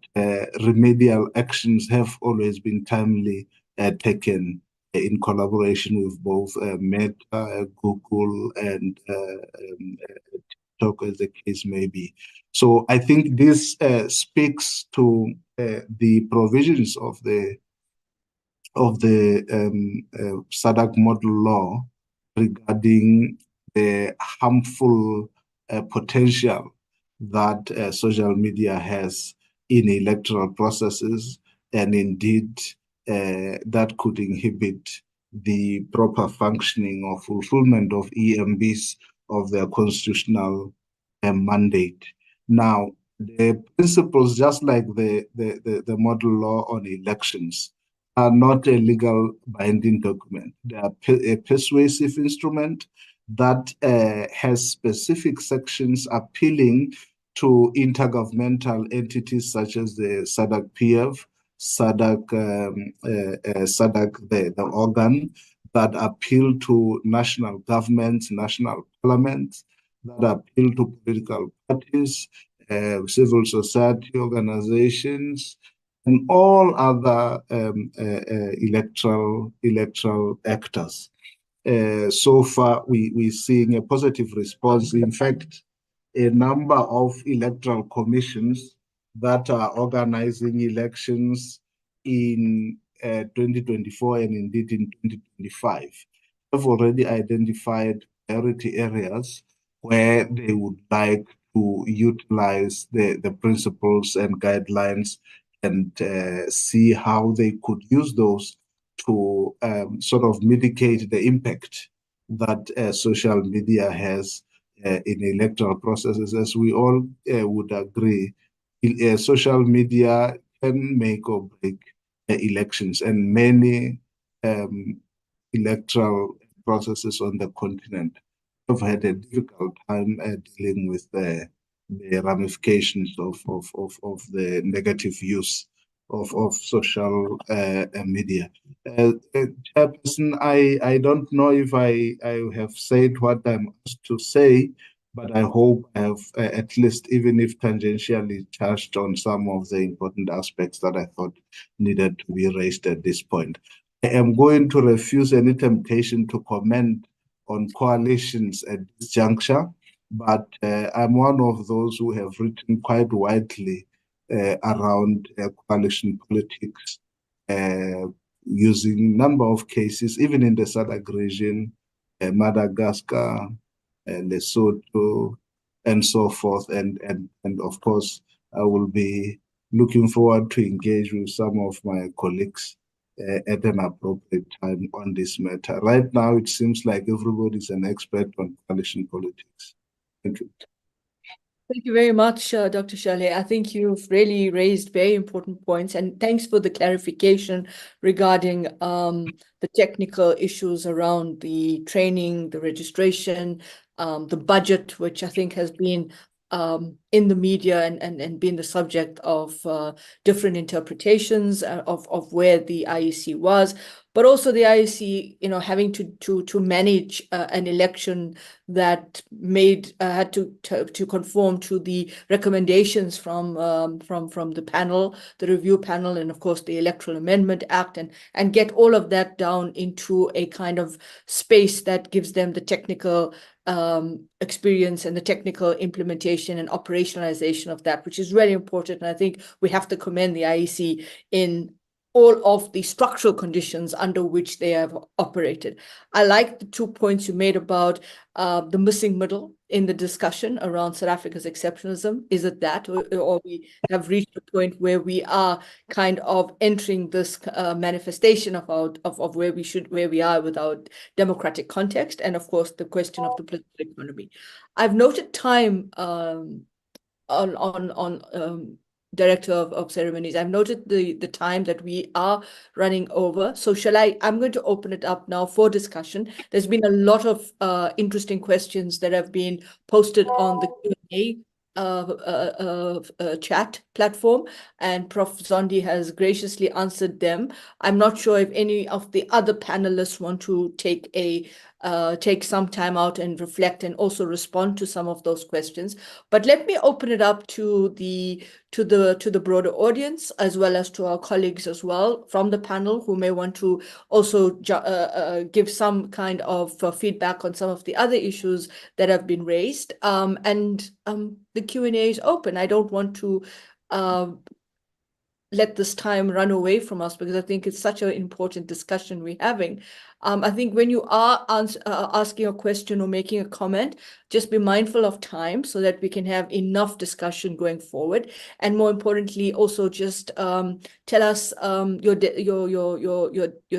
remedial actions have always been timely taken in collaboration with both Meta, Google, and TikTok, as the case may be. So I think this speaks to the provisions of the SADC model law regarding the harmful potential that social media has in electoral processes, and indeed that could inhibit the proper functioning or fulfillment of EMBs of their constitutional mandate. Now, the principles, just like the model law on elections, are not a legal binding document. They are a persuasive instrument that has specific sections appealing to intergovernmental entities such as the SADC PF, SADC, the organ that appeal to national governments, national parliaments, that appeal to political parties, civil society organizations, and all other electoral actors. So far, we're seeing a positive response. In fact, a number of electoral commissions that are organizing elections in 2024 and indeed in 2025 have already identified priority areas where they would like to utilize the principles and guidelines and see how they could use those to sort of mitigate the impact that social media has in electoral processes. As we all would agree, social media can make or break elections, and many electoral processes on the continent have had a difficult time dealing with the ramifications of the negative use of social media. Chairperson, I don't know if I have said what I'm asked to say, but I hope I have at least, even if tangentially, touched on some of the important aspects that I thought needed to be raised at this point. I am going to refuse any temptation to comment on coalitions at this juncture, but I'm one of those who have written quite widely around coalition politics, using a number of cases, even in the SADC region, Madagascar, Lesotho, and so forth. And of course, I will be looking forward to engage with some of my colleagues at an appropriate time on this matter. Right now, it seems like everybody's an expert on coalition politics. Thank you. Thank you very much, Dr. Shale. I think you've really raised very important points, and thanks for the clarification regarding the technical issues around the training, the registration, the budget, which I think has been in the media and been the subject of different interpretations of where the IEC was, but also the IEC, having to manage an election that had to conform to the recommendations from the panel, the review panel, and of course the Electoral Amendment Act, and get all of that down into a kind of space that gives them the technical experience and the technical implementation and operationalization of that, which is really important. And I think we have to commend the IEC in all of the structural conditions under which they have operated. I like the 2 points you made about the missing middle in the discussion around South Africa's exceptionalism. Is it that, or we have reached a point where we are kind of entering this manifestation of where we are with our democratic context, and of course the question of the political economy. I've noted time on Director of Ceremonies. I've noted the time that we are running over. So I'm going to open it up now for discussion. There's been a lot of interesting questions that have been posted on the Q&A chat platform, and Prof. Zondi has graciously answered them. I'm not sure if any of the other panelists want to take some time out and reflect and also respond to some of those questions. But let me open it up to the broader audience, as well as to our colleagues as well from the panel, who may want to also give some kind of feedback on some of the other issues that have been raised. The Q&A is open. I don't want to let this time run away from us, because I think it's such an important discussion we're having. I think when you are asking a question or making a comment, just be mindful of time so that we can have enough discussion going forward. And more importantly, also just tell us your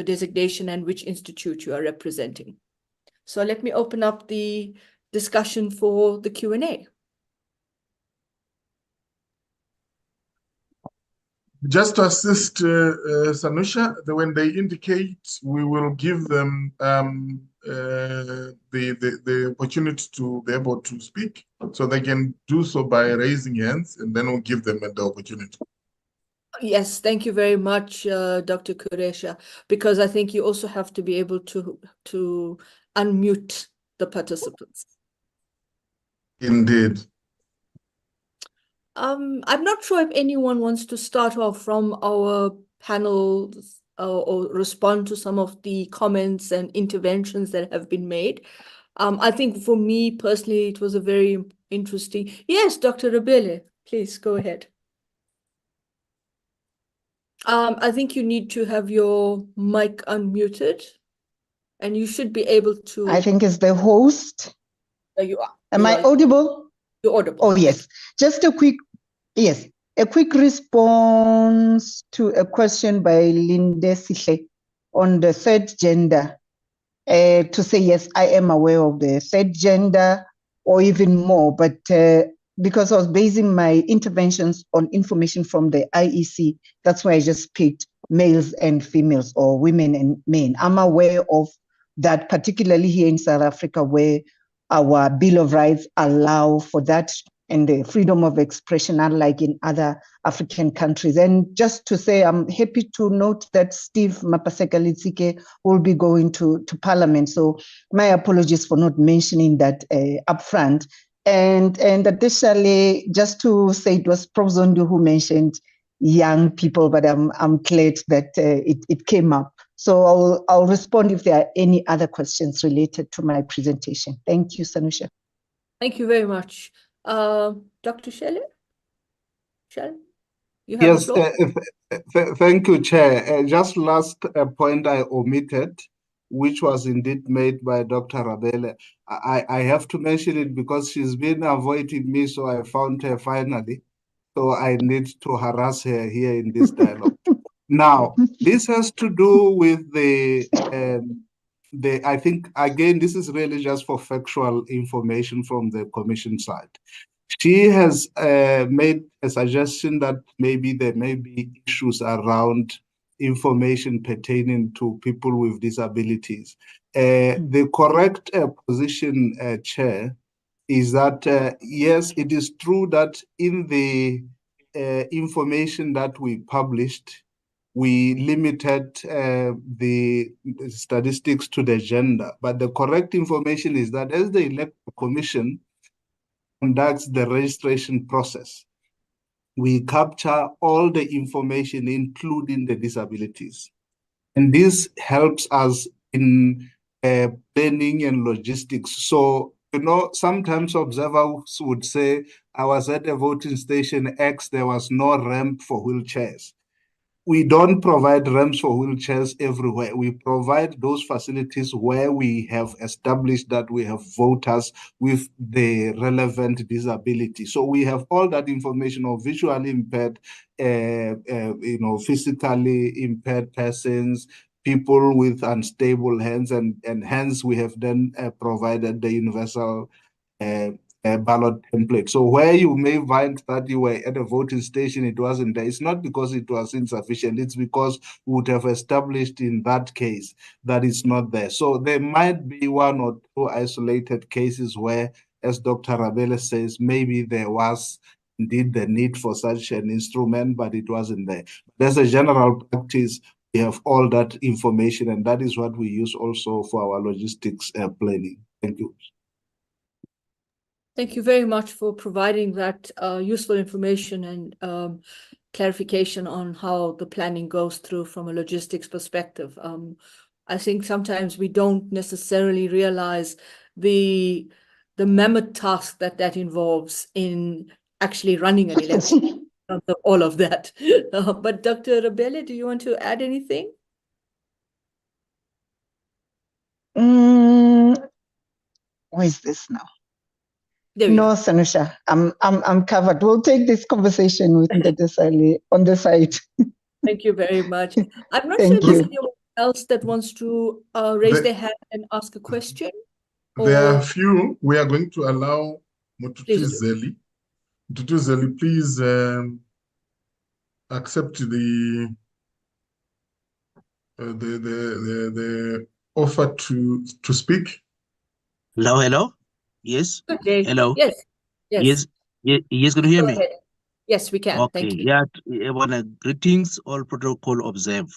designation and which institute you are representing. So let me open up the discussion for the Q&A. Just to assist Sanusha, when they indicate, we will give them the opportunity to be able to speak, so they can do so by raising hands, and then we'll give them the opportunity. Yes, thank you very much, Dr. Kuresha, because I think you also have to be able to unmute the participants. Indeed. I'm not sure if anyone wants to start off from our panel or respond to some of the comments and interventions that have been made. I think for me personally, it was a very interesting. Yes, Dr. Rabele, please go ahead. I think you need to have your mic unmuted, and you should be able to. I think it's the host. There you are. Am I audible? You're audible. Oh, yes. Just a quick response to a question by Linde Sihle on the third gender. To say, yes, I am aware of the third gender or even more, but because I was basing my interventions on information from the IEC, that's why I just picked males and females or women and men. I'm aware of that, particularly here in South Africa, where our Bill of Rights allow for that and the freedom of expression, unlike in other African countries. And just to say, I'm happy to note that Steve Mapaseka-Litsike will be going to Parliament. So my apologies for not mentioning that upfront. And additionally, just to say, it was Prof. Zondo who mentioned young people, but I'm glad that it came up. So I'll respond if there are any other questions related to my presentation. Thank you, Sanusha. Thank you very much. Dr. Shelley? Shelley? You have Yes, the floor. thank you, Chair. Just last point I omitted, which was indeed made by Dr. Rabele. I have to mention it because she's been avoiding me, so I found her finally. So I need to harass her here in this dialogue. Now, this has to do with I think, again, this is really just for factual information from the Commission side. She has made a suggestion that maybe there may be issues around information pertaining to people with disabilities. The correct position, Chair, is that, yes, it is true that in the information that we published, we limited the statistics to the gender. But the correct information is that as the Electoral Commission conducts the registration process, we capture all the information, including the disabilities. And this helps us in planning and logistics. So, sometimes observers would say, I was at a voting station X, there was no ramp for wheelchairs. We don't provide ramps for wheelchairs everywhere. We provide those facilities where we have established that we have voters with the relevant disability. So we have all that information of visually impaired, physically impaired persons, people with unstable hands, and hence we have then provided the universal ballot template. So where you may find that you were at a voting station, it wasn't there. It's not because it was insufficient. It's because we would have established in that case that it's not there. So there might be one or two isolated cases where, as Dr. Rabele says, maybe there was indeed the need for such an instrument, but it wasn't there. But as a general practice, we have all that information, and that is what we use also for our logistics planning. Thank you. Thank you very much for providing that useful information and clarification on how the planning goes through from a logistics perspective. I think sometimes we don't necessarily realize the mammoth task that involves in actually running an election. All of that. But Dr. Rabele, do you want to add anything? Where is this now? No, Sanusha, I'm covered. We'll take this conversation with Ndedesale on the side. Thank you very much. I'm not sure if there's anyone else that wants to raise their hand and ask a question. There are a few. We are going to allow Mututu Zeli. Mututu Zeli, please accept the offer to speak. Hello. Yes. Okay. Hello. Yes. Yes. Yes. Can you hear me? Yes, we can. Okay, Thank you. yeah, greetings, all protocol observe.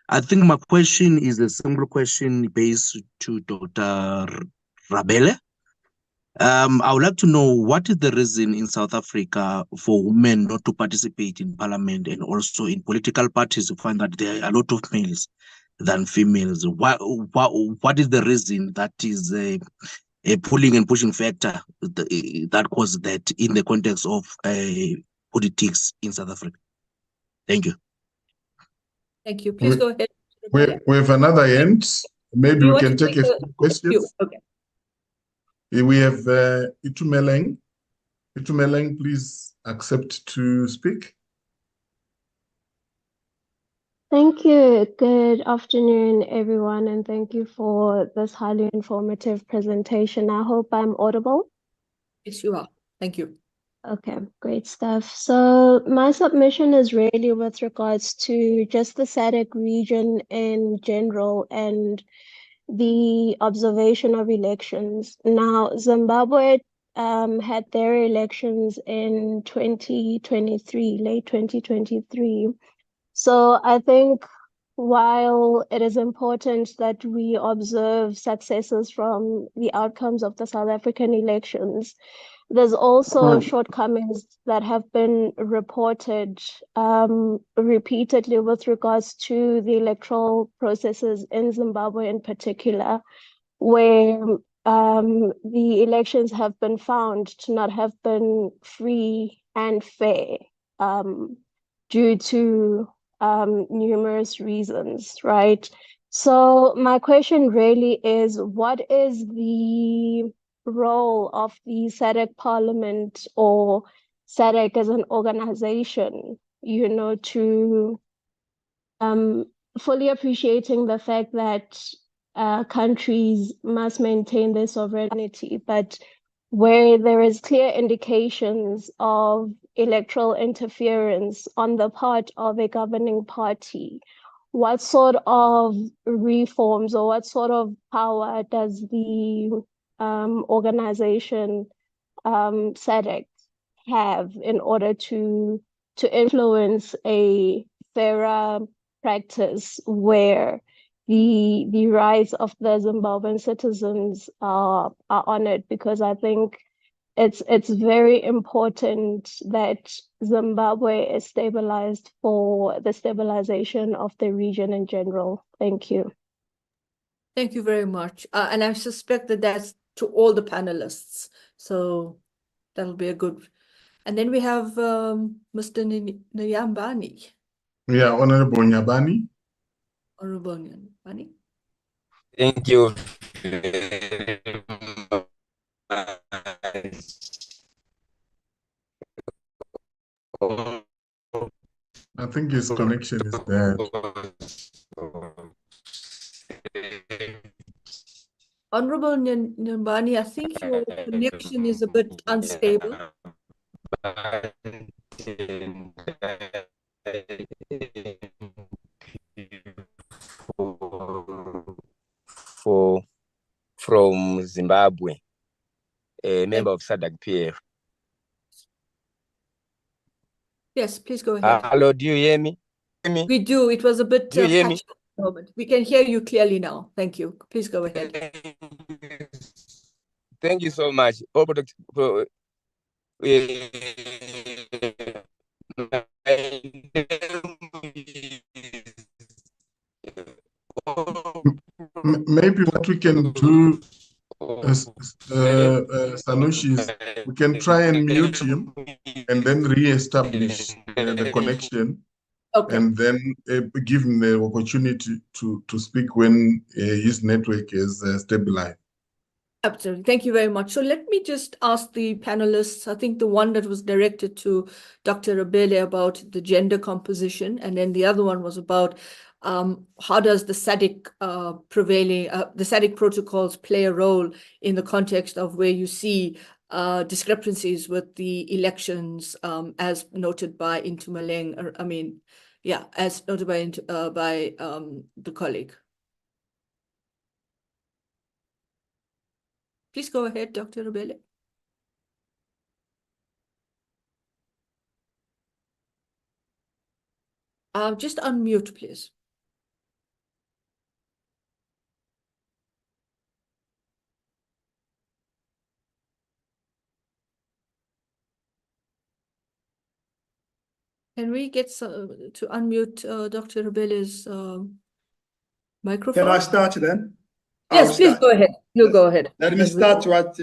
I think my question is a simple question based to Dr. Rabele. I would like to know what is the reason in South Africa for women not to participate in parliament and also in political parties. You find that there are a lot of males than females. What is the reason that is a pulling and pushing factor that causes that in the context of politics in South Africa? Thank you. Thank you. Please go ahead. We have another hand. Maybe we can take a few questions. Okay. We have Itumeleng. Itumeleng, please accept to speak. Thank you. Good afternoon, everyone, and thank you for this highly informative presentation. I hope I'm audible. Yes, you are. Thank you. Okay, great stuff. So my submission is really with regards to just the SADC region in general and the observation of elections. Now, Zimbabwe had their elections in 2023, late 2023. So I think while it is important that we observe successes from the outcomes of the South African elections, there's also shortcomings that have been reported repeatedly with regards to the electoral processes in Zimbabwe in particular, where the elections have been found to not have been free and fair due to numerous reasons, right? So my question really is, what is the role of the SADC Parliament or SADC as an organization, you know, to fully appreciating the fact that countries must maintain their sovereignty, but where there is clear indications of electoral interference on the part of a governing party, what sort of reforms or what sort of power does the organization SADC have in order to influence a fairer practice where the rights of the Zimbabwean citizens are honored? Because I think it's very important that Zimbabwe is stabilized for the stabilization of the region in general. Thank you. Thank you very much. And I suspect that that's to all the panelists. So that'll be a good. And then we have Mr. Nyambani. Yeah, Honorable Nyambani. Honorable Nyambani. Thank you very much. I think his connection is bad. Honorable Nyambani, I think your connection is a bit unstable. From Zimbabwe, a member of SADC PF. Yes, please go ahead. Hello, do you hear me? We do. It was a bit Do you hear me? patchy at the moment. We can hear you clearly now. Thank you. Please go ahead. Thank you so much. Maybe what we can do, Sanushi, is we can try and mute him and then re-establish the connection. Okay. And then give him the opportunity to speak when his network is stabilized. Absolutely. Thank you very much. So let me just ask the panelists, I think the one that was directed to Dr. Rabele about the gender composition, and then the other one was about how does the SADC the SADC protocols play a role in the context of where you see discrepancies with the elections, as noted by Itumeleng, as noted by the colleague. Please go ahead, Dr. Rabele. Just unmute, please. Can we get to unmute Dr. Rabele's microphone? Can I start then? Yes, please go ahead. You go ahead. Let me start while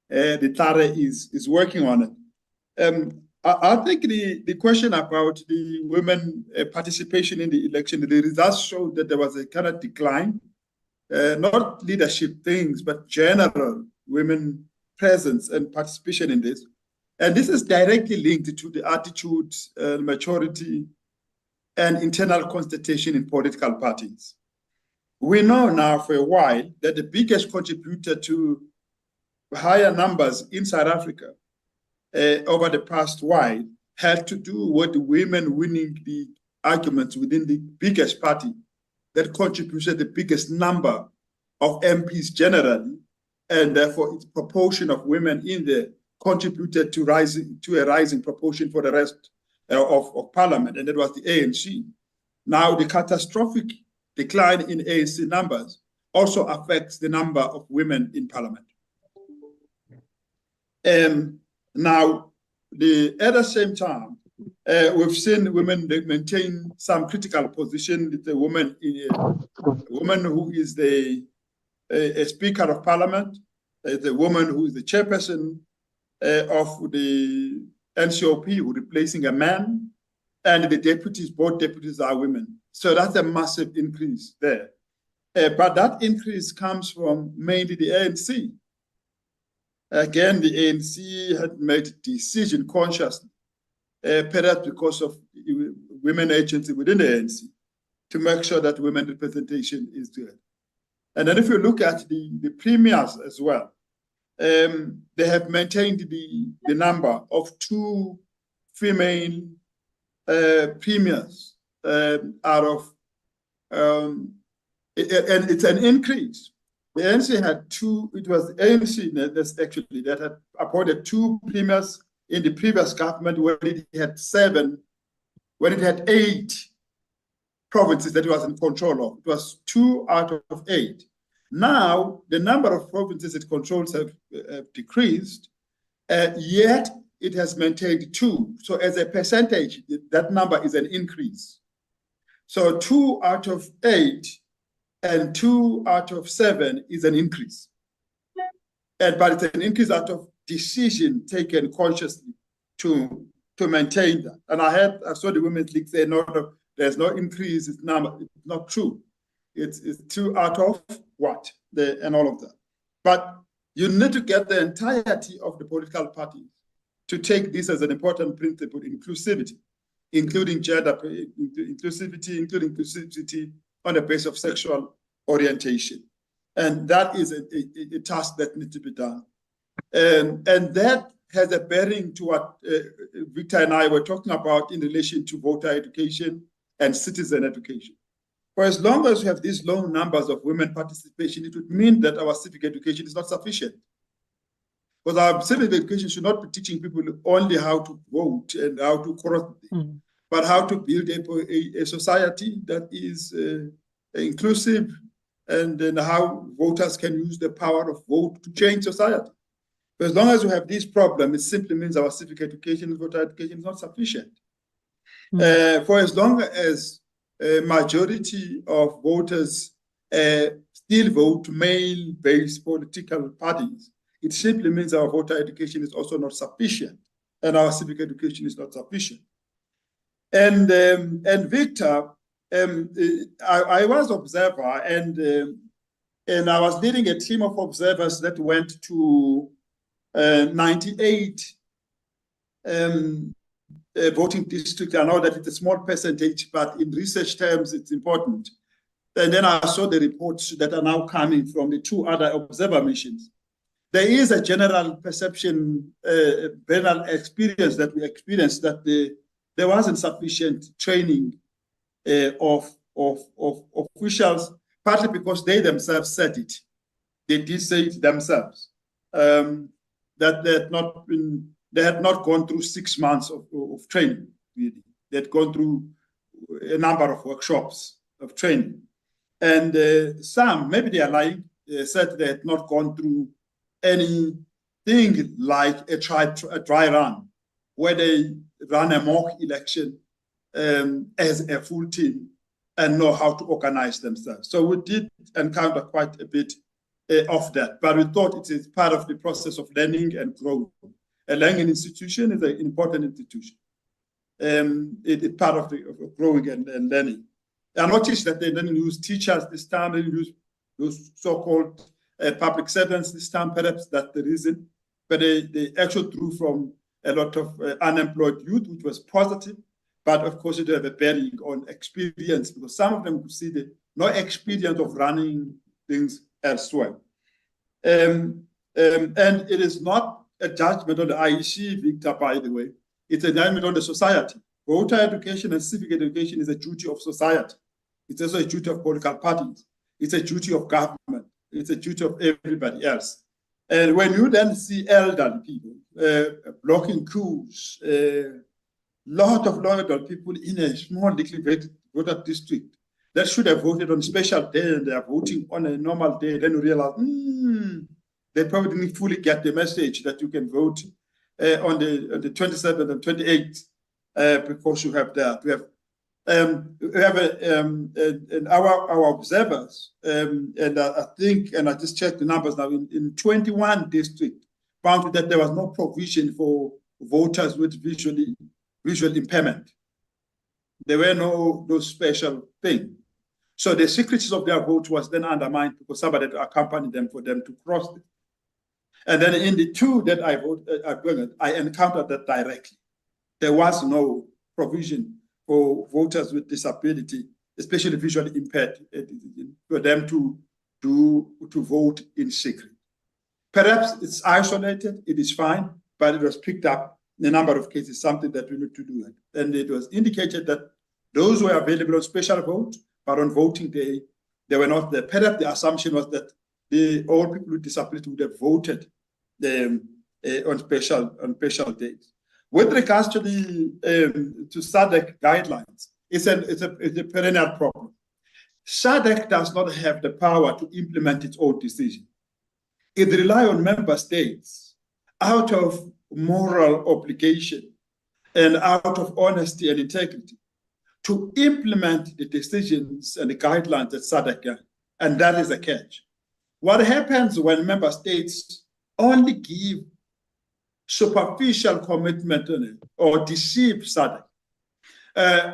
the Tare is working on it. I think the question about the women participation in the election, the results showed that there was a kind of decline, not leadership things, but general women presence and participation in this. And this is directly linked to the attitude, maturity, and internal constitution in political parties. We know now for a while that the biggest contributor to higher numbers in South Africa over the past while had to do with the women winning the arguments within the biggest party that contributed the biggest number of MPs generally, and therefore its proportion of women in there contributed to a rising proportion for the rest of parliament, and that was the ANC. Now the catastrophic decline in ANC numbers also affects the number of women in parliament. Now, at the same time, we've seen women maintain some critical position. The woman who is a Speaker of Parliament, the woman who is the chairperson of the NCOP, who replacing a man, and the deputies, both deputies are women. So that's a massive increase there. But that increase comes from mainly the ANC. Again, the ANC had made a decision consciously, perhaps because of women agency within the ANC, to make sure that women representation is good. And then if you look at the premiers as well, they have maintained the number of 2 female premiers out of, and it's an increase. The ANC had 2, it was the ANC that's actually that had appointed 2 premiers in the previous government when it had 7, when it had 8 provinces that it was in control of. It was 2 out of 8. Now, the number of provinces it controls have decreased, yet it has maintained 2. So as a percentage, that number is an increase. So 2 out of 8 and 2 out of 7 is an increase. But it's an increase out of decision taken consciously to maintain that. And I saw the Women's League say, no, there's no increase, it's not true. It's 2 out of what? And all of that. But you need to get the entirety of the political parties to take this as an important principle, inclusivity, including gender inclusivity on the basis of sexual orientation. And that is a task that needs to be done. And that has a bearing to what Victor and I were talking about in relation to voter education and citizen education. For as long as we have these low numbers of women participation, it would mean that our civic education is not sufficient. Because our civic education should not be teaching people only how to vote and how to corrupt, but how to build a society that is inclusive, and then how voters can use the power of vote to change society. But as long as we have this problem, it simply means our civic education and voter education is not sufficient. For as long as a majority of voters still vote male-based political parties, it simply means our voter education is also not sufficient, and our civic education is not sufficient. And Victor, I was observer, and I was leading a team of observers that went to 98 voting districts. I know that it's a small percentage, but in research terms, it's important. And then I saw the reports that are now coming from the 2 other observer missions. There is a general perception, general experience that we experienced that there wasn't sufficient training of officials, partly because they themselves said it. They did say it themselves, that they had not gone through 6 months of training, really. They'd gone through a number of workshops of training. And some, maybe they are lying, said they had not gone through anything like a dry run, where they run a mock election as a full team and know how to organize themselves. So we did encounter quite a bit of that, but we thought it is part of the process of learning and growth. A learning institution is an important institution. It's part of growing and learning. I noticed that they didn't use teachers this time, they use those so-called public servants this time, perhaps that's the reason. But they actually drew from a lot of unemployed youth, which was positive. But of course, it had a bearing on experience, because some of them could see no experience of running things elsewhere. And it is not a judgment on the IEC, Victor, by the way. It's a judgment on the society. Voter education and civic education is a duty of society. It's also a duty of political parties. It's a duty of government. It's a duty of everybody else. And when you then see elderly people blocking queues, lot of elderly people in a small little voter district that should have voted on a special day and they are voting on a normal day, then you realize, they probably didn't fully get the message that you can vote on the 27th and 28th because you have that. We have our observers, and I think, and I just checked the numbers now, in 21 districts, found that there was no provision for voters with visual impairment. There were no special thing. So the secrecy of their vote was then undermined because somebody had accompanied them for them to cross it. And then in the two that I encountered that directly. There was no provision for voters with disability, especially visually impaired, for them to vote in secret. Perhaps it's isolated, it is fine, but it was picked up in a number of cases, something that we need to do. And it was indicated that those were available on special vote, but on voting day, they were not there. Perhaps the assumption was that all people with disability would have voted on special days. With regards to to SADC guidelines, it's a perennial problem. SADC does not have the power to implement its own decision. It relies on member states out of moral obligation and out of honesty and integrity to implement the decisions and the guidelines that SADC can, and that is a catch. What happens when member states only give superficial commitment on it or deceive SADC?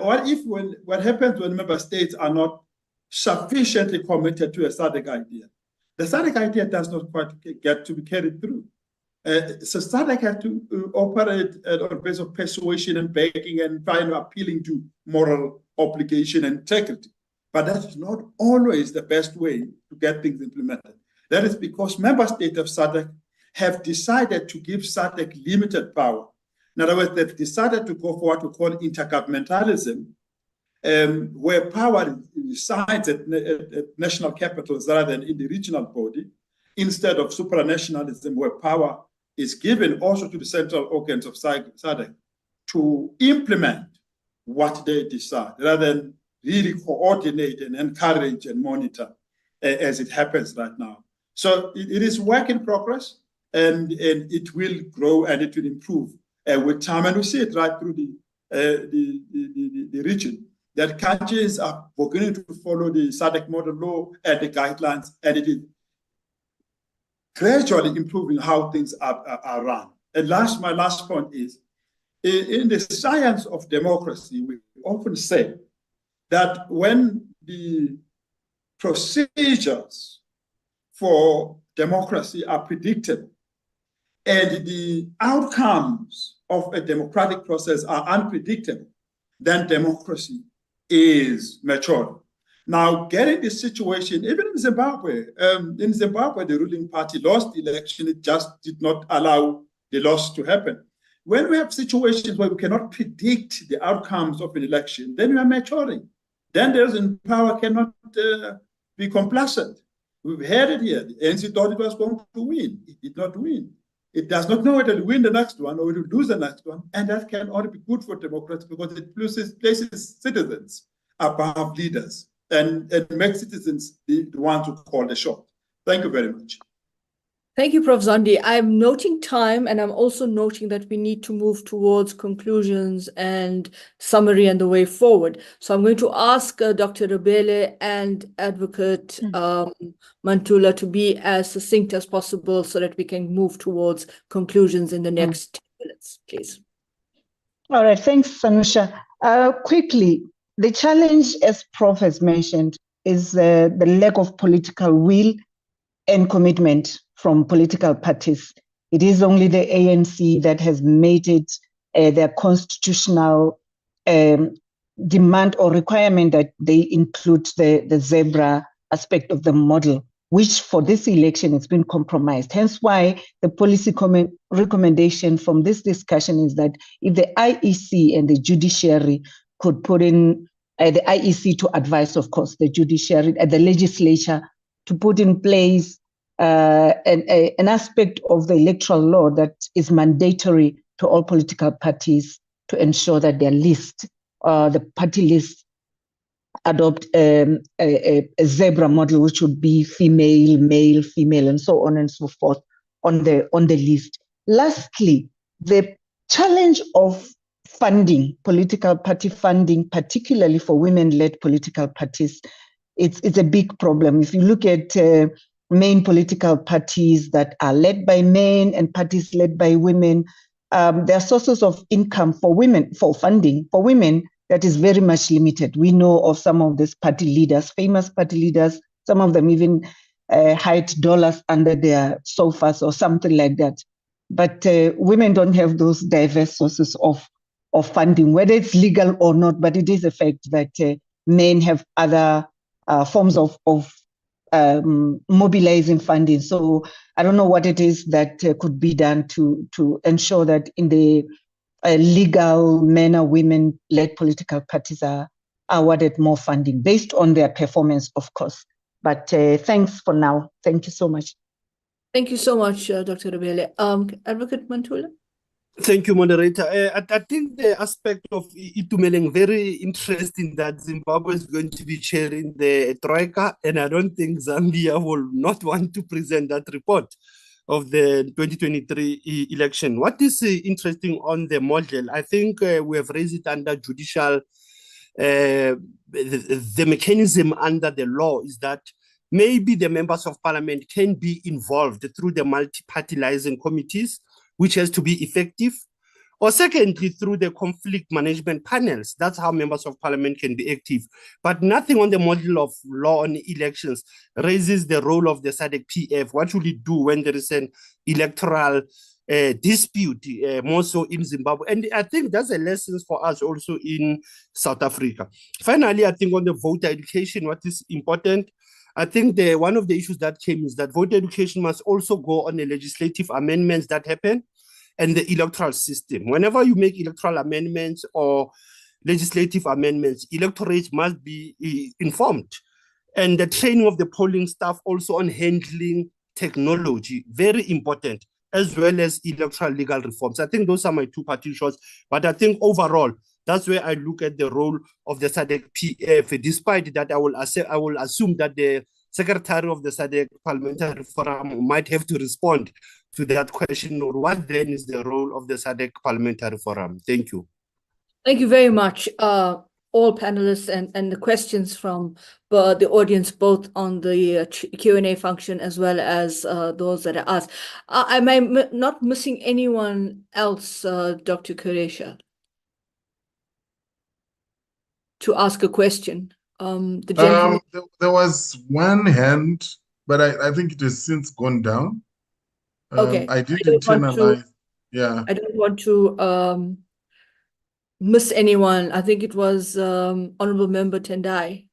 What happens when member states are not sufficiently committed to a SADC idea? The SADC idea does not quite get to be carried through. So SADC has to operate on the basis of persuasion and begging and finally appealing to moral obligation and integrity. But that is not always the best way to get things implemented. That is because member states of SADC have decided to give SADC limited power. In other words, they've decided to go for what we call intergovernmentalism, where power resides at national capitals rather than in the regional body, instead of supranationalism, where power is given also to the central organs of SADC to implement what they decide, rather than really coordinate and encourage and monitor as it happens right now. So it is work in progress, and it will grow and it will improve with time. And we see it right through the region, that countries are beginning to follow the SADC model law and the guidelines, and it is gradually improving how things are run. And my last point is, in the science of democracy, we often say that when the procedures for democracy are predictable and the outcomes of a democratic process are unpredictable, then democracy is mature. Now, getting this situation, even in Zimbabwe, the ruling party lost the election. It just did not allow the loss to happen. When we have situations where we cannot predict the outcomes of an election, then we are maturing. Then those in power cannot be complacent. We've heard it here. The ANC thought it was going to win. It did not win. it does not know whether to win the next one or to lose the next one. And that can only be good for democracy because it places citizens above leaders and makes citizens the ones who call the shot. Thank you very much. Thank you, Prof. Zondi. I'm noting time, and I'm also noting that we need to move towards conclusions and summary and the way forward. So I'm going to ask Dr. Rabele and Advocate Mantula to be as succinct as possible so that we can move towards conclusions in the next 10 minutes, please. All right, thanks, Sanusha. Quickly, the challenge, as Prof has mentioned, is the lack of political will and commitment from political parties. It is only the ANC that has made it their constitutional demand or requirement that they include the zebra aspect of the model, which for this election has been compromised. Hence why the policy recommendation from this discussion is that if the IEC and the judiciary could put in, the IEC to advise, of course, the judiciary and the legislature to put in place an aspect of the electoral law that is mandatory to all political parties to ensure that their list, the party list, adopt a zebra model, which would be female, male, female, and so on and so forth on the list. Lastly, the challenge of funding, political party funding, particularly for women-led political parties, it's a big problem. If you look at main political parties that are led by men and parties led by women, their sources of income for women, for funding for women, that is very much limited. We know of some of these party leaders, famous party leaders, some of them even hide dollars under their sofas or something like that. But women don't have those diverse sources of funding, whether it's legal or not, but it is a fact that men have other forms of mobilizing funding. So I don't know what it is that could be done to ensure that in the legal manner, women-led political parties are awarded more funding based on their performance, of course. But thanks for now. Thank you so much. Thank you so much, Dr. Rabele. Advocate Mantula? Thank you, moderator. I think the aspect of Itumeleng very interesting that Zimbabwe is going to be chairing the Troika, and I don't think Zambia will not want to present that report of the 2023 election. What is interesting on the model, I think we have raised it under judicial, the mechanism under the law is that maybe the members of parliament can be involved through the multi-party liaison committees, which has to be effective, or secondly, through the conflict management panels. That's how members of parliament can be active. But nothing on the model of law on elections raises the role of the SADC PF. What should it do when there is an electoral dispute, more so in Zimbabwe? And I think that's a lesson for us also in South Africa. Finally, I think on the voter education, what is important, I think one of the issues that came is that voter education must also go on the legislative amendments that happen and the electoral system. Whenever you make electoral amendments or legislative amendments, electorates must be informed. And the training of the polling staff also on handling technology, very important, as well as electoral legal reforms. I think those are my two party shots, but I think overall, that's where I look at the role of the SADC PF, despite that I will assume that the Secretary of the SADC Parliamentary Forum might have to respond to that question, or what then is the role of the SADC Parliamentary Forum? Thank you. Thank you very much, all panelists, and the questions from the audience, both on the Q&A function as well as those that are asked. Am I not missing anyone else, Dr. Kuresha, to ask a question? The gentleman. There was one hand, but I think it has since gone down. Okay. I did internalize. Yeah. I don't want to miss anyone. I think it was Honorable Member Tendai.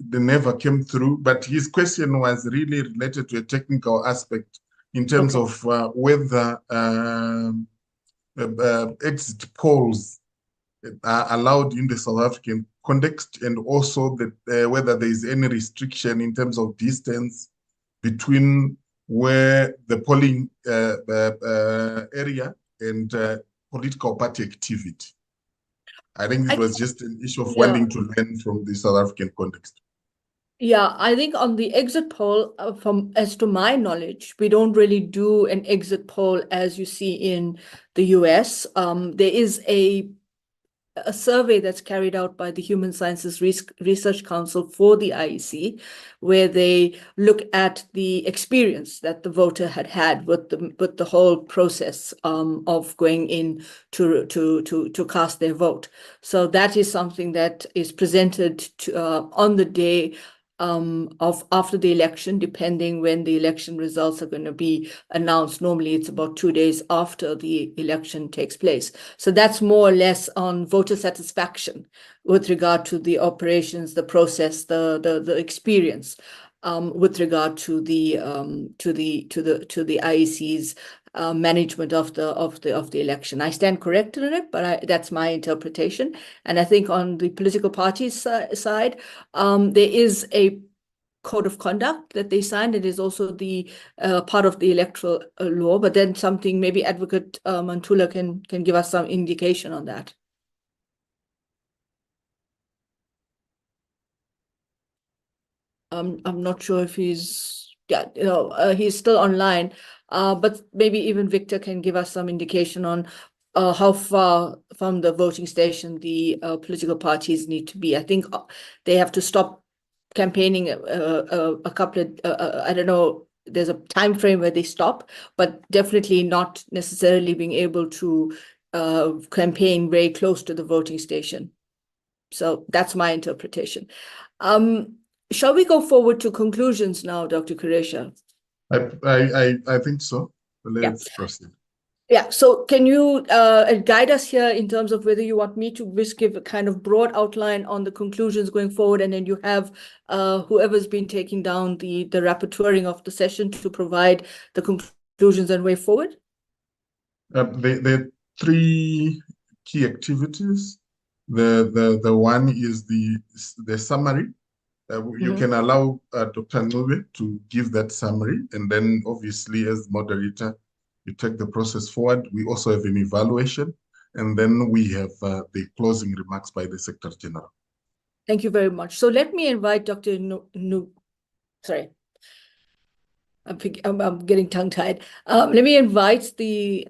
The never came through, but his question was really related to a technical aspect in terms of whether exit polls are allowed in the South African context, and also that whether there is any restriction in terms of distance between where the polling area and political party activity. I think it was just an issue of wanting to learn from the South African context. Yeah, I think on the exit poll, as to my knowledge, we don't really do an exit poll as you see in the US. There is a survey that's carried out by the Human Sciences Research Council for the IEC, where they look at the experience that the voter had with the whole process of going in to cast their vote. So that is something that is presented on the day of after the election, depending when the election results are going to be announced. Normally, it's about 2 days after the election takes place. So that's more or less on voter satisfaction with regard to the operations, the process, the experience with regard to the IEC's management of the election. I stand corrected in it, but that's my interpretation. And I think on the political parties side, there is a code of conduct that they signed. It is also the part of the electoral law, but then something maybe Advocate Mantula can give us some indication on that. I'm not sure if he's still online, but maybe even Victor can give us some indication on how far from the voting station the political parties need to be. I think they have to stop campaigning a couple of, I don't know, there's a time frame where they stop, but definitely not necessarily being able to campaign very close to the voting station. So that's my interpretation. Shall we go forward to conclusions now, Dr. Kuresha? I think so. Let's proceed. Yeah, so can you guide us here in terms of whether you want me to just give a kind of broad outline on the conclusions going forward, and then you have whoever's been taking down the rapporteuring of the session to provide the conclusions and way forward? There are 3 key activities. The one is the summary. You can allow Dr. Nube to give that summary, and then obviously as moderator, you take the process forward. We also have an evaluation, and then we have the closing remarks by the Secretary General. Thank you very much. So let me invite Dr. Sorry. I'm getting tongue-tied. Let me invite the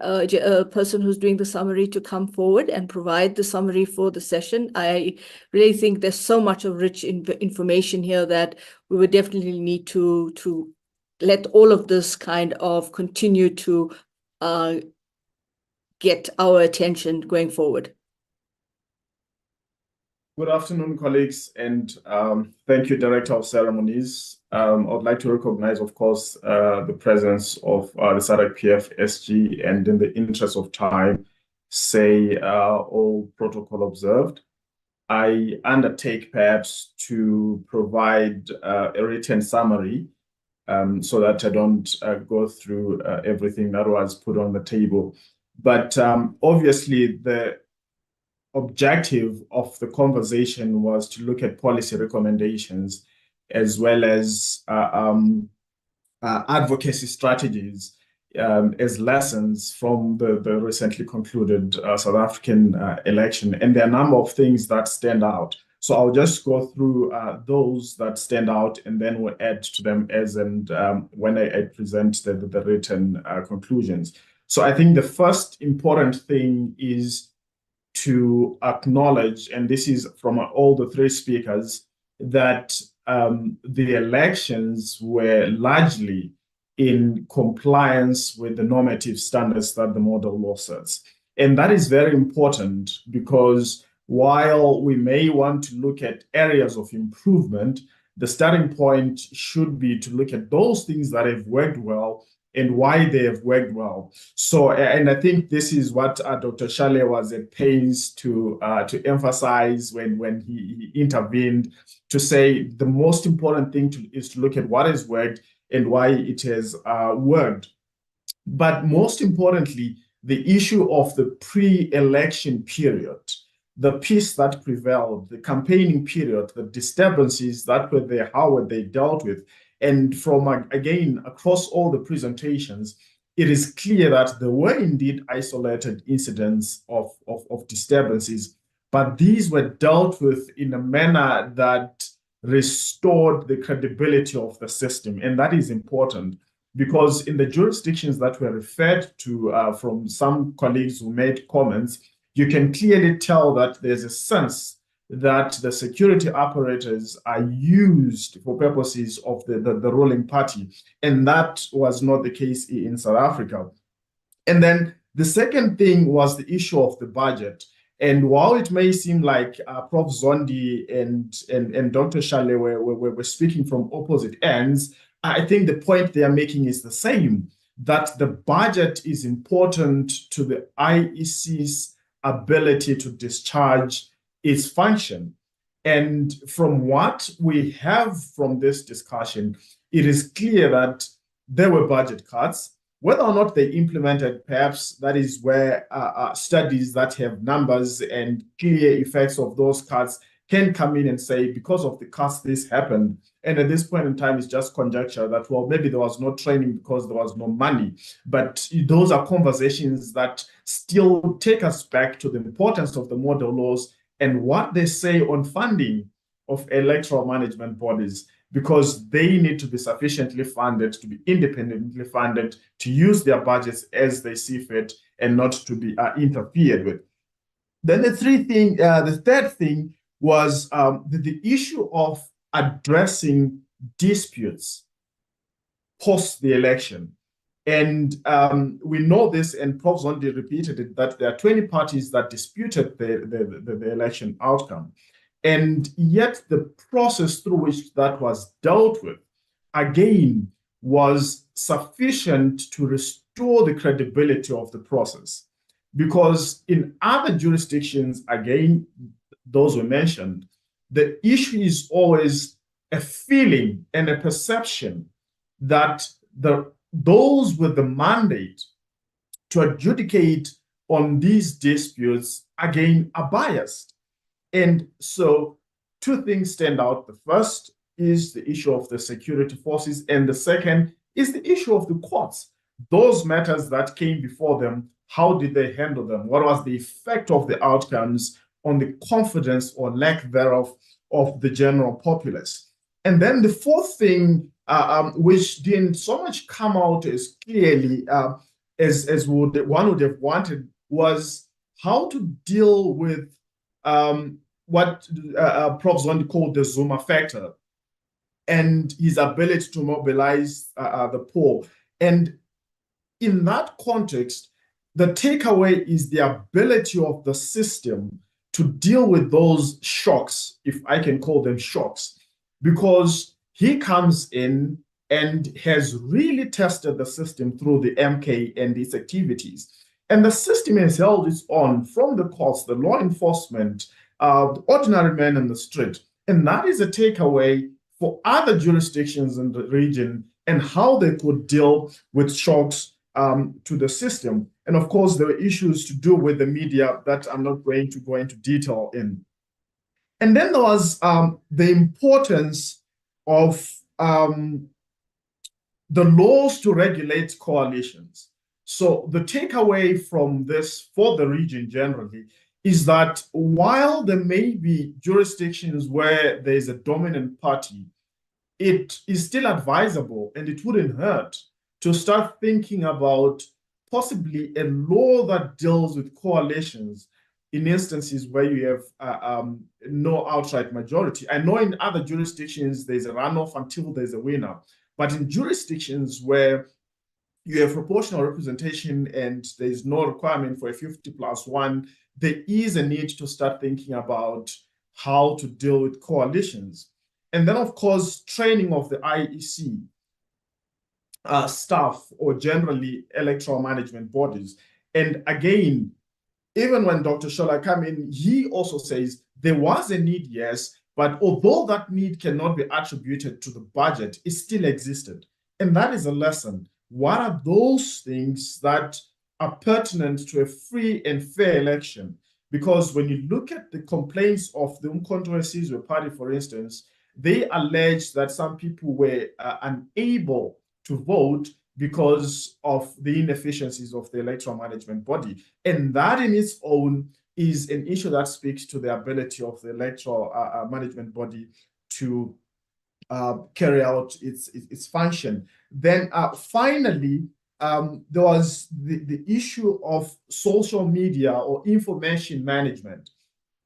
person who's doing the summary to come forward and provide the summary for the session. I really think there's so much of rich information here that we would definitely need to let all of this kind of continue to get our attention going forward. Good afternoon, colleagues, and thank you, Director of Ceremonies. I would like to recognize, of course, the presence of the SADC PF SG, and in the interest of time, say all protocol observed. I undertake perhaps to provide a written summary so that I don't go through everything that was put on the table. But obviously, the objective of the conversation was to look at policy recommendations as well as advocacy strategies as lessons from the recently concluded South African election. And there are a number of things that stand out. So I'll just go through those that stand out, and then we'll add to them as and when I present the written conclusions. So I think the first important thing is to acknowledge, and this is from all the 3 speakers, that the elections were largely in compliance with the normative standards that the model law sets. And that is very important because while we may want to look at areas of improvement, the starting point should be to look at those things that have worked well and why they have worked well. So, and I think this is what Dr. Shale was at pains to emphasize when he intervened, to say the most important thing is to look at what has worked and why it has worked. But most importantly, the issue of the pre-election period, the peace that prevailed, the campaigning period, the disturbances that were there, how were they dealt with? And from, again, across all the presentations, it is clear that there were indeed isolated incidents of disturbances, but these were dealt with in a manner that restored the credibility of the system. And that is important, because in the jurisdictions that were referred to from some colleagues who made comments, you can clearly tell that there's a sense that the security apparatus are used for purposes of the ruling party. And that was not the case in South Africa. And then the second thing was the issue of the budget. And while it may seem like Prof. Zondi and Dr. Shale were speaking from opposite ends, I think the point they are making is the same, that the budget is important to the IEC's ability to discharge its function. And from what we have from this discussion, it is clear that there were budget cuts. Whether or not they implemented, perhaps that is where studies that have numbers and clear effects of those cuts can come in and say, because of the cuts, this happened. And at this point in time, it's just conjecture that, well, maybe there was no training because there was no money. But those are conversations that still take us back to the importance of the model laws and what they say on funding of electoral management bodies, because they need to be sufficiently funded, to be independently funded, to use their budgets as they see fit and not to be interfered with. Then the third thing was the issue of addressing disputes post the election. And we know this, and Prof. Zondi repeated it, that there are 20 parties that disputed the election outcome. And yet the process through which that was dealt with, again, was sufficient to restore the credibility of the process. Because in other jurisdictions, again, those were mentioned, the issue is always a feeling and a perception that those with the mandate to adjudicate on these disputes, again, are biased. And so two things stand out. The first is the issue of the security forces, and the second is the issue of the courts. Those matters that came before them, how did they handle them? What was the effect of the outcomes on the confidence or lack thereof of the general populace? And then the fourth thing, which didn't so much come out as clearly as one would have wanted, was how to deal with what Prof. Zondi called the Zuma factor and his ability to mobilize the poor. And in that context, the takeaway is the ability of the system to deal with those shocks, if I can call them shocks, because he comes in and has really tested the system through the MK and its activities. And the system has held its own from the courts, the law enforcement, the ordinary man in the street. And that is a takeaway for other jurisdictions in the region and how they could deal with shocks to the system. And of course, there were issues to do with the media that I'm not going to go into detail in. And then there was the importance of the laws to regulate coalitions. So the takeaway from this for the region generally is that while there may be jurisdictions where there's a dominant party, it is still advisable and it wouldn't hurt to start thinking about possibly a law that deals with coalitions in instances where you have no outright majority. I know in other jurisdictions there's a runoff until there's a winner, but in jurisdictions where you have proportional representation and there's no requirement for a 50+1, there is a need to start thinking about how to deal with coalitions. And then, of course, training of the IEC staff or generally electoral management bodies. And again, even when Dr. Shola came in, he also says there was a need, yes, but although that need cannot be attributed to the budget, it still existed. And that is a lesson. What are those things that are pertinent to a free and fair election? because when you look at the complaints of the Umkhonto weSizwe Party, for instance, they allege that some people were unable to vote because of the inefficiencies of the electoral management body. And that in its own is an issue that speaks to the ability of the electoral management body to carry out its function. Then finally, there was the issue of social media or information management.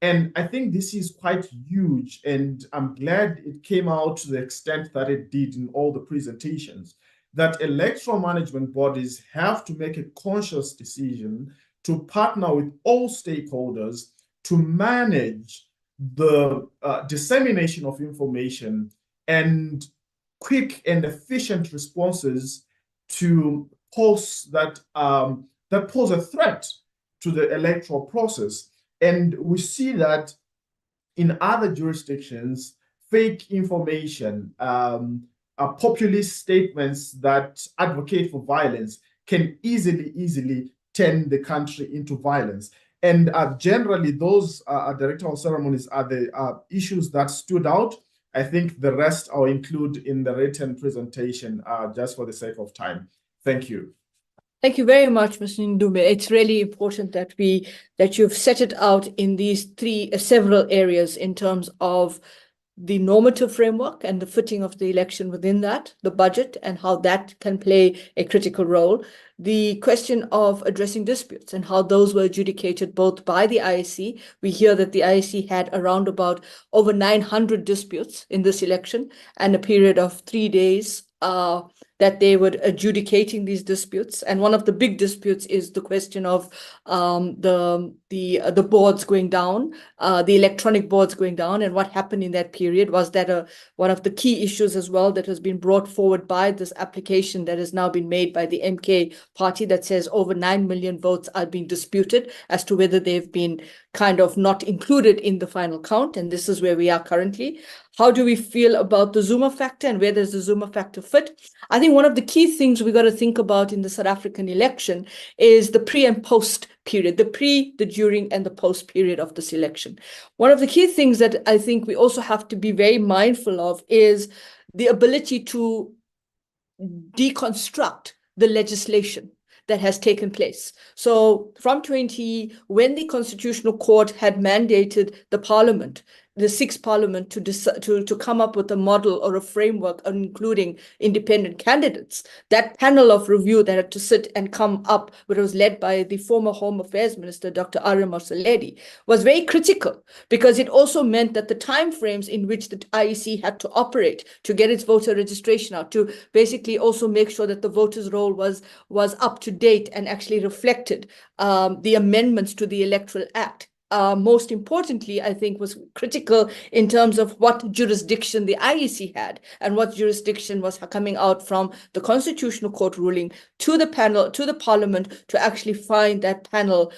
And I think this is quite huge, and I'm glad it came out to the extent that it did in all the presentations, that electoral management bodies have to make a conscious decision to partner with all stakeholders to manage the dissemination of information and quick and efficient responses to posts that pose a threat to the electoral process. And we see that in other jurisdictions, fake information, populist statements that advocate for violence can easily turn the country into violence. And generally, those directorial ceremonies are the issues that stood out. I think the rest I'll include in the written presentation just for the sake of time. Thank you. Thank you very much, Mr. Ndume. It's really important that you've set it out in these several areas in terms of the normative framework and the fitting of the election within that, the budget and how that can play a critical role, the question of addressing disputes and how those were adjudicated both by the IEC. We hear that the IEC had around about over 900 disputes in this election and a period of 3 days that they were adjudicating these disputes. And one of the big disputes is the question of the boards going down, the electronic boards going down, and what happened in that period. Was that one of the key issues as well that has been brought forward by this application that has now been made by the MK party that says over 9 million votes are being disputed as to whether they've been kind of not included in the final count. And this is where we are currently. How do we feel about the Zuma factor and where does the Zuma factor fit? I think one of the key things we got to think about in the South African election is the pre and post period, the pre, the during, and the post period of this election. One of the key things that I think we also have to be very mindful of is the ability to deconstruct the legislation that has taken place. So from when the Constitutional Court had mandated the Parliament, the sixth Parliament, to come up with a model or a framework including independent candidates, that panel of review that had to sit and come up, which was led by the former Home Affairs Minister, Dr. Arya Mosoledi, was very critical because it also meant that the timeframes in which the IEC had to operate to get its voter registration out, to basically also make sure that the voters' roll was up to date and actually reflected the amendments to the Electoral Act. Most importantly, I think was critical in terms of what jurisdiction the IEC had and what jurisdiction was coming out from the Constitutional Court ruling to the panel, to the Parliament, to actually find that panel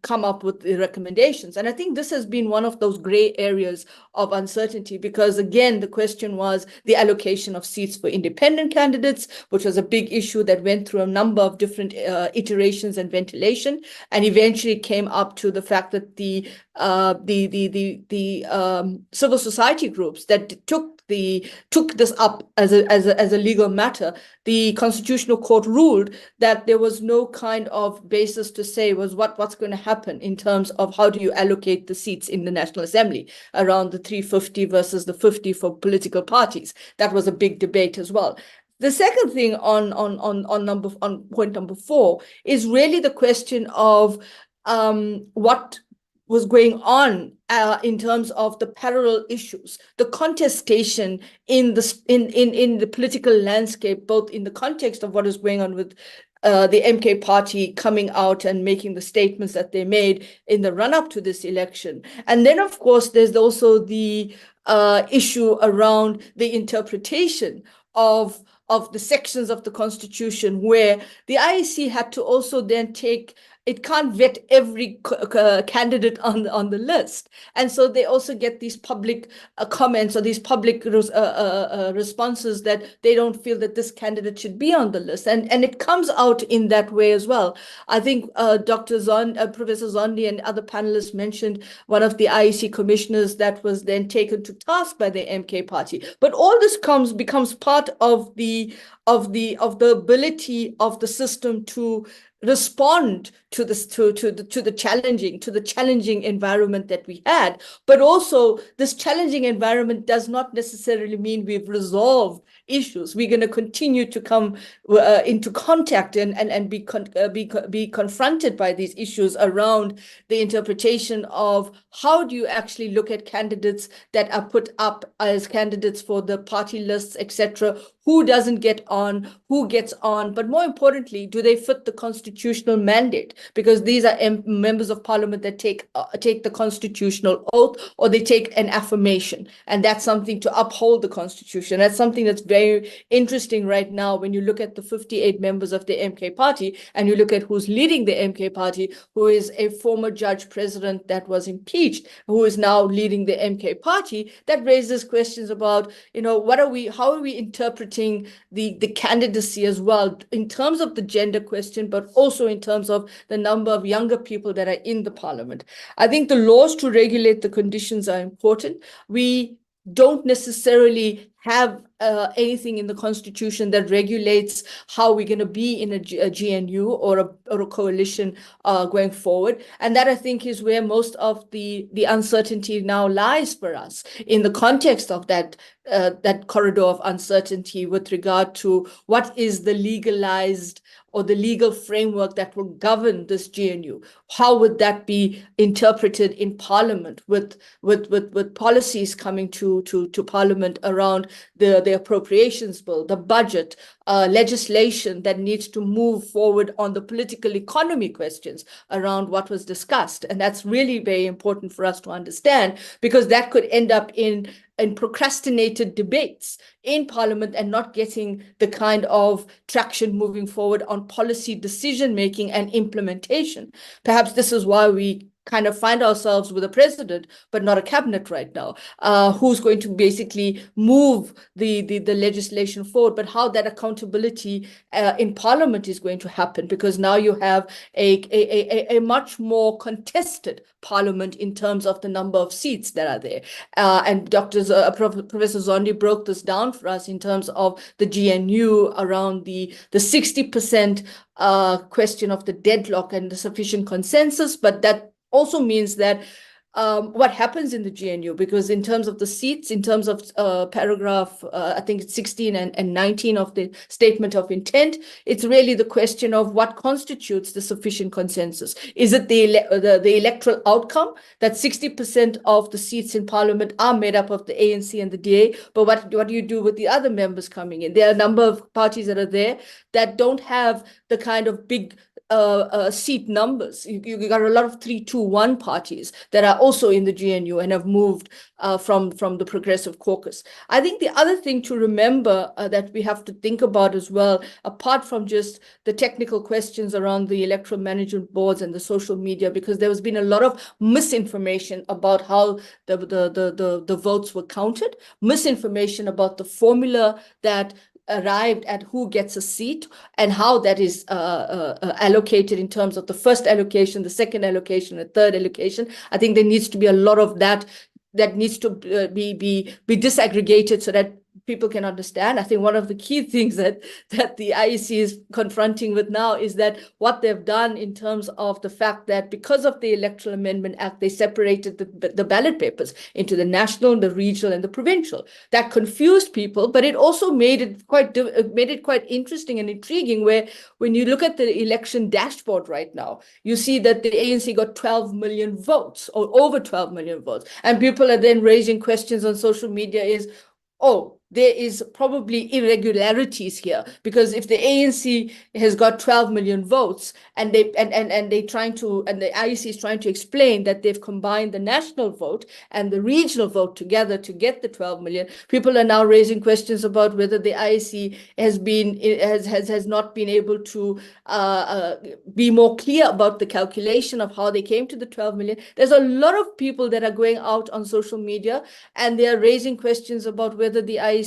come up with the recommendations. And I think this has been one of those gray areas of uncertainty because, again, the question was the allocation of seats for independent candidates, which was a big issue that went through a number of different iterations and ventilation, and eventually came up to the fact that the civil society groups that took this up as a legal matter, the Constitutional Court ruled that there was no kind of basis to say was what's going to happen in terms of how do you allocate the seats in the National Assembly around the 350 versus the 50 for political parties. That was a big debate as well. The second thing on point number 4 is really the question of what was going on in terms of the parallel issues, the contestation in the political landscape, both in the context of what is going on with the MK party coming out and making the statements that they made in the run-up to this election. And then, of course, there's also the issue around the interpretation of the sections of the Constitution where the IEC had to also then take it can't vet every candidate on the list. And so they also get these public comments or these public responses that they don't feel that this candidate should be on the list. And it comes out in that way as well. I think Professor Zondi and other panelists mentioned one of the IEC commissioners that was then taken to task by the MK party. But all this becomes part of the ability of the system to respond to this to the challenging environment that we had. But also this challenging environment does not necessarily mean we've resolved issues. We're going to continue to come into contact and be confronted by these issues around the interpretation of how do you actually look at candidates that are put up as candidates for the party lists, etc. Who doesn't get on, who gets on, but more importantly, do they fit the constitutional mandate? Because these are members of parliament that take the constitutional oath, or they take an affirmation, and that's something to uphold the constitution. That's something that's very interesting right now when you look at the 58 members of the MK party and you look at who's leading the MK party, who is a former judge president that was impeached, who is now leading the MK party. That raises questions about, how are we interpreting the candidacy as well in terms of the gender question, but also in terms of the number of younger people that are in the parliament. I think the laws to regulate the conditions are important. We don't necessarily have anything in the constitution that regulates how we're going to be in a GNU or a coalition going forward. And that, I think, is where most of the uncertainty now lies for us in the context of that corridor of uncertainty with regard to what is the legalized or the legal framework that will govern this GNU. How would that be interpreted in Parliament with policies coming to Parliament around the appropriations bill, the budget, legislation that needs to move forward on the political economy questions around what was discussed. And that's really very important for us to understand, because that could end up in procrastinated debates in Parliament and not getting the kind of traction moving forward on policy decision-making and implementation. Perhaps this is why we kind of find ourselves with a president, but not a cabinet right now, who's going to basically move the legislation forward, but how that accountability in Parliament is going to happen, because now you have a much more contested Parliament in terms of the number of seats that are there. And Professor Zondi broke this down for us in terms of the GNU around the 60% question of the deadlock and the sufficient consensus, but that also means that what happens in the GNU, because in terms of the seats, in terms of paragraph, I think it's 16 and 19 of the statement of intent, it's really the question of what constitutes the sufficient consensus. Is it the electoral outcome that 60% of the seats in Parliament are made up of the ANC and the DA, but what do you do with the other members coming in? There are a number of parties that are there that don't have the kind of big seat numbers. You got a lot of 3-2-1 parties that are also in the GNU and have moved from the Progressive Caucus. I think the other thing to remember that we have to think about as well, apart from just the technical questions around the electoral management boards and the social media, because there has been a lot of misinformation about how the votes were counted, misinformation about the formula that arrived at who gets a seat and how that is allocated in terms of the first allocation, the second allocation, the third allocation. I think there needs to be a lot of that needs to be disaggregated so that people can understand. I think one of the key things that the IEC is confronting with now is that what they've done in terms of the fact that because of the Electoral Amendment Act, they separated the ballot papers into the national, the regional, and the provincial. That confused people, but it also made it quite interesting and intriguing, where when you look at the election dashboard right now, you see that the ANC got 12 million votes or over 12 million votes. And people are then raising questions on social media is, oh, there is probably irregularities here, because if the ANC has got 12 million votes and the IEC is trying to explain that they've combined the national vote and the regional vote together to get the 12 million, people are now raising questions about whether the IEC has not been able to be more clear about the calculation of how they came to the 12 million. There's a lot of people that are going out on social media and they are raising questions about whether the IEC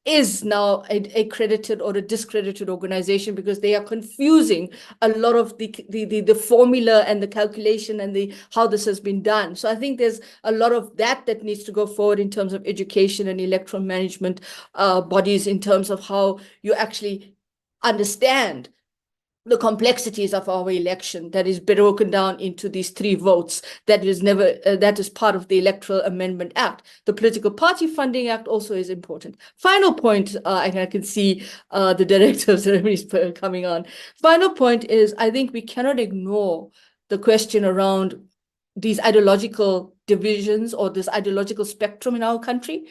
is now a credited or a discredited organization, because they are confusing a lot of the formula and the calculation and how this has been done. So I think there's a lot of that needs to go forward in terms of education and electoral management bodies, in terms of how you actually understand the complexities of our election that is broken down into these 3 votes that is part of the Electoral Amendment Act. The Political Party Funding Act also is important. Final point, and I can see the Director of Ceremonies coming on. Final point is, I think we cannot ignore the question around these ideological divisions or this ideological spectrum in our country.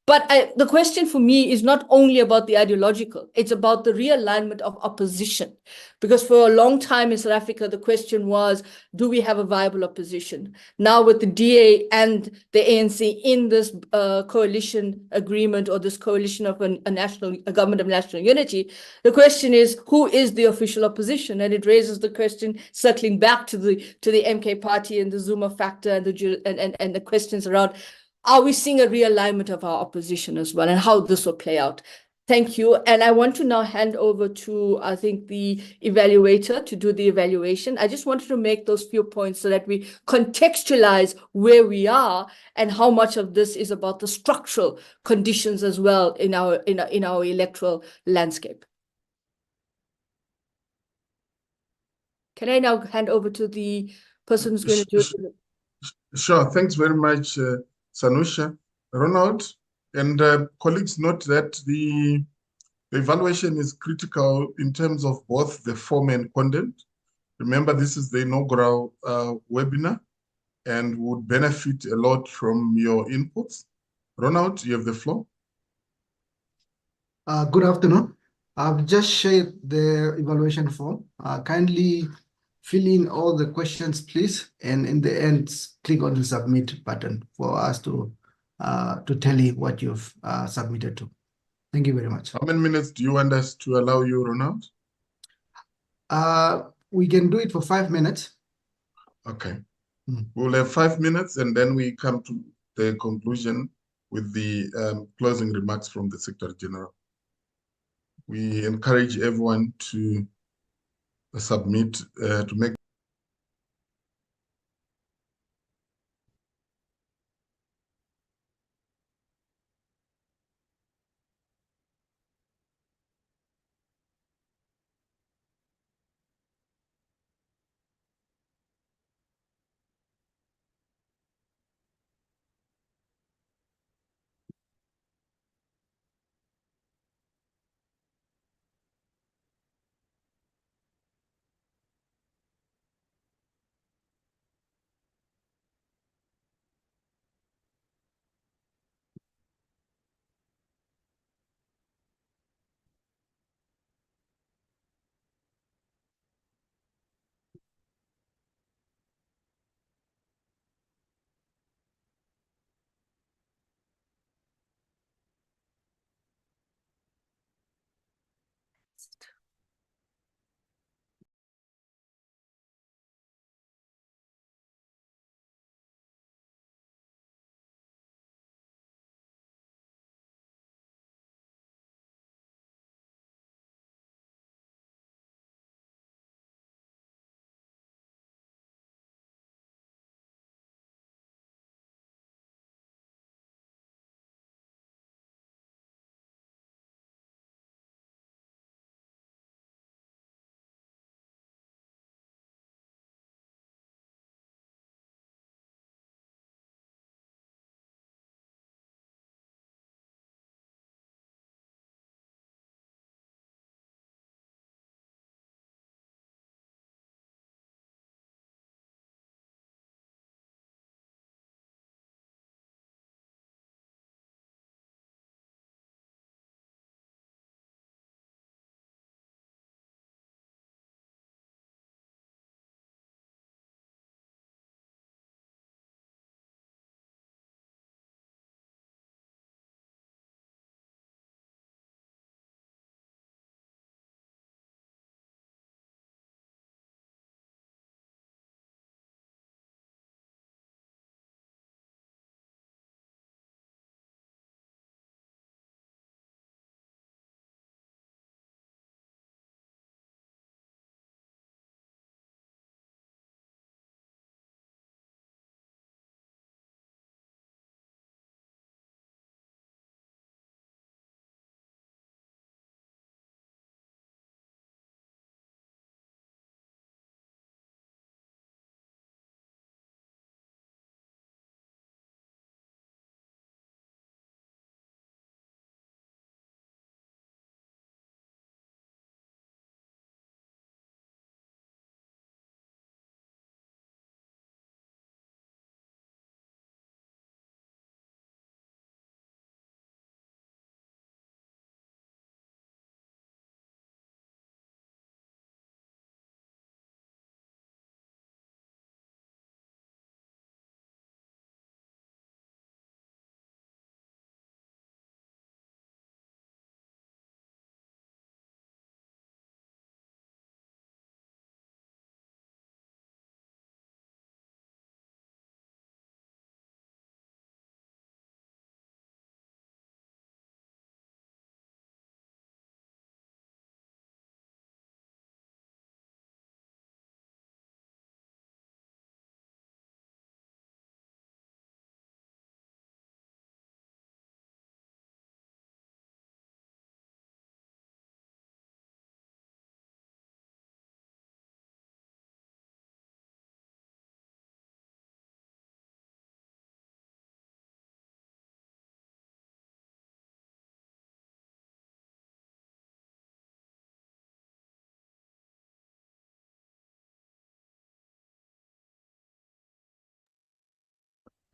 But the question for me is not only about the ideological, it's about the realignment of opposition. Because for a long time in South Africa, the question was, do we have a viable opposition? Now with the DA and the ANC in this coalition agreement, or this coalition of a government of national unity, the question is, who is the official opposition? And it raises the question, circling back to the MK party and the Zuma factor and the questions around, are we seeing a realignment of our opposition as well, and how this will play out? Thank you. And I want to now hand over to, I think, the evaluator to do the evaluation. I just wanted to make those few points so that we contextualize where we are and how much of this is about the structural conditions as well in our electoral landscape. Can I now hand over to the person who's going to do it? Sure. Thanks very much, Sanusha. Ronald, and colleagues, note that the evaluation is critical in terms of both the form and content. Remember, this is the inaugural webinar and would benefit a lot from your inputs. Ronald, you have the floor. Good afternoon. I've just shared the evaluation form. Kindly fill in all the questions, please, and in the end, click on the submit button for us to tally what you've submitted to. Thank you very much. How many minutes do you want us to allow you, Ronald? We can do it for 5 minutes. Okay. We'll have 5 minutes, and then we come to the conclusion with the closing remarks from the Secretary General. We encourage everyone to submit, to make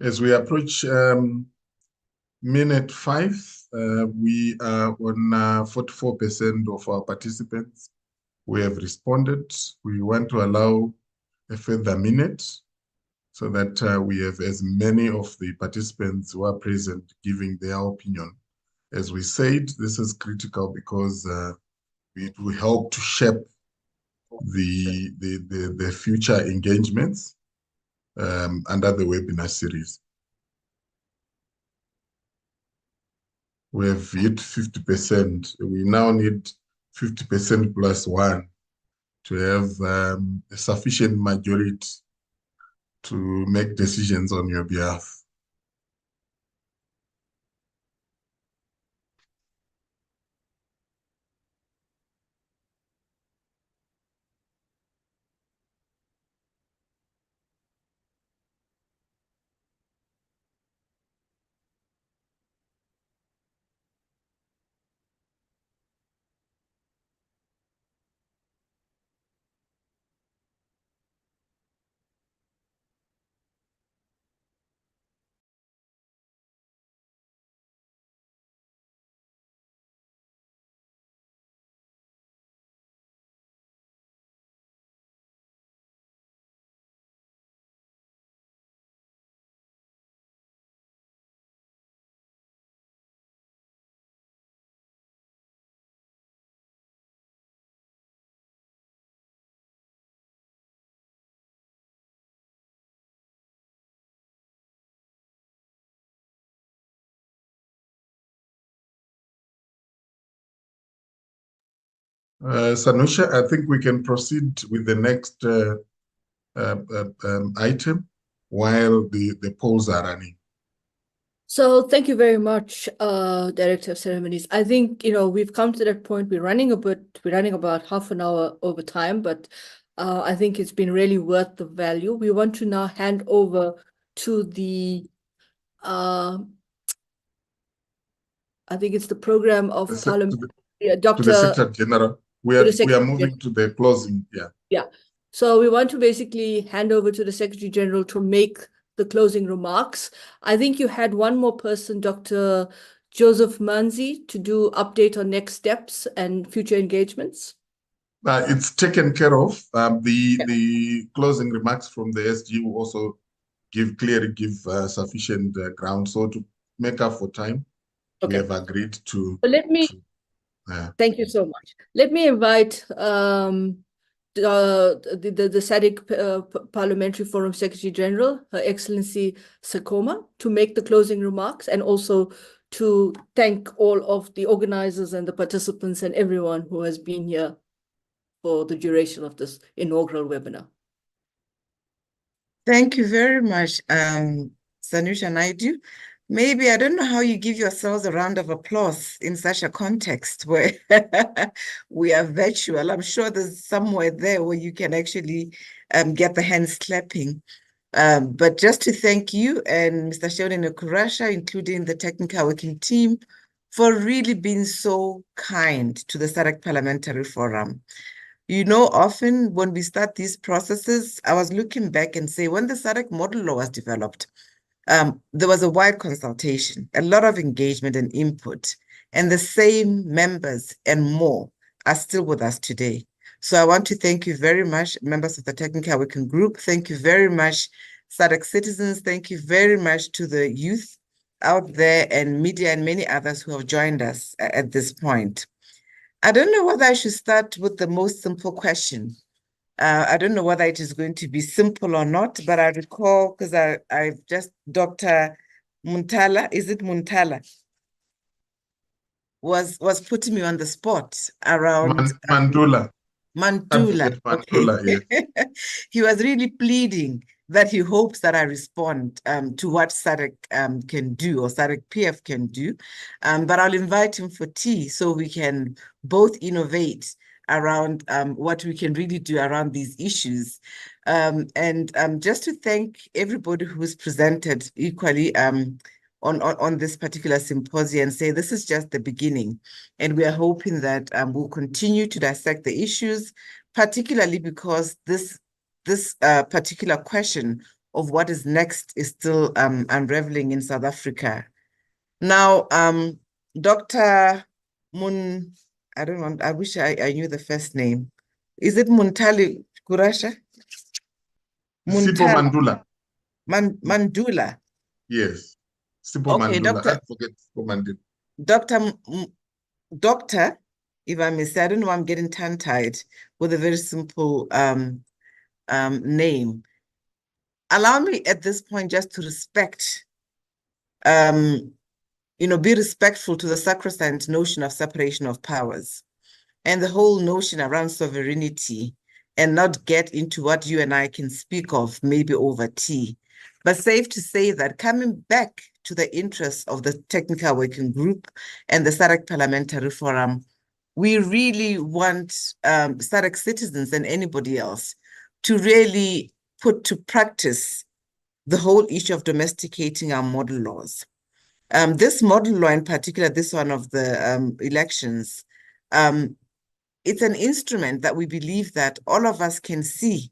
As we approach minute 5, we are on 44% of our participants who have responded. We want to allow a further minute so that we have as many of the participants who are present giving their opinion. As we said, this is critical because it will help to shape the future engagements under the webinar series. We have hit 50%. We now need 50% plus 1 to have a sufficient majority to make decisions on your behalf. Sanusha, I think we can proceed with the next item while the polls are running. So thank you very much, Director of Ceremonies. I think, we've come to that point. We're running about half an hour over time, but I think it's been really worth the value. We want to now hand over to the, I think it's the program of Parliament, Dr. To the Secretary General. We are moving to the closing, yeah. Yeah. So we want to basically hand over to the Secretary General to make the closing remarks. I think you had one more person, Dr. Joseph Manzi, to do update on next steps and future engagements. It's taken care of. The closing remarks from the SG will also give sufficient ground. So to make up for time, we have agreed to. So let me. Thank you so much. Let me invite the SADC Parliamentary Forum Secretary General, Her Excellency Sekoma, to make the closing remarks and also to thank all of the organizers and the participants and everyone who has been here for the duration of this inaugural webinar. Thank you very much, Sanusha Naidu. Maybe, I don't know how you give yourselves a round of applause in such a context where we are virtual. I'm sure there's somewhere there where you can actually get the hands clapping. But just to thank you and Mr. Sheldon Okurasha, including the technical working team, for really being so kind to the SADC Parliamentary Forum. Often when we start these processes, I was looking back and say, when the SADC model law was developed, there was a wide consultation, a lot of engagement and input, and the same members and more are still with us today. So I want to thank you very much, members of the Technical Working Group. Thank you very much, SADC citizens. Thank you very much to the youth out there and media and many others who have joined us at this point. I don't know whether I should start with the most simple question. I don't know whether it is going to be simple or not, but I recall, because I've just, Dr. Muntala, is it Muntala? Was putting me on the spot around... Mandula. Mandula, Mandula, okay. He was really pleading that he hopes that I respond to what SADC can do or SADC PF can do. But I'll invite him for tea so we can both innovate around what we can really do around these issues. And just to thank everybody who's presented equally on this particular symposium and say this is just the beginning. And we are hoping that we'll continue to dissect the issues, particularly because this particular question of what is next is still unraveling in South Africa. Now, Dr. I wish I knew the first name. Is it Muntali Kurasha? Sipho Mandula. Mandula. Yes. Sipho Okay, Mandula. I forget Sipho Mandula. Doctor, if I may say, I don't know, I'm getting tongue-tied with a very simple name. Allow me at this point just to respect, be respectful to the sacrosanct notion of separation of powers and the whole notion around sovereignty, and not get into what you and I can speak of maybe over tea. But safe to say that coming back to the interests of the technical working group and the SADC Parliamentary Forum, we really want SADC citizens and anybody else to really put to practice the whole issue of domesticating our model laws. This model law in particular, this one of the elections, it's an instrument that we believe that all of us can see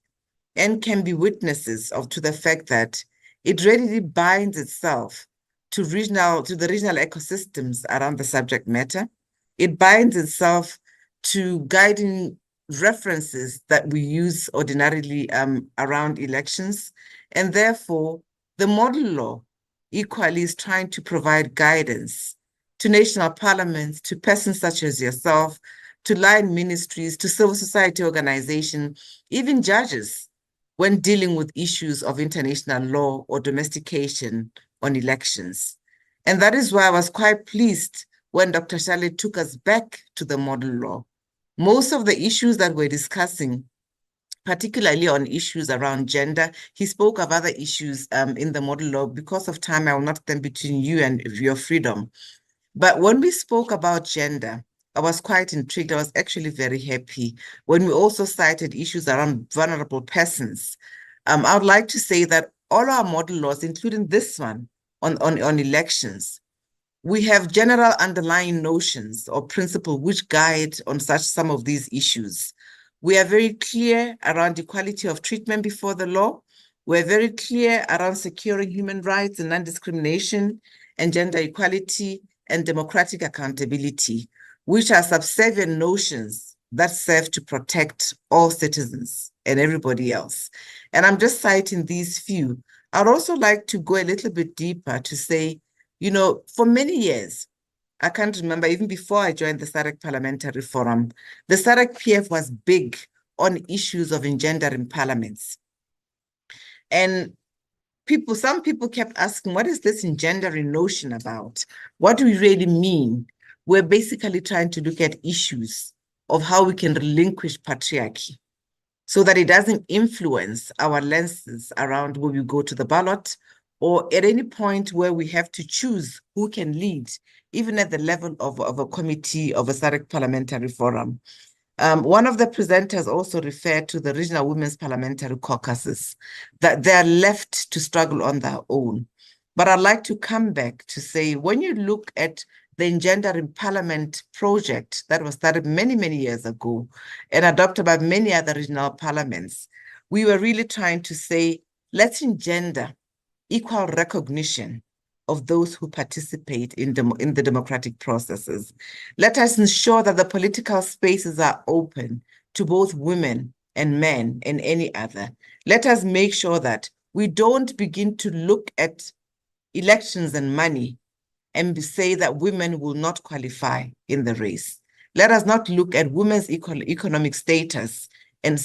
and can be witnesses of, to the fact that it readily binds itself to the regional ecosystems around the subject matter. It binds itself to guiding references that we use ordinarily around elections. And therefore, the model law equally is trying to provide guidance to national parliaments, to persons such as yourself, to line ministries, to civil society organizations, even judges, when dealing with issues of international law or domestication on elections. And that is why I was quite pleased when Dr. Shale took us back to the model law. Most of the issues that we're discussing, particularly on issues around gender, he spoke of other issues in the model law. Because of time, I will not stand between you and your freedom. But when we spoke about gender, I was quite intrigued. I was actually very happy when we also cited issues around vulnerable persons. I would like to say that all our model laws, including this one on elections, we have general underlying notions or principles which guide on some of these issues. We are very clear around equality of treatment before the law. We're very clear around securing human rights and non-discrimination and gender equality and democratic accountability, which are subservient notions that serve to protect all citizens and everybody else. And I'm just citing these few. I'd also like to go a little bit deeper to say, for many years, I can't remember, even before I joined the SADC Parliamentary Forum, the SADC PF was big on issues of engendering parliaments. And some people kept asking, what is this engendering notion about? What do we really mean? We're basically trying to look at issues of how we can relinquish patriarchy so that it doesn't influence our lenses around where we go to the ballot or at any point where we have to choose who can lead, even at the level of a committee of a SADC Parliamentary Forum. One of the presenters also referred to the regional women's parliamentary caucuses, that they're left to struggle on their own. But I'd like to come back to say, when you look at the Engendering Parliament project that was started many, many years ago and adopted by many other regional parliaments, we were really trying to say, let's engender equal recognition of those who participate in the democratic processes. Let us ensure that the political spaces are open to both women and men and any other. Let us make sure that we don't begin to look at elections and money and say that women will not qualify in the race. Let us not look at women's economic status and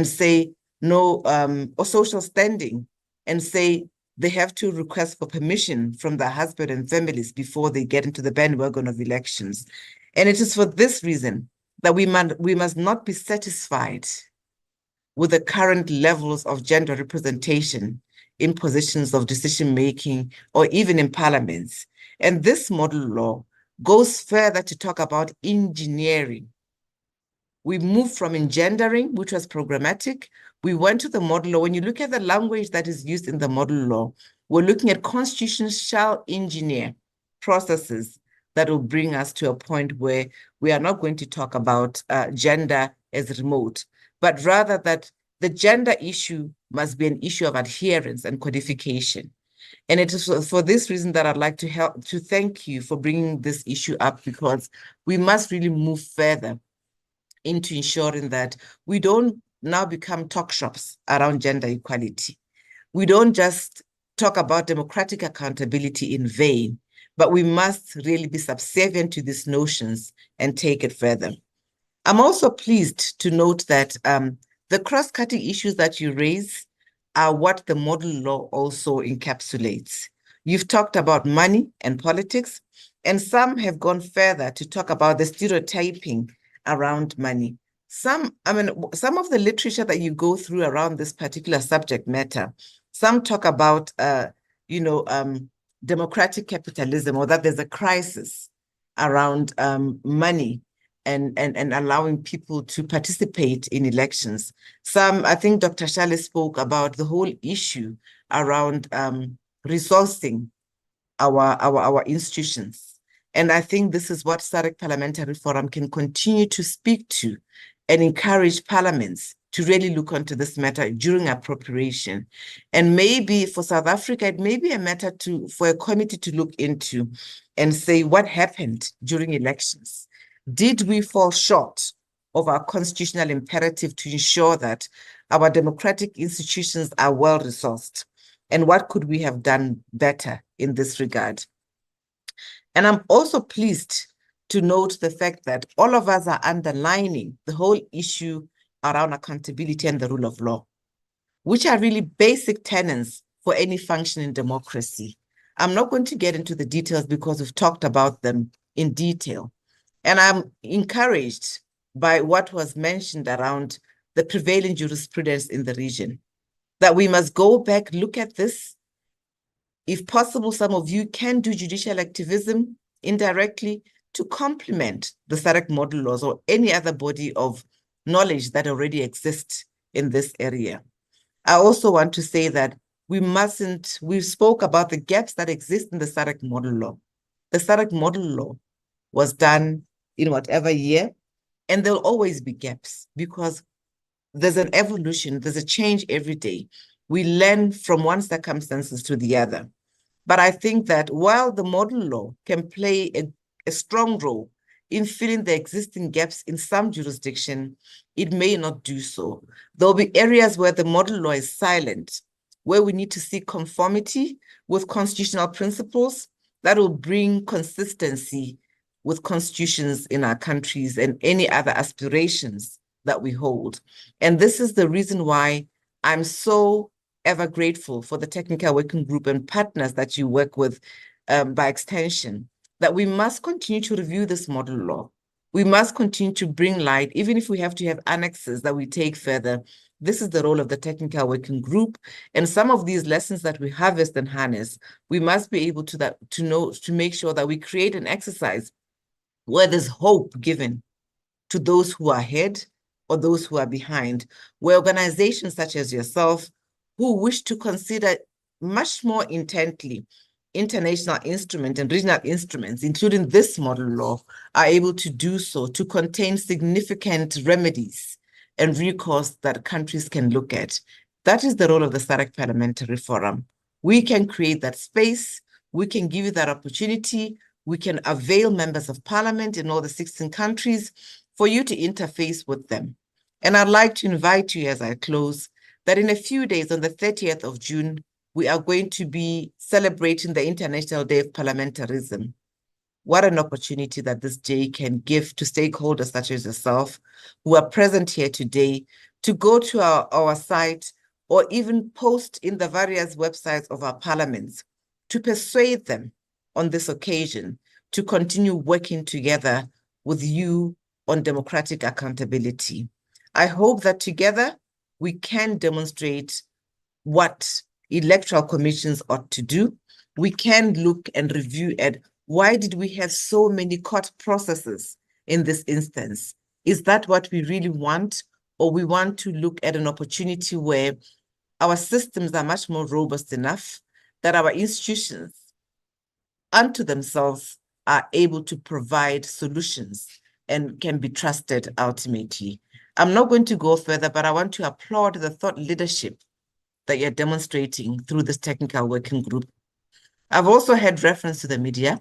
say no, or social standing, and say they have to request for permission from their husband and families before they get into the bandwagon of elections. And it is for this reason that we must not be satisfied with the current levels of gender representation in positions of decision-making or even in parliaments. And this model law goes further to talk about engineering. We moved from engendering, which was programmatic. We went to the model law. When you look at the language that is used in the model law, we're looking at constitution shall engineer processes that will bring us to a point where we are not going to talk about gender as remote, but rather that the gender issue must be an issue of adherence and codification. And it is for this reason that I'd like to thank you for bringing this issue up, because we must really move further into ensuring that we don't now become talk shops around gender equality. We don't just talk about democratic accountability in vain, but we must really be subservient to these notions and take it further. I'm also pleased to note that the cross-cutting issues that you raise are what the model law also encapsulates. You've talked about money and politics, and some have gone further to talk about the stereotyping around money. Some of the literature that you go through around this particular subject matter, some talk about, democratic capitalism, or that there's a crisis around money and allowing people to participate in elections. I think Dr. Shale spoke about the whole issue around resourcing our institutions. And I think this is what SADC Parliamentary Forum can continue to speak to and encourage parliaments to really look onto this matter during appropriation. And maybe for South Africa, it may be a matter for a committee to look into and say what happened during elections. Did we fall short of our constitutional imperative to ensure that our democratic institutions are well-resourced? And what could we have done better in this regard? And I'm also pleased to note the fact that all of us are underlining the whole issue around accountability and the rule of law, which are really basic tenets for any functioning democracy. I'm not going to get into the details because we've talked about them in detail. And I'm encouraged by what was mentioned around the prevailing jurisprudence in the region, that we must go back, look at this. If possible, some of you can do judicial activism indirectly to complement the SADC model laws or any other body of knowledge that already exists in this area. I also want to say that we spoke about the gaps that exist in the SADC model law. The SADC model law was done in whatever year, and there'll always be gaps because there's an evolution, there's a change every day. We learn from one circumstances to the other. But I think that while the model law can play a strong role in filling the existing gaps in some jurisdiction, it may not do so. There'll be areas where the model law is silent, where we need to seek conformity with constitutional principles that will bring consistency with constitutions in our countries and any other aspirations that we hold. And this is the reason why I'm so ever grateful for the technical working group and partners that you work with by extension, that we must continue to review this model law. We must continue to bring light, even if we have to have annexes that we take further. This is the role of the technical working group. And some of these lessons that we harvest and harness, we must be able to make sure that we create an exercise where there's hope given to those who are ahead or those who are behind, where organizations such as yourself, who wish to consider much more intently international instruments and regional instruments, including this model law, are able to do so to contain significant remedies and recourse that countries can look at. That is the role of the SADC Parliamentary Forum. We can create that space, we can give you that opportunity, we can avail members of parliament in all the 16 countries for you to interface with them. And I'd like to invite you as I close that in a few days, on the 30th of June, we are going to be celebrating the International Day of Parliamentarism. What an opportunity that this day can give to stakeholders such as yourself who are present here today to go to our site or even post in the various websites of our parliaments to persuade them on this occasion to continue working together with you on democratic accountability. I hope that together we can demonstrate what electoral commissions ought to do. We can look and review at why did we have so many court processes in this instance? Is that what we really want? Or we want to look at an opportunity where our systems are much more robust enough that our institutions unto themselves are able to provide solutions and can be trusted ultimately. I'm not going to go further, but I want to applaud the thought leadership that you're demonstrating through this technical working group. I've also had reference to the media.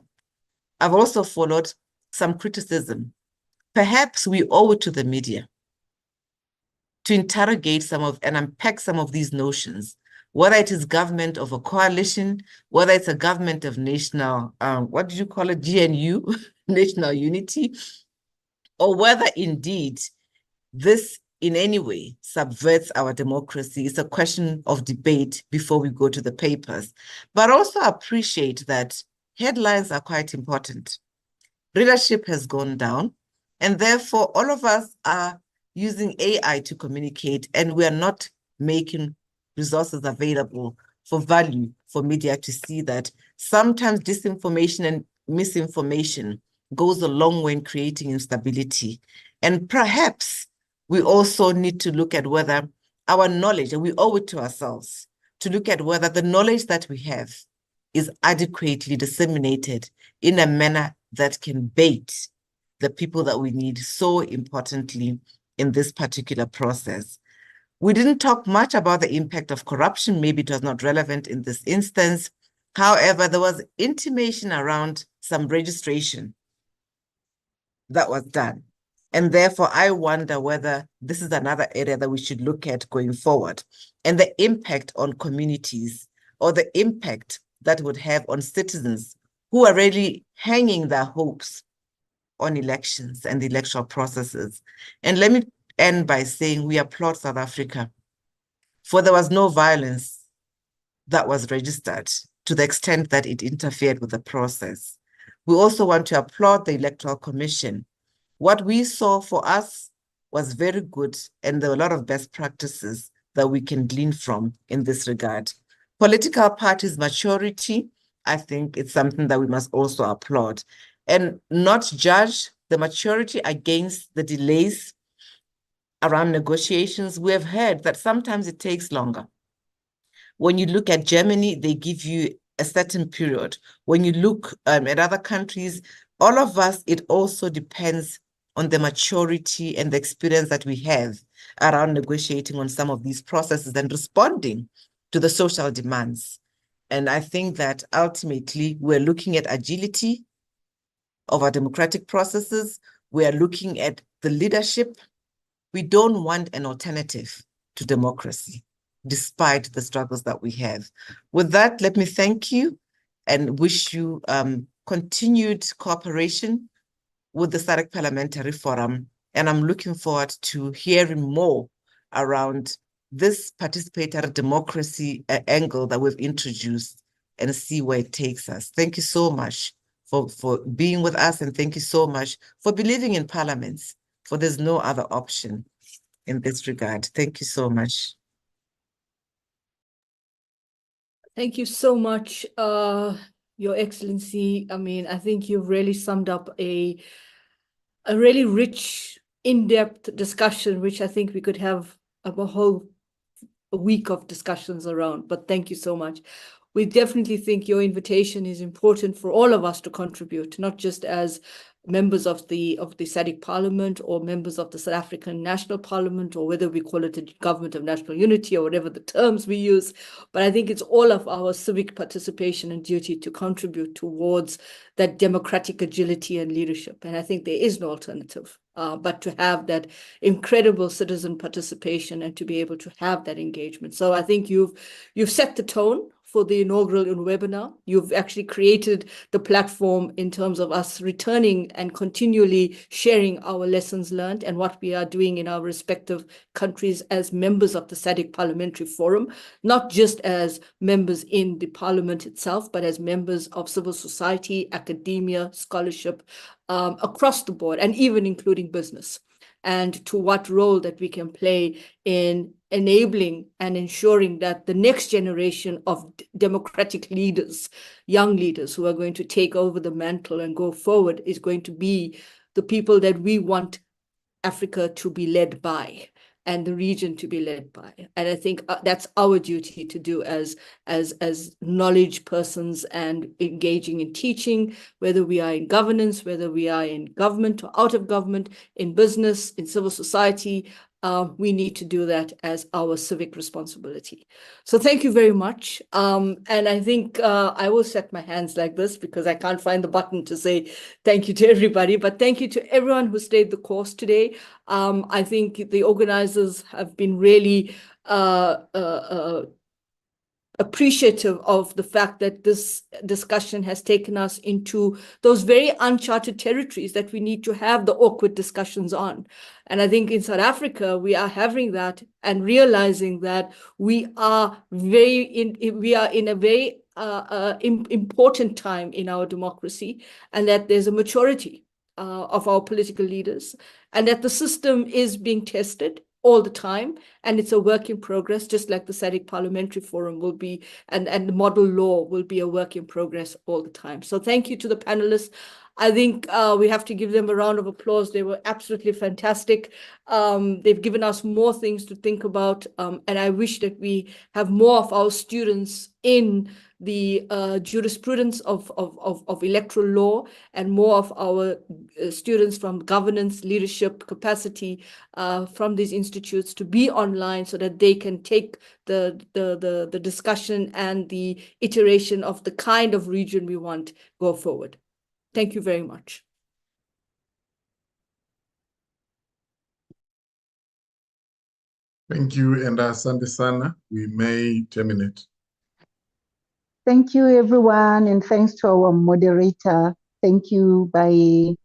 I've also followed some criticism. Perhaps we owe it to the media to interrogate some of and unpack some of these notions, whether it is government of a coalition, whether it's a government of national, what did you call it, GNU, national unity, or whether indeed this in any way subverts our democracy. It's a question of debate before we go to the papers. But also appreciate that headlines are quite important. Readership has gone down, and therefore all of us are using AI to communicate, and we are not making resources available for value for media to see that sometimes disinformation and misinformation goes a long way in creating instability. And perhaps we also need to look at whether our knowledge, and we owe it to ourselves, to look at whether the knowledge that we have is adequately disseminated in a manner that can bait the people that we need so importantly in this particular process. We didn't talk much about the impact of corruption. Maybe it was not relevant in this instance. However, there was intimation around some registration that was done. And therefore, I wonder whether this is another area that we should look at going forward, and the impact on communities, or the impact that would have on citizens who are really hanging their hopes on elections and the electoral processes. And let me end by saying we applaud South Africa, for there was no violence that was registered to the extent that it interfered with the process. We also want to applaud the Electoral Commission. What we saw for us was very good, and there were a lot of best practices that we can glean from in this regard. Political parties' maturity, I think it's something that we must also applaud, and not judge the maturity against the delays around negotiations. We have heard that sometimes it takes longer. When you look at Germany, they give you a certain period. When you look at other countries, all of us, it also depends on the maturity and the experience that we have around negotiating on some of these processes and responding to the social demands. And I think that ultimately we're looking at agility of our democratic processes. We are looking at the leadership. We don't want an alternative to democracy, despite the struggles that we have. With that, let me thank you and wish you continued cooperation with the SADC Parliamentary Forum. And I'm looking forward to hearing more around this participatory democracy angle that we've introduced and see where it takes us. Thank you so much for being with us, and thank you so much for believing in parliaments, for there's no other option in this regard. Thank you so much. Thank you so much, Your Excellency. I mean, I think you've really summed up a really rich, in-depth discussion, which I think we could have a whole week of discussions around, but thank you so much. We definitely think your invitation is important for all of us to contribute, not just as members of the SADC Parliament or members of the South African National Parliament, or whether we call it a government of national unity or whatever the terms we use. But I think it's all of our civic participation and duty to contribute towards that democratic agility and leadership. And I think there is no alternative but to have that incredible citizen participation and to be able to have that engagement. So I think you've set the tone for the inaugural webinar. You've actually created the platform in terms of us returning and continually sharing our lessons learned and what we are doing in our respective countries as members of the SADC Parliamentary Forum, not just as members in the parliament itself, but as members of civil society, academia, scholarship, across the board, and even including business, and to what role that we can play in enabling and ensuring that the next generation of democratic leaders, young leaders who are going to take over the mantle and go forward, is going to be the people that we want Africa to be led by. and the region to be led by. And I think that's our duty to do as knowledge persons and engaging in teaching, whether we are in governance, whether we are in government or out of government, in business, in civil society. We need to do that as our civic responsibility. So thank you very much. And I think I will set my hands like this because I can't find the button to say thank you to everybody, but thank you to everyone who stayed the course today. I think the organizers have been really appreciative of the fact that this discussion has taken us into those very uncharted territories that we need to have the awkward discussions on. And I think in South Africa, we are having that and realizing that we are in a very important time in our democracy, and that there's a maturity of our political leaders, and that the system is being tested all the time, and it's a work in progress, just like the SADC Parliamentary Forum will be, and the model law will be a work in progress all the time. So thank you to the panelists. I think we have to give them a round of applause. They were absolutely fantastic. They've given us more things to think about, and I wish that we have more of our students in the jurisprudence of electoral law, and more of our students from governance, leadership capacity from these institutes to be online, so that they can take the discussion and the iteration of the kind of region we want go forward. Thank you very much. Thank you, and asante sana. We may terminate. Thank you, everyone, and thanks to our moderator. Thank you. Bye.